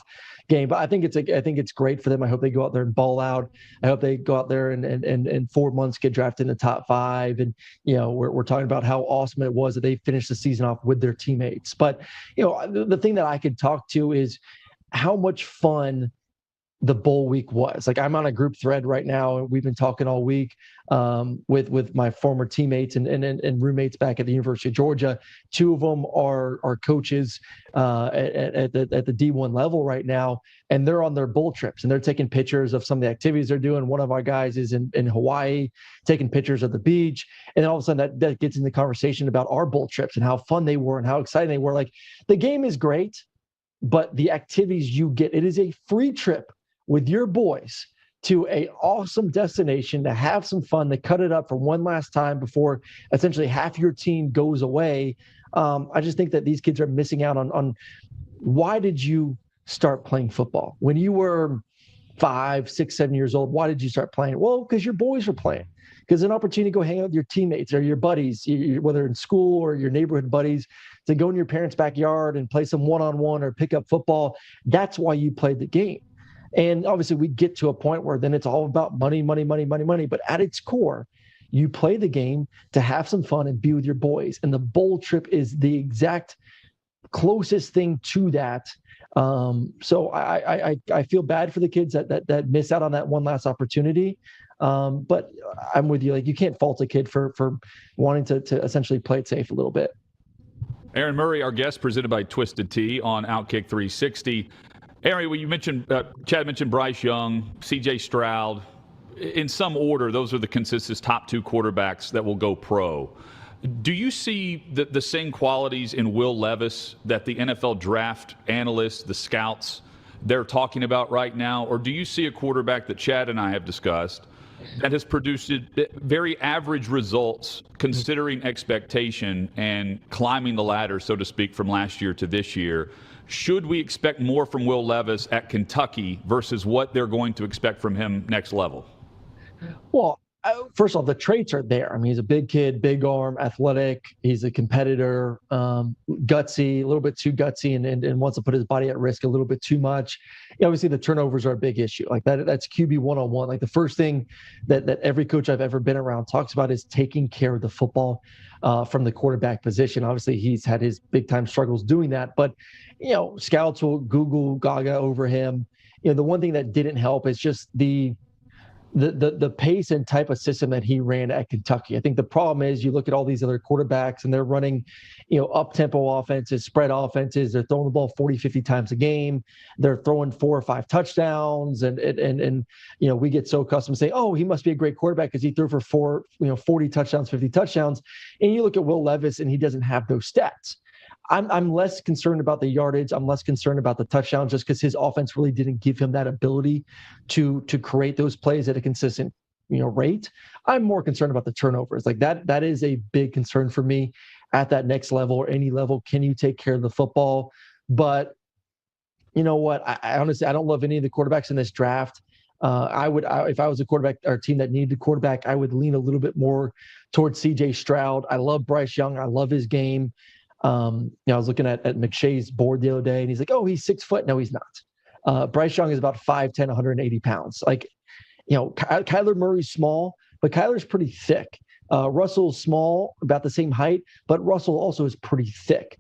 game. But I think it's great for them. I hope they go out there and ball out. I hope they go out there and in 4 months get drafted in the top 5. And we're talking about how awesome it was that they finished the season off with their teammates. But the thing that I could talk to is how much fun the bowl week was. Like, I'm on a group thread right now, and we've been talking all week with my former teammates and roommates back at the University of Georgia. 2 of them are coaches at the D1 level right now, and they're on their bowl trips, and they're taking pictures of some of the activities they're doing. One of our guys is in Hawaii taking pictures of the beach, and then all of a sudden that gets in the conversation about our bowl trips and how fun they were and how exciting they were. Like, the game is great, but the activities you get, it is a free trip with your boys to a awesome destination to have some fun, to cut it up for one last time before essentially half your team goes away. I just think that these kids are missing out on why did you start playing football? When you were 5, 6, 7 years old, why did you start playing? Well, because your boys were playing. Because an opportunity to go hang out with your teammates or your buddies, whether in school or your neighborhood buddies, to go in your parents' backyard and play some one-on-one or pick up football. That's why you played the game. And obviously we get to a point where then it's all about money. But at its core, you play the game to have some fun and be with your boys. And the bowl trip is the exact closest thing to that. So I feel bad for the kids that miss out on that one last opportunity. But I'm with you. Like, you can't fault a kid for wanting to essentially play it safe a little bit. Aaron Murray, our guest, presented by Twisted Tea on OutKick 360. Aaron, well, you mentioned Chad mentioned Bryce Young, C.J. Stroud. In some order, those are the consensus top 2 quarterbacks that will go pro. Do you see the same qualities in Will Levis that the NFL draft analysts, the scouts, they're talking about right now? Or do you see a quarterback that Chad and I have discussed that has produced very average results considering expectation and climbing the ladder, so to speak, from last year to this year? should we expect more from Will Levis at Kentucky versus what they're going to expect from him next level? Well, first off, the traits are there. I mean, he's a big kid, big arm, athletic. He's a competitor, gutsy, a little bit too gutsy, and wants to put his body at risk a little bit too much. Obviously, the turnovers are a big issue. Like that's QB 101. Like the first thing that every coach I've ever been around talks about is taking care of the football from the quarterback position. Obviously, he's had his big time struggles doing that, but scouts will Google Gaga over him. The one thing that didn't help is just the pace and type of system that he ran at Kentucky. I think the problem is you look at all these other quarterbacks and they're running, up-tempo offenses, spread offenses. They're throwing the ball 40, 50 times a game. They're throwing 4 or 5 touchdowns. And we get so accustomed to saying, oh, he must be a great quarterback because he threw for 40 touchdowns, 50 touchdowns. And you look at Will Levis and he doesn't have those stats. I'm less concerned about the yardage. I'm less concerned about the touchdowns just because his offense really didn't give him that ability to create those plays at a consistent rate. I'm more concerned about the turnovers. Like that is a big concern for me at that next level or any level. Can you take care of the football? But you know what? I honestly, I don't love any of the quarterbacks in this draft. If I was a quarterback or a team that needed a quarterback, I would lean a little bit more towards CJ Stroud. I love Bryce Young. I love his game. I was looking at McShay's board the other day, and he's like, "Oh, he's 6 foot." No, he's not. Bryce Young is about 5'10", 180 pounds. Like, Kyler Murray's small, but Kyler's pretty thick. Russell's small, about the same height, but Russell also is pretty thick.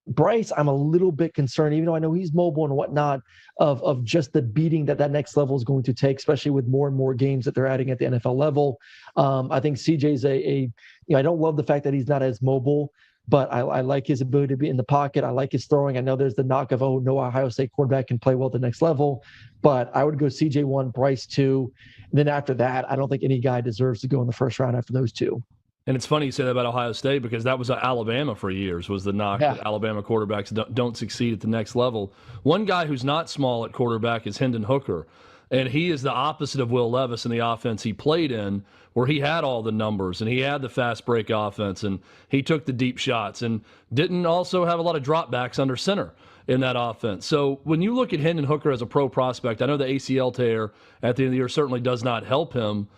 Bryce, I'm a little bit concerned, even though I know he's mobile and whatnot, of just the beating that next level is going to take, especially with more and more games that they're adding at the NFL level. I think CJ's I don't love the fact that he's not as mobile, but I like his ability to be in the pocket. I like his throwing. I know there's the knock of, no Ohio State quarterback can play well at the next level. But I would go CJ 1, Bryce 2. And then after that, I don't think any guy deserves to go in the first round after those two. And it's funny you say that about Ohio State because that was Alabama for years, was the knock that Alabama quarterbacks don't succeed at the next level. One guy who's not small at quarterback is Hendon Hooker. And he is the opposite of Will Levis in the offense he played in, where he had all the numbers and he had the fast break offense and he took the deep shots and didn't also have a lot of dropbacks under center in that offense. So when you look at Hendon Hooker as a pro prospect, I know the ACL tear at the end of the year certainly does not help him,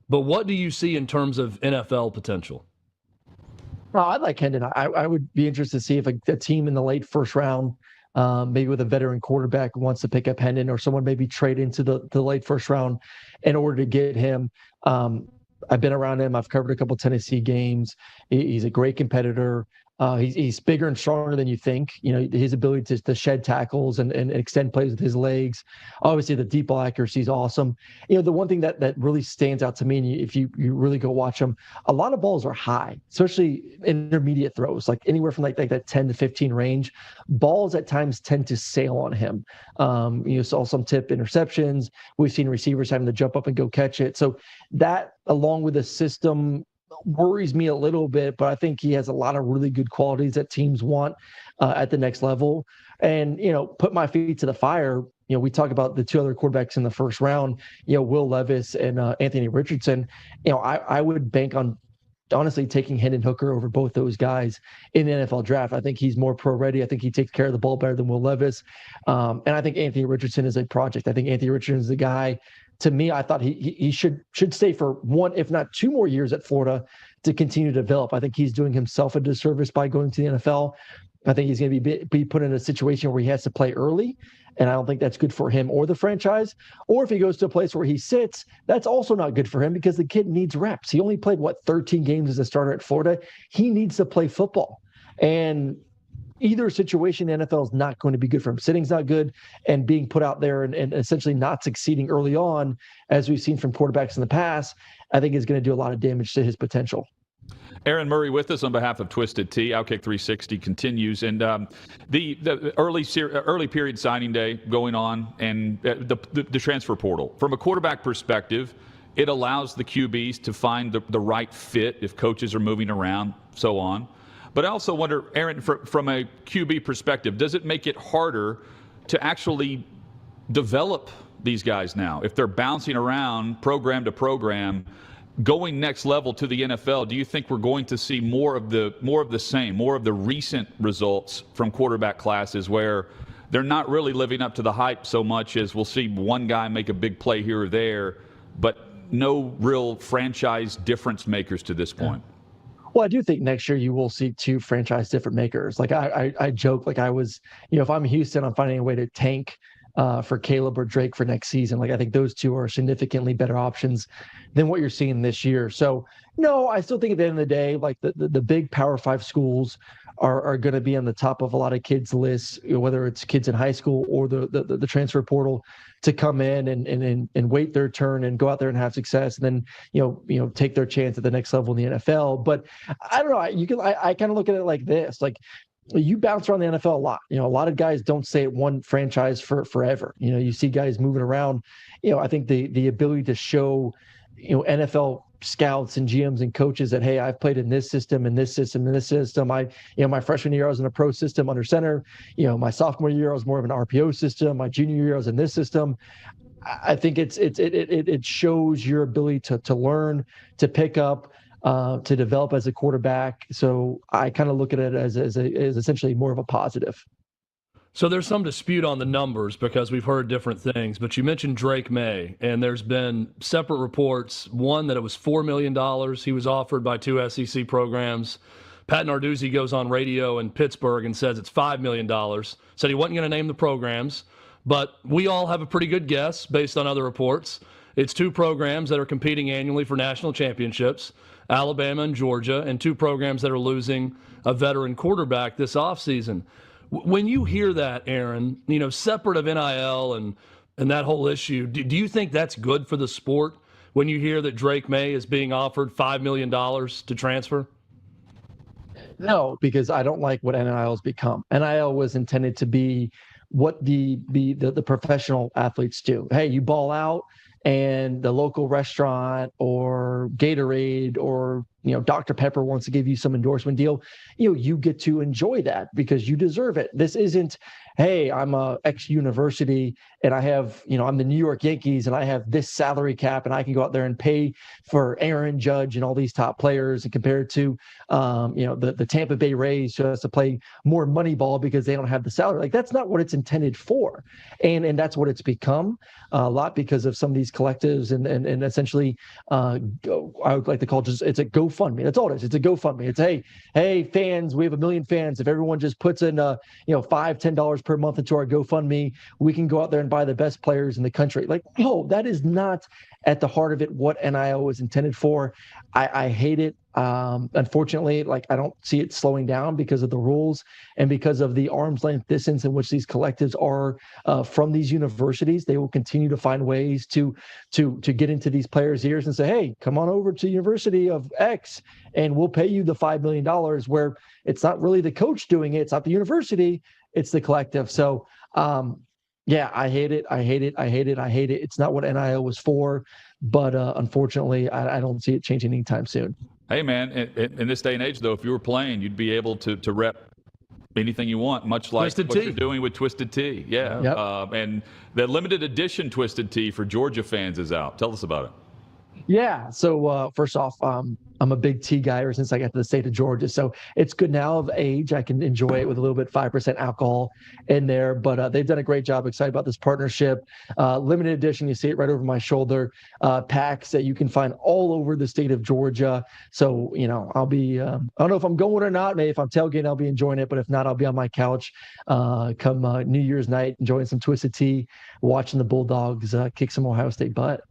but what do you see in terms of NFL potential? Well, I like Hendon. I would be interested to see if a team in the late first round, maybe with a veteran quarterback, wants to pick up Hendon, or someone maybe trade into the late first round in order to get him. I've been around him. I've covered a couple Tennessee games. He's a great competitor. He's bigger and stronger than you think. His ability to shed tackles and extend plays with his legs. Obviously, the deep ball accuracy is awesome. The one thing that really stands out to me, and if you really go watch him, a lot of balls are high, especially intermediate throws, like anywhere from like that 10 to 15 range. Balls at times tend to sail on him. You saw some tip interceptions. We've seen receivers having to jump up and go catch it. So that, along with the system, worries me a little bit, but I think he has a lot of really good qualities that teams want at the next level. And, put my feet to the fire. We talk about the two other quarterbacks in the first round, Will Levis and Anthony Richardson. I would bank on honestly taking Hendon Hooker over both those guys in the NFL draft. I think he's more pro ready. I think he takes care of the ball better than Will Levis. And I think Anthony Richardson is a project. I think Anthony Richardson is the guy. To me, I thought he should stay for 1, if not 2 more years at Florida to continue to develop. I think he's doing himself a disservice by going to the NFL. I think he's going to be put in a situation where he has to play early, and I don't think that's good for him or the franchise. Or if he goes to a place where he sits, that's also not good for him because the kid needs reps. He only played, 13 games as a starter at Florida. He needs to play football. And either situation, the NFL is not going to be good for him. Sitting's not good, and being put out there and essentially not succeeding early on, as we've seen from quarterbacks in the past, I think is going to do a lot of damage to his potential. Aaron Murray with us on behalf of Twisted Tea. OutKick 360 continues, and the early period signing day going on, and the transfer portal. From a quarterback perspective, it allows the QBs to find the right fit if coaches are moving around, so on. But I also wonder, Aaron, from a QB perspective, does it make it harder to actually develop these guys now? If they're bouncing around program to program, going next level to the NFL, do you think we're going to see more of the same, more of the recent results from quarterback classes where they're not really living up to the hype so much as we'll see one guy make a big play here or there, but no real franchise difference makers to this point? Well, I do think next year you will see 2 franchise difference makers. Like I joke, like I was, if I'm Houston, I'm finding a way to tank for Caleb or Drake for next season. Like I think those 2 are significantly better options than what you're seeing this year. So no, I still think at the end of the day, like the big Power 5 schools are going to be on the top of a lot of kids' lists, whether it's kids in high school or the transfer portal, to come in and wait their turn and go out there and have success, and then take their chance at the next level in the NFL. But I don't know. I kind of look at it like this: like, you bounce around the NFL a lot. A lot of guys don't stay at one franchise for forever. You see guys moving around. I think the ability to show NFL scouts and GMs and coaches that, hey, I've played in this system and this system and this system. My freshman year I was in a pro system under center. My sophomore year I was more of an RPO system. My junior year I was in this system. I think it shows your ability to learn, to pick up, to develop as a quarterback. So I kind of look at it as essentially more of a positive. So there's some dispute on the numbers because we've heard different things, but you mentioned Drake May, and there's been separate reports. One, that it was $4 million he was offered by 2 SEC programs. Pat Narduzzi goes on radio in Pittsburgh and says it's $5 million. Said he wasn't going to name the programs, but we all have a pretty good guess based on other reports. It's 2 programs that are competing annually for national championships, Alabama and Georgia, and 2 programs that are losing a veteran quarterback this offseason. When you hear that, Aaron, separate of NIL and that whole issue, do you think that's good for the sport when you hear that Drake May is being offered $5 million to transfer? No, because I don't like what NIL has become. NIL was intended to be what the professional athletes do. Hey, you ball out, and the local restaurant or Gatorade or Dr. Pepper wants to give you some endorsement deal, you get to enjoy that because you deserve it. This isn't, hey, I'm a X university and I have, I'm the New York Yankees and I have this salary cap and I can go out there and pay for Aaron Judge and all these top players, and compared to, the Tampa Bay Rays who has to play more money ball because they don't have the salary. Like, that's not what it's intended for. And that's what it's become a lot because of some of these collectives and essentially, I would like to call it's a GoFundMe. That's all it is. It's a GoFundMe. It's, hey fans, we have 1 million fans. If everyone just puts in $5-10 per month into our GoFundMe, we can go out there and buy the best players in the country. Like, no, that is not at the heart of it what NIL was intended for. I hate it. Unfortunately, I don't see it slowing down because of the rules and because of the arm's length distance in which these collectives are from these universities. They will continue to find ways to get into these players' ears and say, hey, come on over to University of X and we'll pay you the $5 million, where it's not really the coach doing it. It's not the university. It's the collective. So, yeah, I hate it. I hate it. I hate it. I hate it. It's not what NIL was for, but unfortunately, I don't see it changing anytime soon. Hey, man, in this day and age, though, if you were playing, you'd be able to rep anything you want, much like Twisted what Tea. you're doing with Twisted Tea. Yeah. Yep. And the limited edition Twisted Tea for Georgia fans is out. Tell us about it. Yeah. So first off, I'm a big tea guy ever since I got to the state of Georgia. So it's good now of age. I can enjoy it with a little bit 5% alcohol in there. But they've done a great job. Excited about this partnership. Limited edition. You see it right over my shoulder. Packs that you can find all over the state of Georgia. So, I'll be, I don't know if I'm going or not. Maybe if I'm tailgating, I'll be enjoying it. But if not, I'll be on my couch come New Year's night, enjoying some Twisted Tea, watching the Bulldogs kick some Ohio State butt.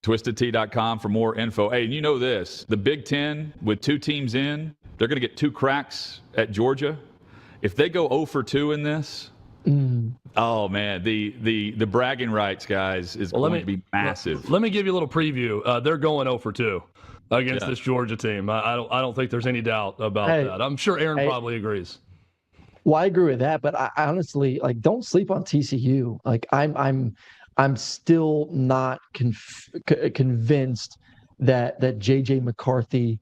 TwistedTea.com for more info. Hey, and you know this, the Big Ten with 2 teams in, they're going to get 2 cracks at Georgia. If they go 0 for 2 in this, oh, man, the bragging rights, guys, is going to be massive. Let me give you a little preview. They're going 0 for 2 against this Georgia team. I don't think there's any doubt about that. I'm sure Aaron probably agrees. Well, I agree with that, but I honestly, don't sleep on TCU. I'm still not convinced that JJ McCarthy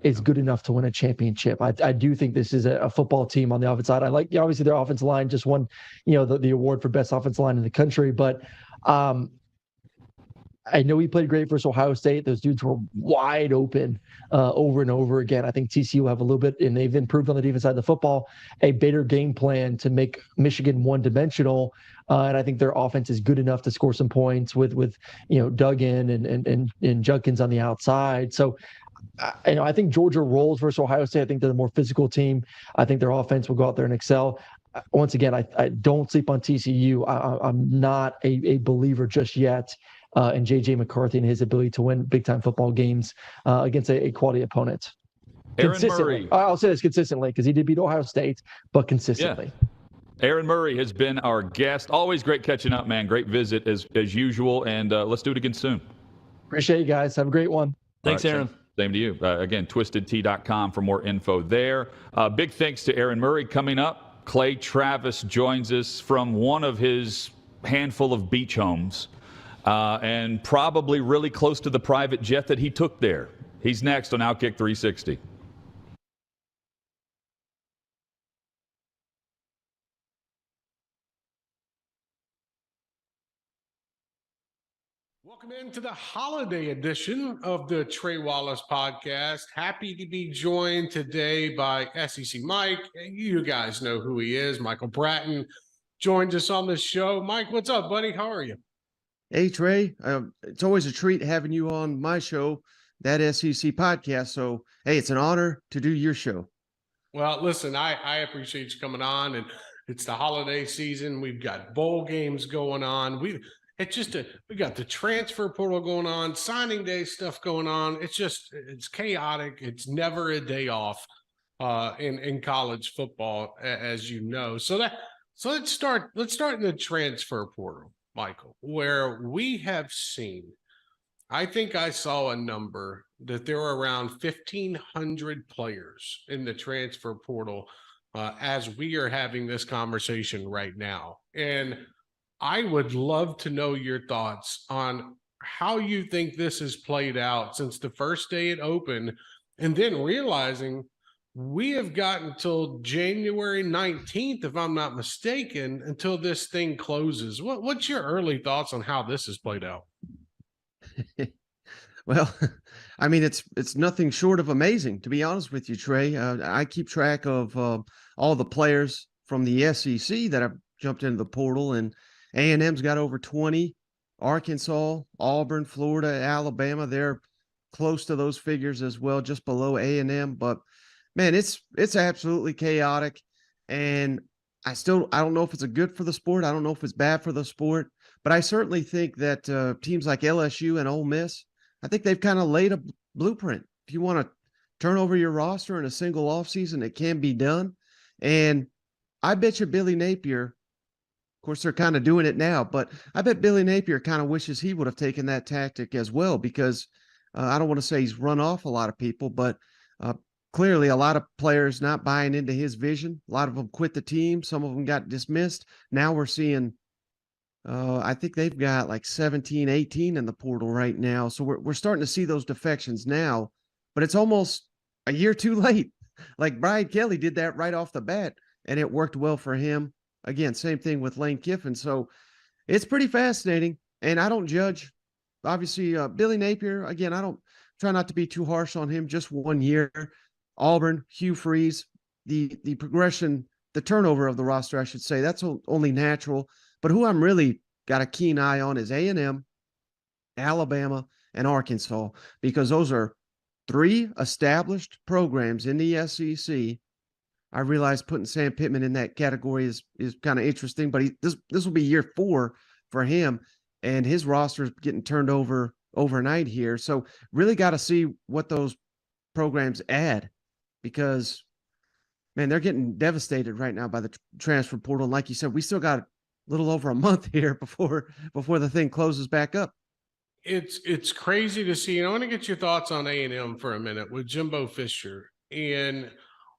is good enough to win a championship. I do think this is a football team on the offensive side. I like, obviously their offensive line just won, the award for best offensive line in the country, but I know he played great versus Ohio State. Those dudes were wide open over and over again. I think TCU will have a little bit, and they've improved on the defense side of the football, a better game plan to make Michigan one-dimensional. And I think their offense is good enough to score some points with Duggan and Judkins on the outside. So I think Georgia rolls versus Ohio State. I think they're the more physical team. I think their offense will go out there and excel. Once again, I don't sleep on TCU. I'm not a believer just yet in J.J. McCarthy and his ability to win big-time football games against a quality opponent. Aaron Murray. I'll say this consistently because he did beat Ohio State, but consistently. Yeah. Aaron Murray has been our guest. Always great catching up, man. Great visit as usual, and let's do it again soon. Appreciate you guys. Have a great one. Thanks, right, Aaron. Same to you. Again, twistedtea.com for more info there. Big thanks to Aaron Murray. Coming up, Clay Travis joins us from one of his handful of beach homes and probably really close to the private jet that he took there. He's next on OutKick 360. Welcome into the holiday edition of the Trey Wallace podcast. Happy to be joined today by SEC Mike. You guys know who he is. Michael Bratton joins us on the show. Mike, what's up, buddy? How are you? Hey, Trey. It's always a treat having you on my show, that SEC podcast. So, hey, it's an honor to do your show. Well, listen, I appreciate you coming on, and it's the holiday season. We've got bowl games going on. We got the transfer portal going on, signing day stuff going on. It's chaotic. It's never a day off in college football, as you know. So let's start in the transfer portal, Michael, where we have seen, I think I saw a number that there were around 1,500 players in the transfer portal as we are having this conversation right now. And I would love to know your thoughts on how you think this has played out since the first day it opened, and then realizing we have got until January 19th, if I'm not mistaken, until this thing closes. What's your early thoughts on how this has played out? Well, I mean, it's nothing short of amazing, to be honest with you, Trey. I keep track of all the players from the SEC that have jumped into the portal, and A&M's got over 20. Arkansas, Auburn, Florida, Alabama, they're close to those figures as well, just below A&M. But man, it's absolutely chaotic, and I don't know if it's a good for the sport. I don't know if it's bad for the sport, but I certainly think that teams like LSU and Ole Miss, I think they've kind of laid a blueprint. If you want to turn over your roster in a single offseason, it can be done. And I bet you Billy Napier, of course, they're kind of doing it now, but I bet Billy Napier kind of wishes he would have taken that tactic as well, because I don't want to say he's run off a lot of people, but clearly a lot of players not buying into his vision. A lot of them quit the team. Some of them got dismissed. Now we're seeing, I think they've got like 17, 18 in the portal right now. So we're starting to see those defections now, but it's almost a year too late. Like Brian Kelly did that right off the bat, and it worked well for him. Again, same thing with Lane Kiffin. So it's pretty fascinating, and I don't judge. Obviously, Billy Napier, again, I don't try not to be too harsh on him. Just 1 year. Auburn, Hugh Freeze, the progression, the turnover of the roster, I should say, that's only natural. But who I'm really got a keen eye on is A&M, Alabama, and Arkansas, because those are 3 established programs in the SEC. I realize putting Sam Pittman in that category is kind of interesting, but this will be year 4 for him, and his roster is getting turned over overnight here. So really got to see what those programs add, because, man, they're getting devastated right now by the transfer portal. And like you said, we still got a little over a month here before the thing closes back up. It's crazy to see. And I want to get your thoughts on A&M for a minute with Jimbo Fisher. And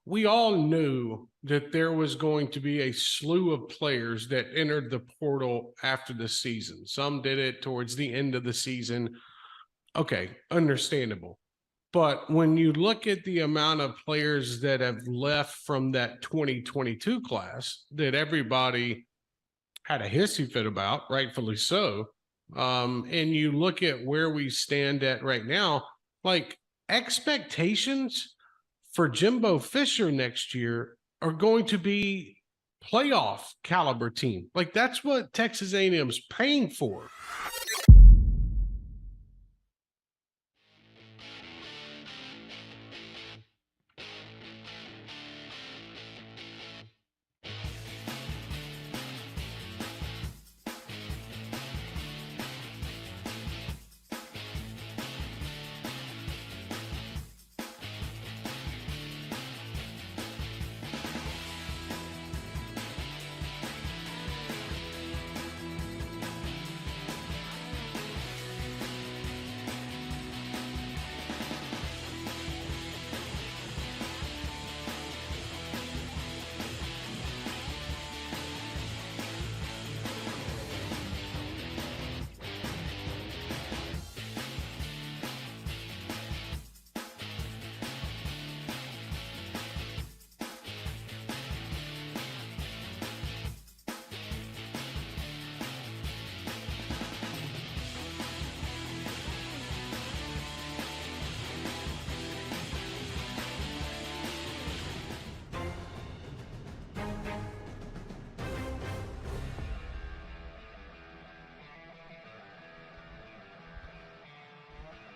we all knew that there was going to be a slew of players that entered the portal after the season. Some did it towards the end of the season. Okay, understandable. But when you look at the amount of players that have left from that 2022 class that everybody had a hissy fit about, rightfully so, and you look at where we stand at right now, like expectations for Jimbo Fisher next year are going to be playoff caliber team. Like that's what Texas A&M's paying for.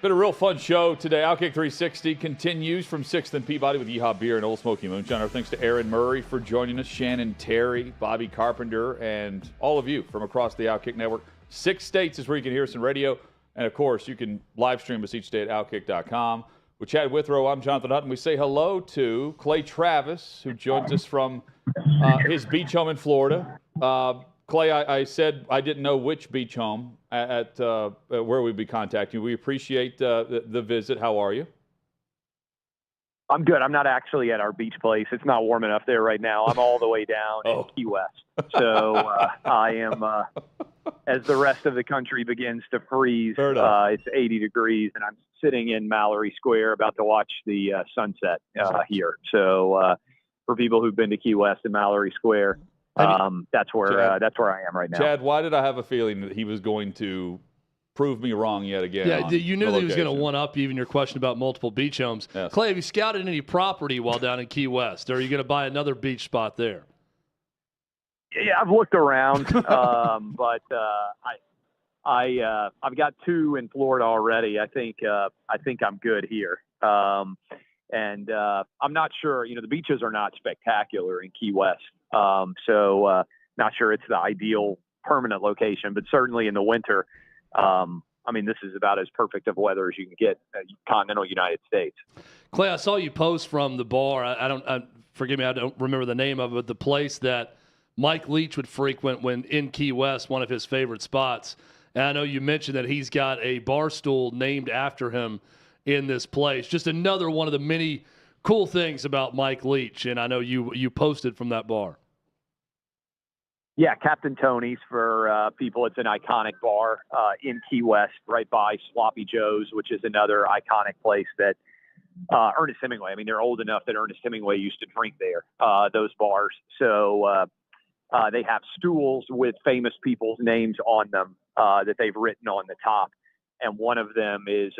Been a real fun show today. OutKick 360 continues from 6th and Peabody with Yeehaw Beer and Old Smoky Moonshine. Our thanks to Aaron Murray for joining us, Shannon Terry, Bobby Carpenter, and all of you from across the OutKick network. 6 states is where you can hear us on radio. And, of course, you can live stream us each day at OutKick.com. With Chad Withrow, I'm Jonathan Hutton. We say hello to Clay Travis, who joins us from his beach home in Florida. Clay, I said I didn't know which beach home at where we'd be contacting you. We appreciate the visit. How are you? I'm good. I'm not actually at our beach place. It's not warm enough there right now. I'm all the way down in Key West. So I am, as the rest of the country begins to freeze, it's 80 degrees, and I'm sitting in Mallory Square about to watch the sunset here. So for people who've been to Key West and Mallory Square, that's where I am right now. Chad, why did I have a feeling that he was going to prove me wrong yet again? Yeah, you knew that he was going to one-up even your question about multiple beach homes. Yes. Clay, have you scouted any property while down in Key West, or are you going to buy another beach spot there? Yeah, I've looked around, but I've got 2 in Florida already. I think I'm good here. And I'm not sure. You know, the beaches are not spectacular in Key West. So not sure it's the ideal permanent location, but certainly in the winter, I mean, this is about as perfect of weather as you can get in the continental United States. Clay, I saw you post from the bar. Forgive me, I don't remember the name of it, but the place that Mike Leach would frequent when in Key West, one of his favorite spots. And I know you mentioned that he's got a bar stool named after him in this place. Just another one of the many cool things about Mike Leach, and I know you posted from that bar. Yeah, Captain Tony's for people. It's an iconic bar in Key West, right by Sloppy Joe's, which is another iconic place that Ernest Hemingway. I mean, they're old enough that Ernest Hemingway used to drink there, those bars. So they have stools with famous people's names on them that they've written on the top. And one of them is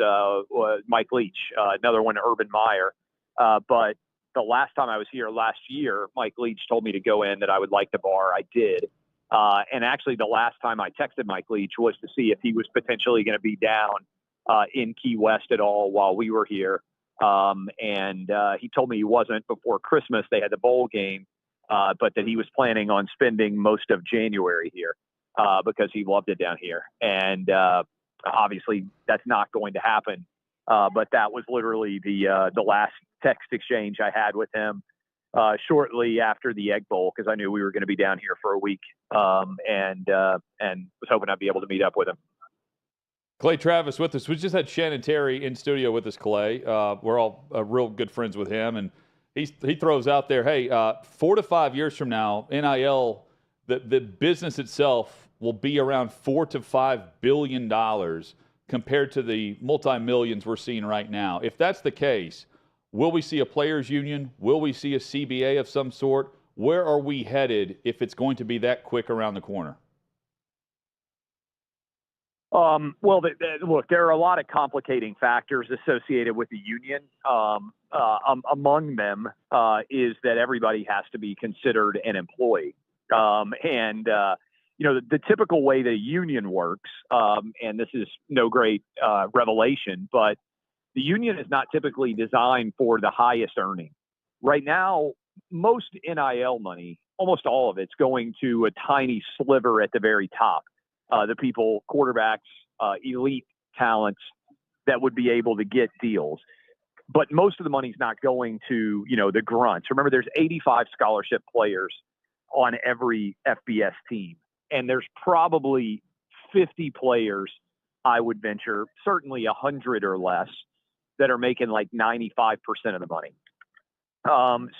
Mike Leach, another one, Urban Meyer. But the last time I was here last year, Mike Leach told me to go in, that I would like the bar. I did. And actually, the last time I texted Mike Leach was to see if he was potentially going to be down in Key West at all while we were here. And he told me he wasn't before Christmas. They had the bowl game, but that he was planning on spending most of January here because he loved it down here. And obviously, that's not going to happen. But that was literally the last text exchange I had with him shortly after the Egg Bowl, because I knew we were going to be down here for a week, and was hoping I'd be able to meet up with him. Clay Travis with us. We just had Shannon Terry in studio with us, Clay. We're all real good friends with him, and he throws out there, hey, 4 to 5 years from now, NIL, the business itself will be around $4 to $5 billion compared to the multi-millions we're seeing right now. If that's the case, will we see a players union? Will we see a CBA of some sort? Where are we headed if it's going to be that quick around the corner? Look, there are a lot of complicating factors associated with the union. Among them is that everybody has to be considered an employee. The typical way that a union works, and this is no great revelation, but the union is not typically designed for the highest earning. Right now, most NIL money, almost all of it's going to a tiny sliver at the very top. The people, quarterbacks, elite talents that would be able to get deals. But most of the money's not going to, the grunts. Remember, there's 85 scholarship players on every FBS team. And there's probably 50 players, I would venture, certainly 100 or less, that are making like 95% of the money.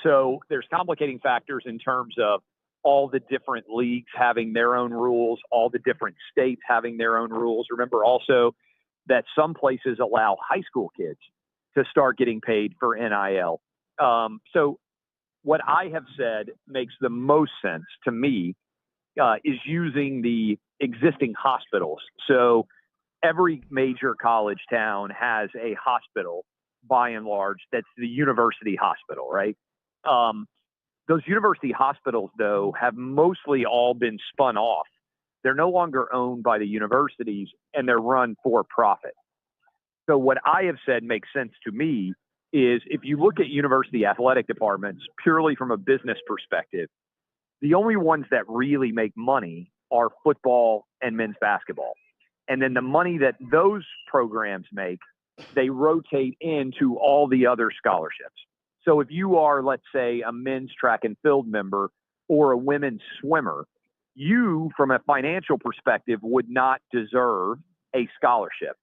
So there's complicating factors in terms of all the different leagues having their own rules, all the different states having their own rules. Remember also that some places allow high school kids to start getting paid for NIL. So what I have said makes the most sense to me is using the existing hospitals. So every major college town has a hospital, by and large, that's the university hospital, right? Those university hospitals, though, have mostly all been spun off. They're no longer owned by the universities, and they're run for profit. So what I have said makes sense to me is if you look at university athletic departments purely from a business perspective, the only ones that really make money are football and men's basketball. And then the money that those programs make, they rotate into all the other scholarships. So if you are, let's say, a men's track and field member or a women's swimmer, you, from a financial perspective, would not deserve a scholarship.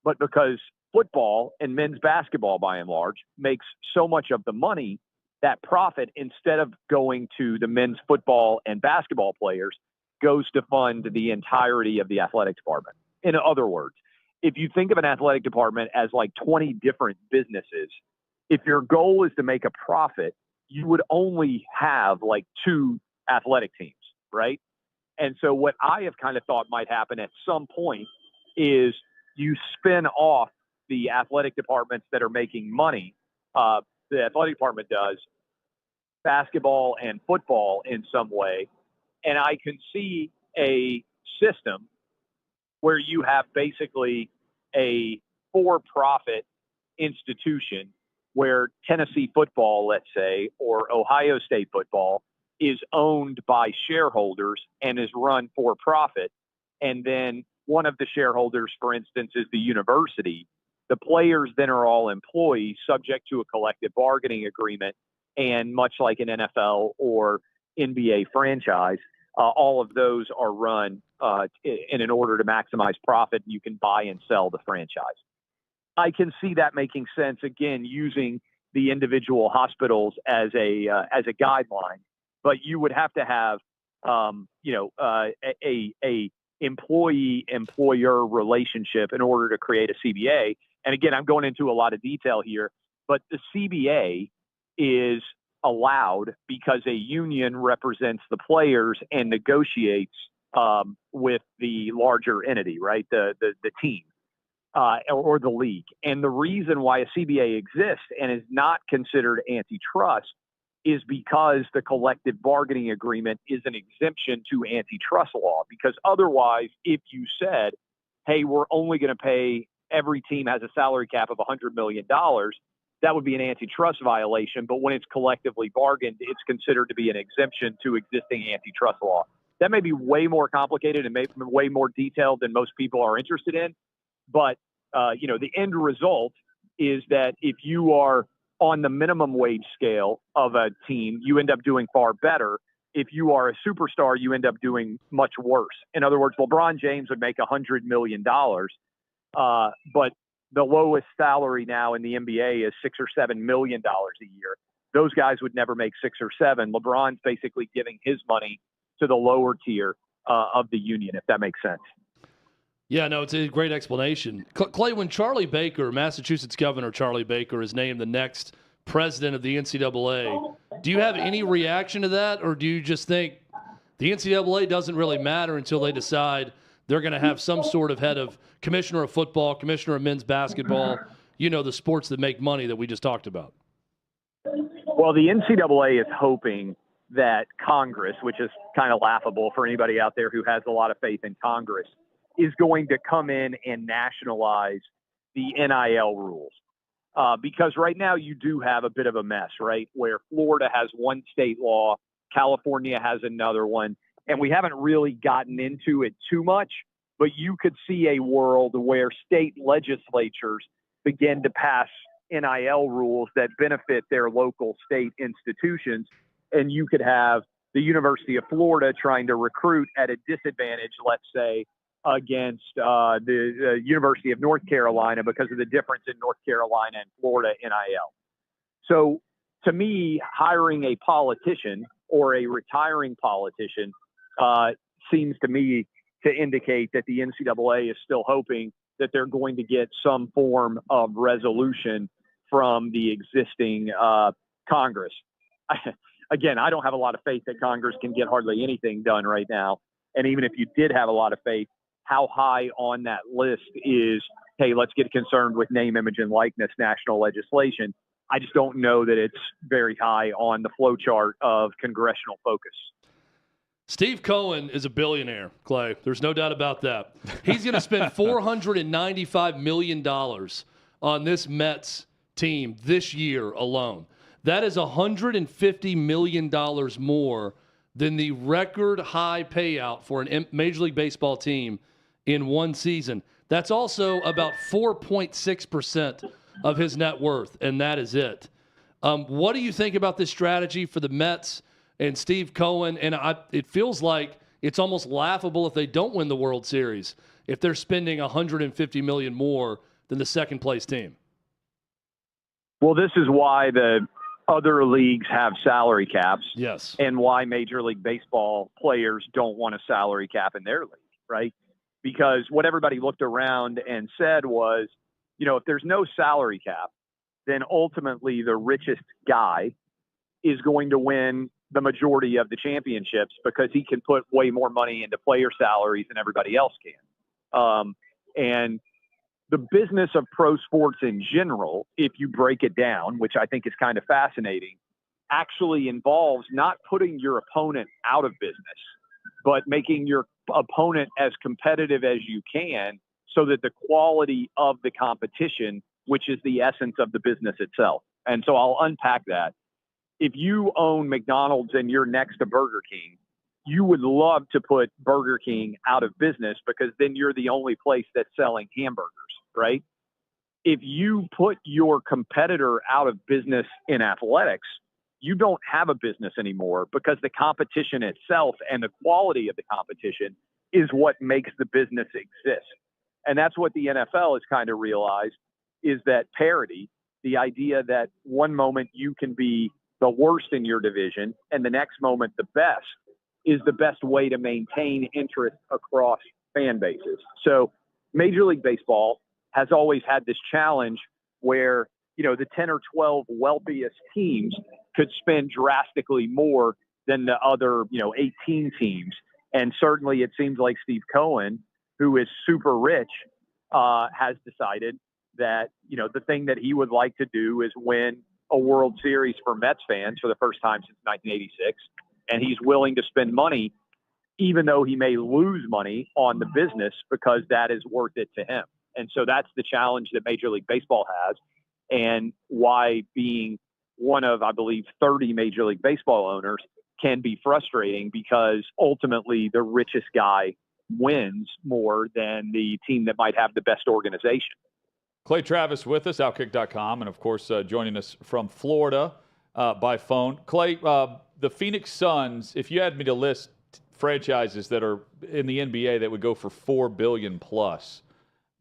But because football and men's basketball, by and large, makes so much of the money, that profit, instead of going to the men's football and basketball players, goes to fund the entirety of the athletic department. In other words, if you think of an athletic department as like 20 different businesses, if your goal is to make a profit, you would only have like 2 athletic teams, right? And so what I have kind of thought might happen at some point is you spin off the athletic departments that are making money. The athletic department does basketball and football in some way. And I can see a system where you have basically a for-profit institution where Tennessee football, let's say, or Ohio State football is owned by shareholders and is run for profit. And then one of the shareholders, for instance, is the university. The players then are all employees subject to a collective bargaining agreement. And much like an NFL or NBA franchise, all of those are run in order to maximize profit. You can buy and sell the franchise. I can see that making sense, again, using the individual hospitals as a guideline, but you would have to have a employee-employer relationship in order to create a CBA. And again, I'm going into a lot of detail here, but the CBA is allowed because a union represents the players and negotiates with the larger entity, right? The team or the league. And the reason why a CBA exists and is not considered antitrust is because the collective bargaining agreement is an exemption to antitrust law. Because otherwise, if you said, hey, we're only going to pay, every team has a salary cap of $100 million, that would be an antitrust violation. But when it's collectively bargained, it's considered to be an exemption to existing antitrust law. That may be way more complicated and maybe way more detailed than most people are interested in. But, the end result is that if you are on the minimum wage scale of a team, you end up doing far better. If you are a superstar, you end up doing much worse. In other words, LeBron James would make $100 million, but the lowest salary now in the NBA is $6 or $7 million a year. Those guys would never make 6 or 7. LeBron's basically giving his money to the lower tier of the union, if that makes sense. Yeah, no, it's a great explanation. Clay, when Charlie Baker, Massachusetts Governor Charlie Baker, is named the next president of the NCAA, do you have any reaction to that, or do you just think the NCAA doesn't really matter until they decide they're going to have some sort of head of commissioner of football, commissioner of men's basketball, the sports that make money that we just talked about. Well, the NCAA is hoping that Congress, which is kind of laughable for anybody out there who has a lot of faith in Congress, is going to come in and nationalize the NIL rules. Because right now you do have a bit of a mess, right? Where Florida has one state law, California has another one, and we haven't really gotten into it too much, but you could see a world where state legislatures begin to pass NIL rules that benefit their local state institutions. And you could have the University of Florida trying to recruit at a disadvantage, let's say, against the University of North Carolina because of the difference in North Carolina and Florida NIL. So to me, hiring a politician or a retiring politician seems to me to indicate that the NCAA is still hoping that they're going to get some form of resolution from the existing Congress. Again, I don't have a lot of faith that Congress can get hardly anything done right now. And even if you did have a lot of faith, how high on that list is, hey, let's get concerned with name, image, and likeness national legislation? I just don't know that it's very high on the flow chart of congressional focus. Steve Cohen is a billionaire, Clay. There's no doubt about that. He's going to spend $495 million on this Mets team this year alone. That is $150 million more than the record high payout for a Major League Baseball team in one season. That's also about 4.6% of his net worth, and that is it. What do you think about this strategy for the Mets and Steve Cohen? And it feels like it's almost laughable if they don't win the World Series, if they're spending $150 million more than the second place team. Well, this is why the other leagues have salary caps. Yes. And why Major League Baseball players don't want a salary cap in their league, right? Because what everybody looked around and said was, if there's no salary cap, then ultimately the richest guy is going to win the majority of the championships because he can put way more money into player salaries than everybody else can. And the business of pro sports in general, if you break it down, which I think is kind of fascinating, actually involves not putting your opponent out of business, but making your opponent as competitive as you can so that the quality of the competition, which is the essence of the business itself. And so I'll unpack that. If you own McDonald's and you're next to Burger King, you would love to put Burger King out of business because then you're the only place that's selling hamburgers, right? If you put your competitor out of business in athletics, you don't have a business anymore because the competition itself and the quality of the competition is what makes the business exist. And that's what the NFL has kind of realized, is that parity, the idea that one moment you can be the worst in your division and the next moment the best, is the best way to maintain interest across fan bases. So Major League Baseball has always had this challenge where, the 10 or 12 wealthiest teams could spend drastically more than the other, 18 teams. And certainly it seems like Steve Cohen, who is super rich, has decided that, the thing that he would like to do is win a World Series for Mets fans for the first time since 1986. And he's willing to spend money, even though he may lose money on the business, because that is worth it to him. And so that's the challenge that Major League Baseball has, and why being one of, I believe, 30 Major League Baseball owners can be frustrating, because ultimately the richest guy wins more than the team that might have the best organization. Clay Travis with us, OutKick.com, and of course joining us from Florida by phone. Clay, the Phoenix Suns, if you had me to list franchises that are in the NBA that would go for $4 billion plus,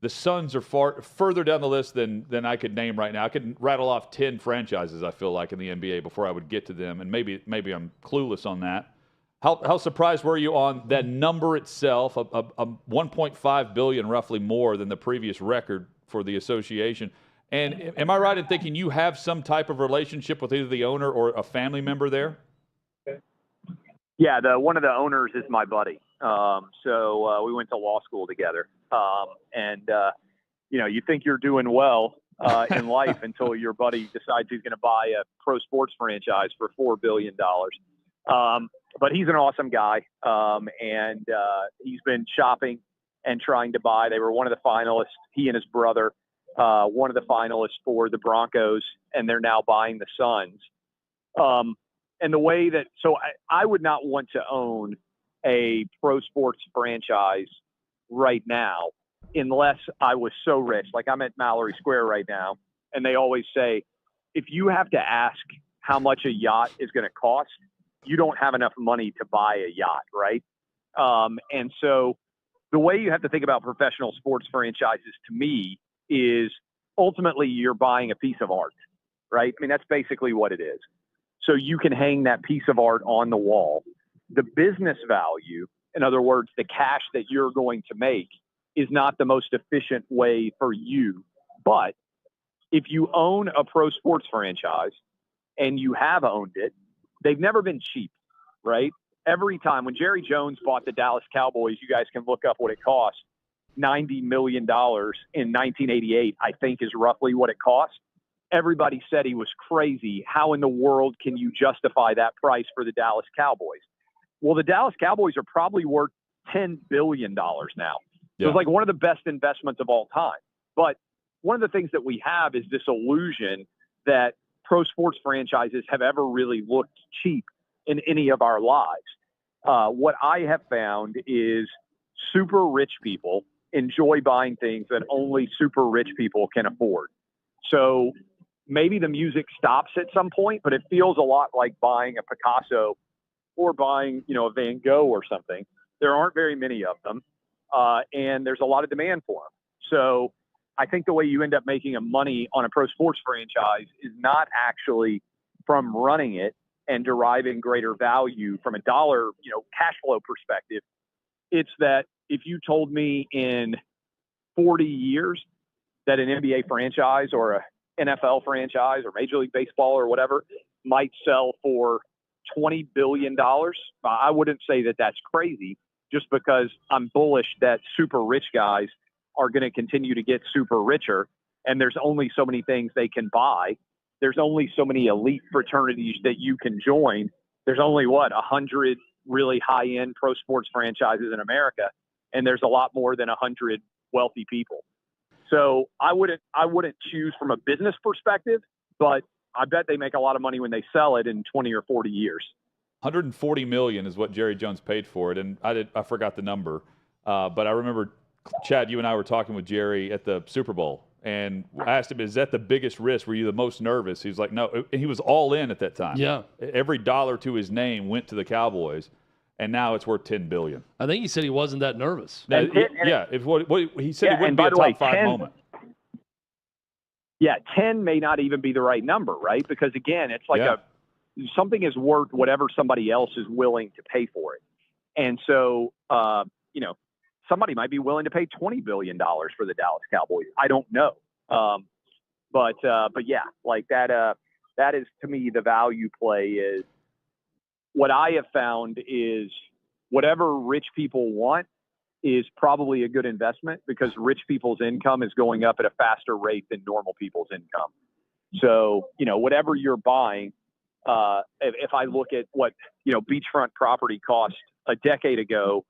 the Suns are further down the list than I could name right now. I could rattle off 10 franchises, I feel like, in the NBA before I would get to them, and maybe I'm clueless on that. How surprised were you on that number itself, a $1.5 billion, roughly more than the previous record for the association? And am I right in thinking you have some type of relationship with either the owner or a family member there? Yeah, one of the owners is my buddy. So we went to law school together. You think you're doing well in life until your buddy decides he's going to buy a pro sports franchise for $4 billion. But he's an awesome guy, and he's been shopping and trying to buy. They were one of the finalists, he and his brother, one of the finalists for the Broncos, and they're now buying the Suns. And the way that – so I would not want to own a pro sports franchise right now unless I was so rich. Like I'm at Mallory Square right now, and they always say, if you have to ask how much a yacht is going to cost, you don't have enough money to buy a yacht, right? And so the way you have to think about professional sports franchises to me is ultimately you're buying a piece of art, right? I mean, that's basically what it is. So you can hang that piece of art on the wall. The business value, in other words, the cash that you're going to make, is not the most efficient way for you. But if you own a pro sports franchise and you have owned it, they've never been cheap, right? Every time when Jerry Jones bought the Dallas Cowboys, you guys can look up what it cost. $90 million in 1988, I think, is roughly what it cost. Everybody said he was crazy. How in the world can you justify that price for the Dallas Cowboys? Well, the Dallas Cowboys are probably worth $10 billion now. Yeah. It's like one of the best investments of all time. But one of the things that we have is this illusion that pro sports franchises have ever really looked cheap in any of our lives. What I have found is super rich people enjoy buying things that only super rich people can afford. So maybe the music stops at some point, but it feels a lot like buying a Picasso or buying, a Van Gogh or something. There aren't very many of them, and there's a lot of demand for them. So I think the way you end up making a money on a pro sports franchise is not actually from running it and deriving greater value from a dollar, cash flow perspective. It's that if you told me in 40 years that an NBA franchise or a NFL franchise or Major League Baseball or whatever might sell for $20 billion, I wouldn't say that that's crazy, just because I'm bullish that super rich guys are going to continue to get super richer, and there's only so many things they can buy. There's only so many elite fraternities that you can join. There's only 100 really high-end pro sports franchises in America, and there's a lot more than 100 wealthy people. So I wouldn't choose from a business perspective, but I bet they make a lot of money when they sell it in 20 or 40 years. $140 million is what Jerry Jones paid for it, and I forgot the number, but I remember, Chad, you and I were talking with Jerry at the Super Bowl, and I asked him, is that the biggest risk? Were you the most nervous? He was like, no. And he was all in at that time. Yeah. Every dollar to his name went to the Cowboys, and now it's worth $10 billion. I think he said he wasn't that nervous. Now, he said it wouldn't be a top five moment. Yeah, 10 may not even be the right number, right? Because, again, it's like something is worth whatever somebody else is willing to pay for it. And so, somebody might be willing to pay $20 billion for the Dallas Cowboys. I don't know. But yeah, like that is, to me, the value play is what I have found is whatever rich people want is probably a good investment, because rich people's income is going up at a faster rate than normal people's income. So, whatever you're buying, if I look at what, beachfront property cost a decade ago,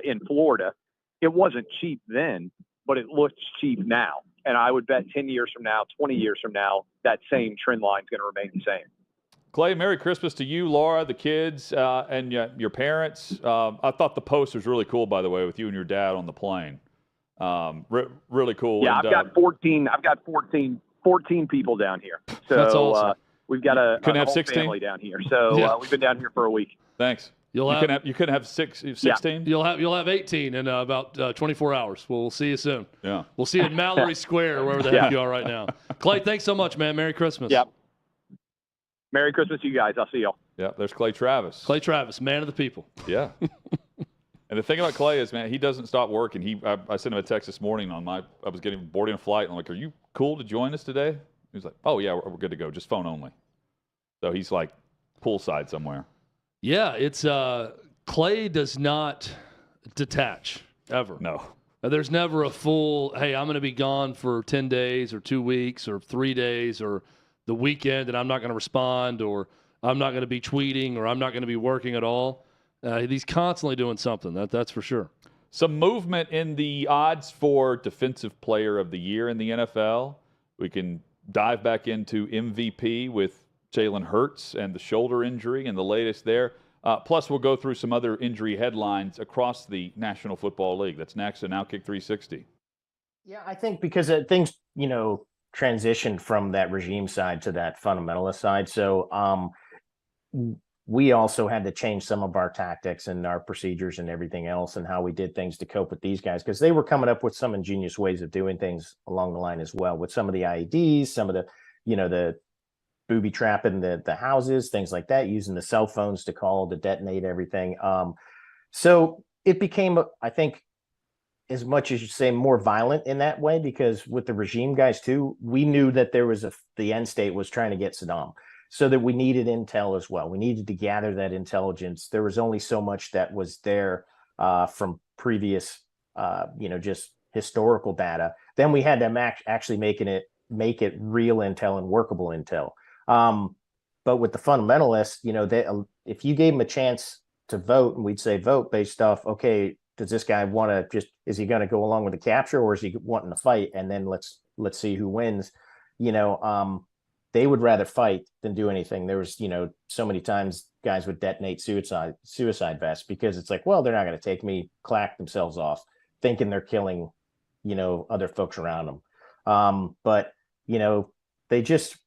in Florida, it wasn't cheap then, but it looks cheap now. And I would bet 10 years from now, 20 years from now, that same trend line is going to remain the same. Clay, Merry Christmas to you, Laura, the kids, and your parents. I thought the post was really cool, by the way, with you and your dad on the plane. Really cool. Yeah, and, I've got 14 people down here. So that's awesome. We've got a have whole 16? family down here. So we've been down here for a week. Thanks. You couldn't have 16? Yeah. You'll have 18 in about 24 hours. We'll see you soon. Yeah. We'll see you at Mallory Square, wherever the heck you are right now. Clay, thanks so much, man. Merry Christmas. Yep. Merry Christmas to you guys. I'll see y'all. Yeah, there's Clay Travis. Clay Travis, man of the people. Yeah. And the thing about Clay is, man, he doesn't stop working. I sent him a text this morning I was boarding a flight, and I'm like, are you cool to join us today? He was like, oh, yeah, we're good to go. Just phone only. So he's like poolside somewhere. Yeah, it's Clay does not detach ever. No. There's never a full, hey, I'm going to be gone for 10 days or 2 weeks or 3 days or the weekend and I'm not going to respond or I'm not going to be tweeting or I'm not going to be working at all. He's constantly doing something. That's for sure. Some movement in the odds for Defensive Player of the Year in the NFL. We can dive back into MVP with Jalen Hurts and the shoulder injury and the latest there. Plus, we'll go through some other injury headlines across the National Football League. That's next on OutKick 360. Yeah, I think because things, transitioned from that regime side to that fundamentalist side. So we also had to change some of our tactics and our procedures and everything else and how we did things to cope with these guys because they were coming up with some ingenious ways of doing things along the line as well with some of the IEDs, some of the, the booby trapping the houses, things like that, using the cell phones to call to detonate everything. So it became, I think, as much as you say, more violent in that way, because with the regime guys too, we knew that there was the end state was trying to get Saddam, so that we needed intel as well. We needed to gather that intelligence. There was only so much that was there from previous, just historical data. Then we had to actually make it real intel and workable intel. But with the fundamentalists, if you gave them a chance to vote, and we'd say vote based off, okay, does this guy want to is he going to go along with the capture or is he wanting to fight? And then let's see who wins. They would rather fight than do anything. There was, so many times guys would detonate suicide vests because it's like, well, they're not going to take me, clack themselves off, thinking they're killing, other folks around them. But, they just,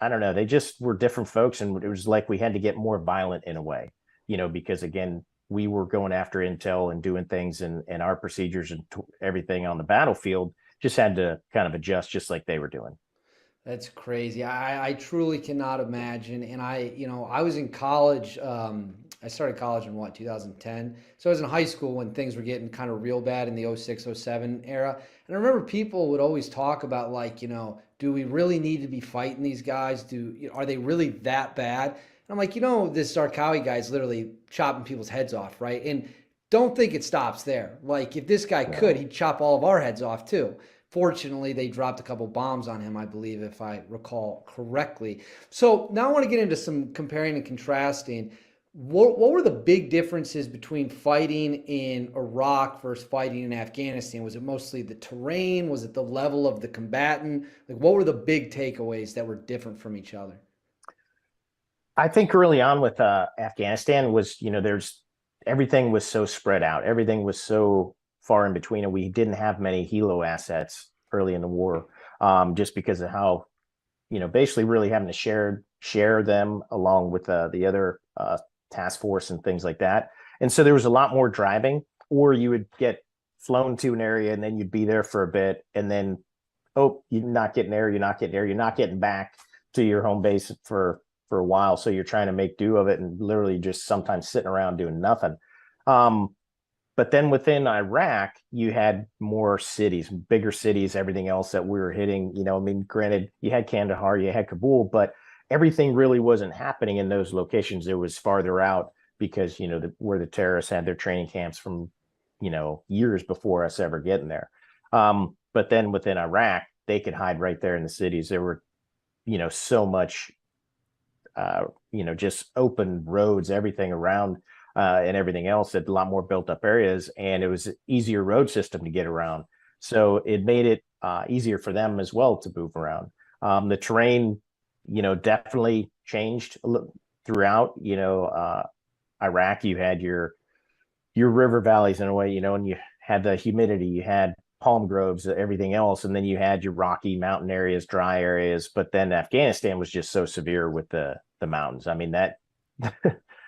I don't know. They just were different folks. And it was like we had to get more violent in a way, because, again, we were going after intel and doing things and our procedures and everything on the battlefield just had to kind of adjust just like they were doing. That's crazy. I truly cannot imagine. And I was in college. I started college in 2010. So I was in high school when things were getting kind of real bad in the 06, 07 era. And I remember people would always talk about do we really need to be fighting these guys? Are they really that bad? And I'm like, this Zarqawi guy's literally chopping people's heads off, right? And don't think it stops there. Like if this guy could, he'd chop all of our heads off too. Fortunately, they dropped a couple bombs on him, I believe, if I recall correctly. So now I want to get into some comparing and contrasting. What were the big differences between fighting in Iraq versus fighting in Afghanistan? Was it mostly the terrain? Was it the level of the combatant? Like, what were the big takeaways that were different from each other? I think early on with Afghanistan was, everything was so spread out. Everything was so far in between, and we didn't have many helo assets early in the war, just because of how, basically really having to share them along with the other task force and things like that. And so there was a lot more driving, or you would get flown to an area and then you'd be there for a bit, and then, oh, you're not getting there, you're not getting back to your home base for a while. So you're trying to make do of it and literally just sometimes sitting around doing nothing. But then within Iraq, you had more cities, bigger cities, everything else that we were hitting. Granted, you had Kandahar, you had Kabul, but everything really wasn't happening in those locations. It was farther out because, where the terrorists had their training camps from, years before us ever getting there. But then within Iraq, they could hide right there in the cities. There were, so much, just open roads, everything around. And everything else, a lot more built up areas, and it was an easier road system to get around. So it made it easier for them as well to move around. The terrain, definitely changed throughout. Iraq, you had your river valleys in a way, and you had the humidity, you had palm groves, everything else, and then you had your rocky mountain areas, dry areas. But then Afghanistan was just so severe with the mountains. I mean, that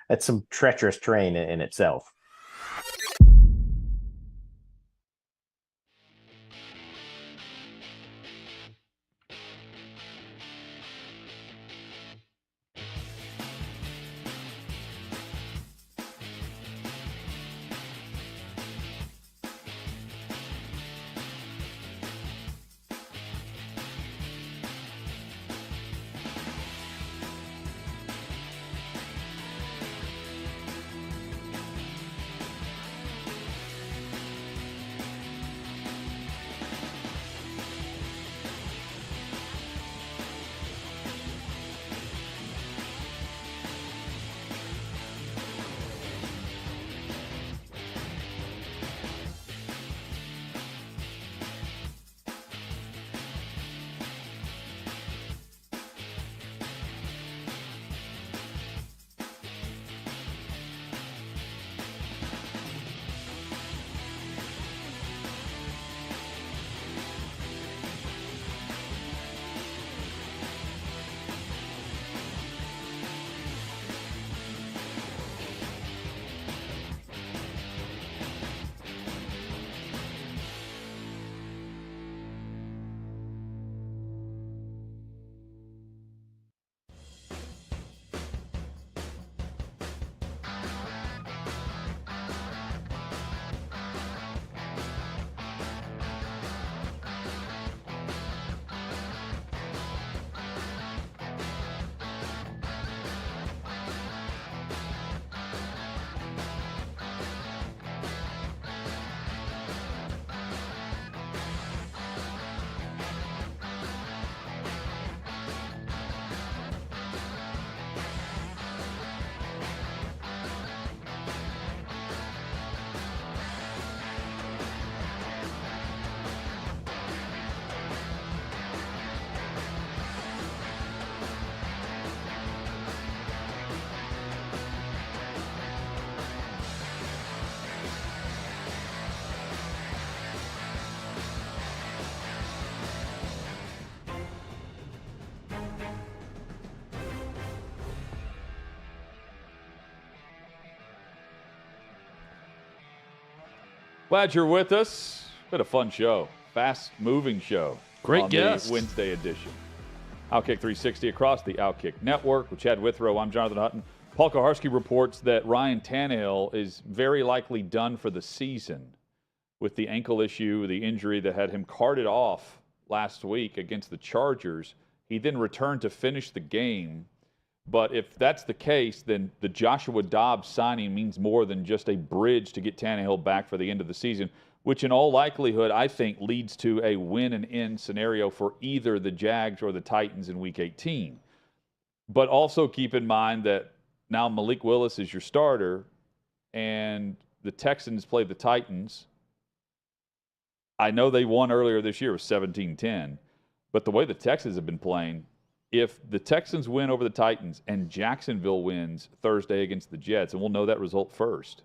that's some treacherous terrain in itself. Glad you're with us. Been a fun show. Fast-moving show. Great on guest. The Wednesday edition. OutKick 360 across the OutKick Network. With Chad Withrow, I'm Jonathan Hutton. Paul Koharski reports that Ryan Tannehill is very likely done for the season with the ankle issue, the injury that had him carted off last week against the Chargers. He then returned to finish the game. But if that's the case, then the Joshua Dobbs signing means more than just a bridge to get Tannehill back for the end of the season, which in all likelihood, I think, leads to a win-and-end scenario for either the Jags or the Titans in Week 18. But also keep in mind that now Malik Willis is your starter, and the Texans play the Titans. I know they won earlier this year with 17-10, but the way the Texans have been playing, if the Texans win over the Titans and Jacksonville wins Thursday against the Jets, and we'll know that result first,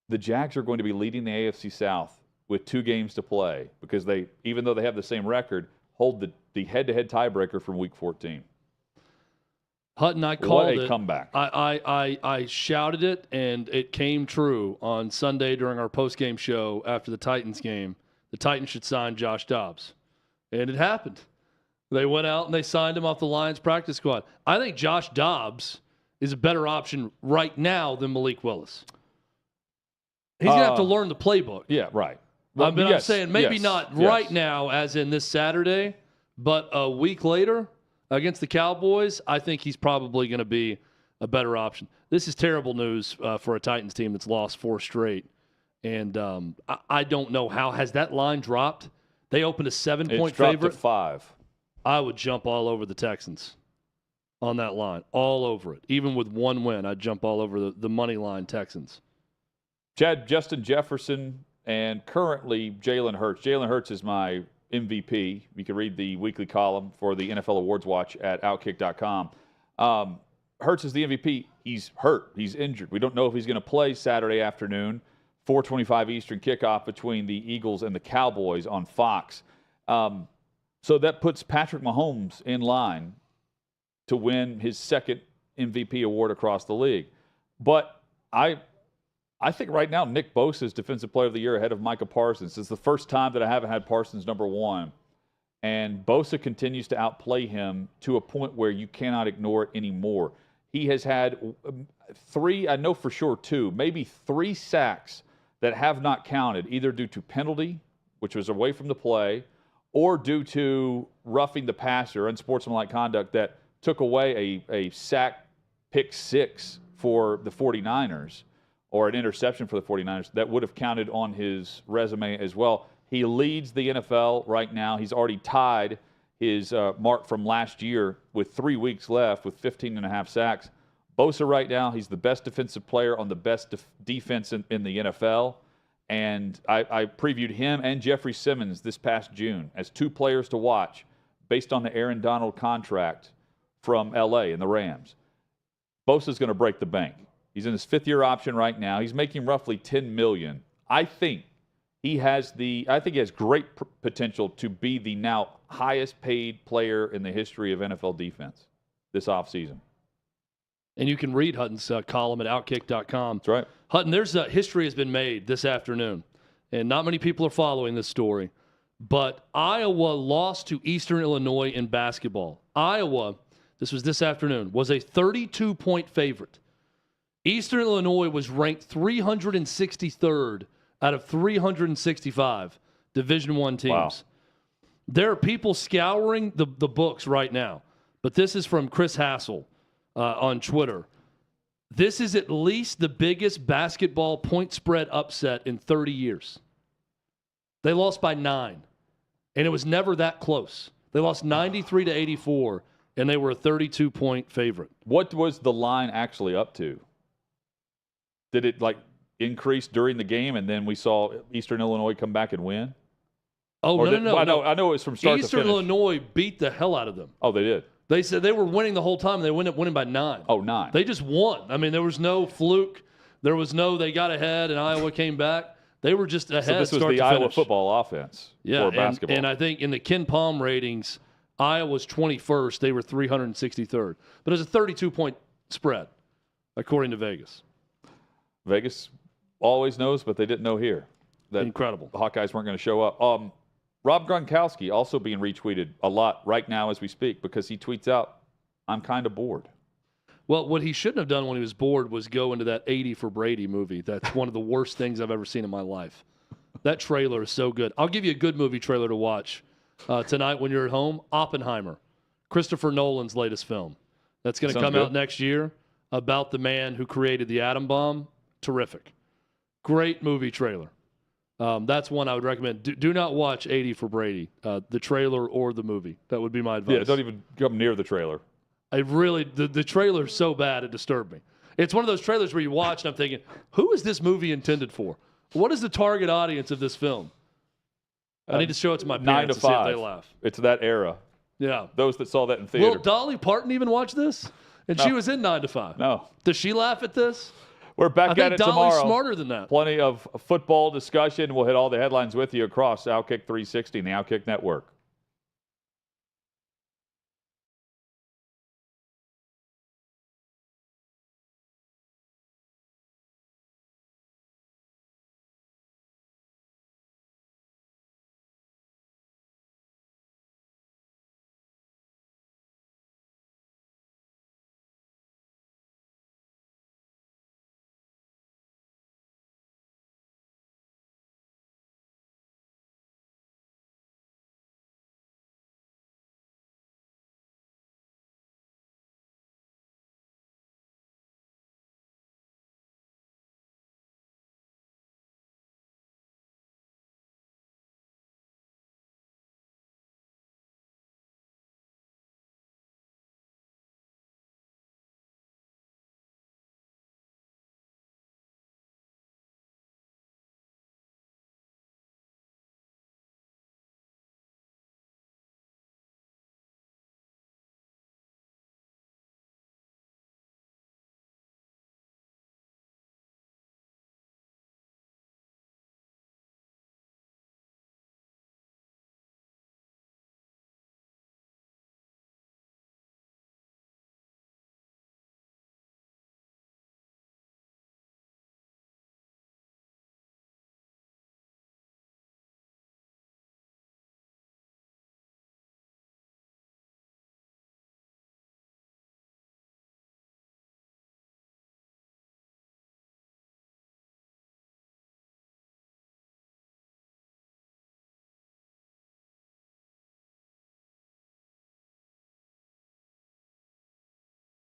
the Jags are going to be leading the AFC South with 2 games to play because they, even though they have the same record, hold the head-to-head tiebreaker from Week 14. Hutton, I called it. What a comeback. I shouted it, and it came true on Sunday during our post-game show after the Titans game. The Titans should sign Josh Dobbs. And it happened. They went out and they signed him off the Lions practice squad. I think Josh Dobbs is a better option right now than Malik Willis. He's going to have to learn the playbook. Yeah, right. But I'm saying maybe not right now, as in this Saturday, but a week later against the Cowboys, I think he's probably going to be a better option. This is terrible news for a Titans team that's lost 4 straight. And I don't know how. Has that line dropped? They opened a 7-point favorite. It's dropped to 5. I would jump all over the Texans on that line, all over it. Even with 1 win, I'd jump all over the money line Texans. Chad, Justin Jefferson, and currently Jalen Hurts. Jalen Hurts is my MVP. You can read the weekly column for the NFL Awards Watch at OutKick.com. Hurts is the MVP. He's hurt. He's injured. We don't know if he's going to play Saturday afternoon, 4:25 Eastern kickoff between the Eagles and the Cowboys on Fox. So that puts Patrick Mahomes in line to win his 2nd MVP award across the league. But I think right now Nick Bosa is Defensive Player of the Year ahead of Micah Parsons. It's the first time that I haven't had Parsons number 1. And Bosa continues to outplay him to a point where you cannot ignore it anymore. He has had 3, I know for sure 2, maybe 3 sacks that have not counted, either due to penalty, which was away from the play, or due to roughing the passer, unsportsmanlike conduct that took away a sack pick 6 for the 49ers, or an interception for the 49ers, that would have counted on his resume as well. He leads the NFL right now. He's already tied his mark from last year with 3 weeks left with 15.5 sacks. Bosa right now, he's the best defensive player on the best defense in the NFL. And I previewed him and Jeffrey Simmons this past June as 2 players to watch based on the Aaron Donald contract from L.A. and the Rams. Bosa's going to break the bank. He's in his 5th-year option right now. He's making roughly $10 million. I think he has great potential to be the now highest-paid player in the history of NFL defense this offseason. And you can read Hutton's column at OutKick.com. That's right. Hutton, there's history has been made this afternoon, and not many people are following this story. But Iowa lost to Eastern Illinois in basketball. Iowa, this was this afternoon, was a 32-point favorite. Eastern Illinois was ranked 363rd out of 365 Division I teams. Wow. There are people scouring the books right now, but this is from Chris Hassel on Twitter. This is at least the biggest basketball point spread upset in 30 years. They lost by 9, and it was never that close. They lost 93-84, and they were a 32-point favorite. What was the line actually up to? Did it increase during the game, and then we saw Eastern Illinois come back and win? Oh, no. I know it was from start to finish. Eastern Illinois beat the hell out of them. Oh, they did? They said they were winning the whole time, and they ended up winning by 9. Oh, 9. They just won. I mean, there was no fluke. There was no they got ahead, and Iowa came back. They were just ahead. So this was the Iowa football offense for basketball. And I think in the Ken Palm ratings, Iowa was 21st. They were 363rd. But it was a 32-point spread, according to Vegas. Vegas always knows, but they didn't know here. that incredible. The Hawkeyes weren't going to show up. Rob Gronkowski also being retweeted a lot right now as we speak because he tweets out, "I'm kind of bored." Well, what he shouldn't have done when he was bored was go into that 80 for Brady movie. That's one of the worst things I've ever seen in my life. That trailer is so good. I'll give you a good movie trailer to watch tonight when you're at home. Oppenheimer, Christopher Nolan's latest film. That's going to come out next year about the man who created the atom bomb. Terrific. Great movie trailer. That's one I would recommend. Do not watch 80 for Brady, the trailer or the movie. That would be my advice. Yeah, don't even come near the trailer. The trailer is so bad it disturbed me. It's one of those trailers where you watch and I'm thinking, who is this movie intended for? What is the target audience of this film? I need to show it to my parents to see if they laugh. It's that era. Yeah. Those that saw that in theater. Will Dolly Parton even watch this? And she was in 9 to 5. No. Does she laugh at this? We're back at it Dolly's tomorrow. Smarter than that. Plenty of football discussion. We'll hit all the headlines with you across OutKick 360 and the OutKick Network.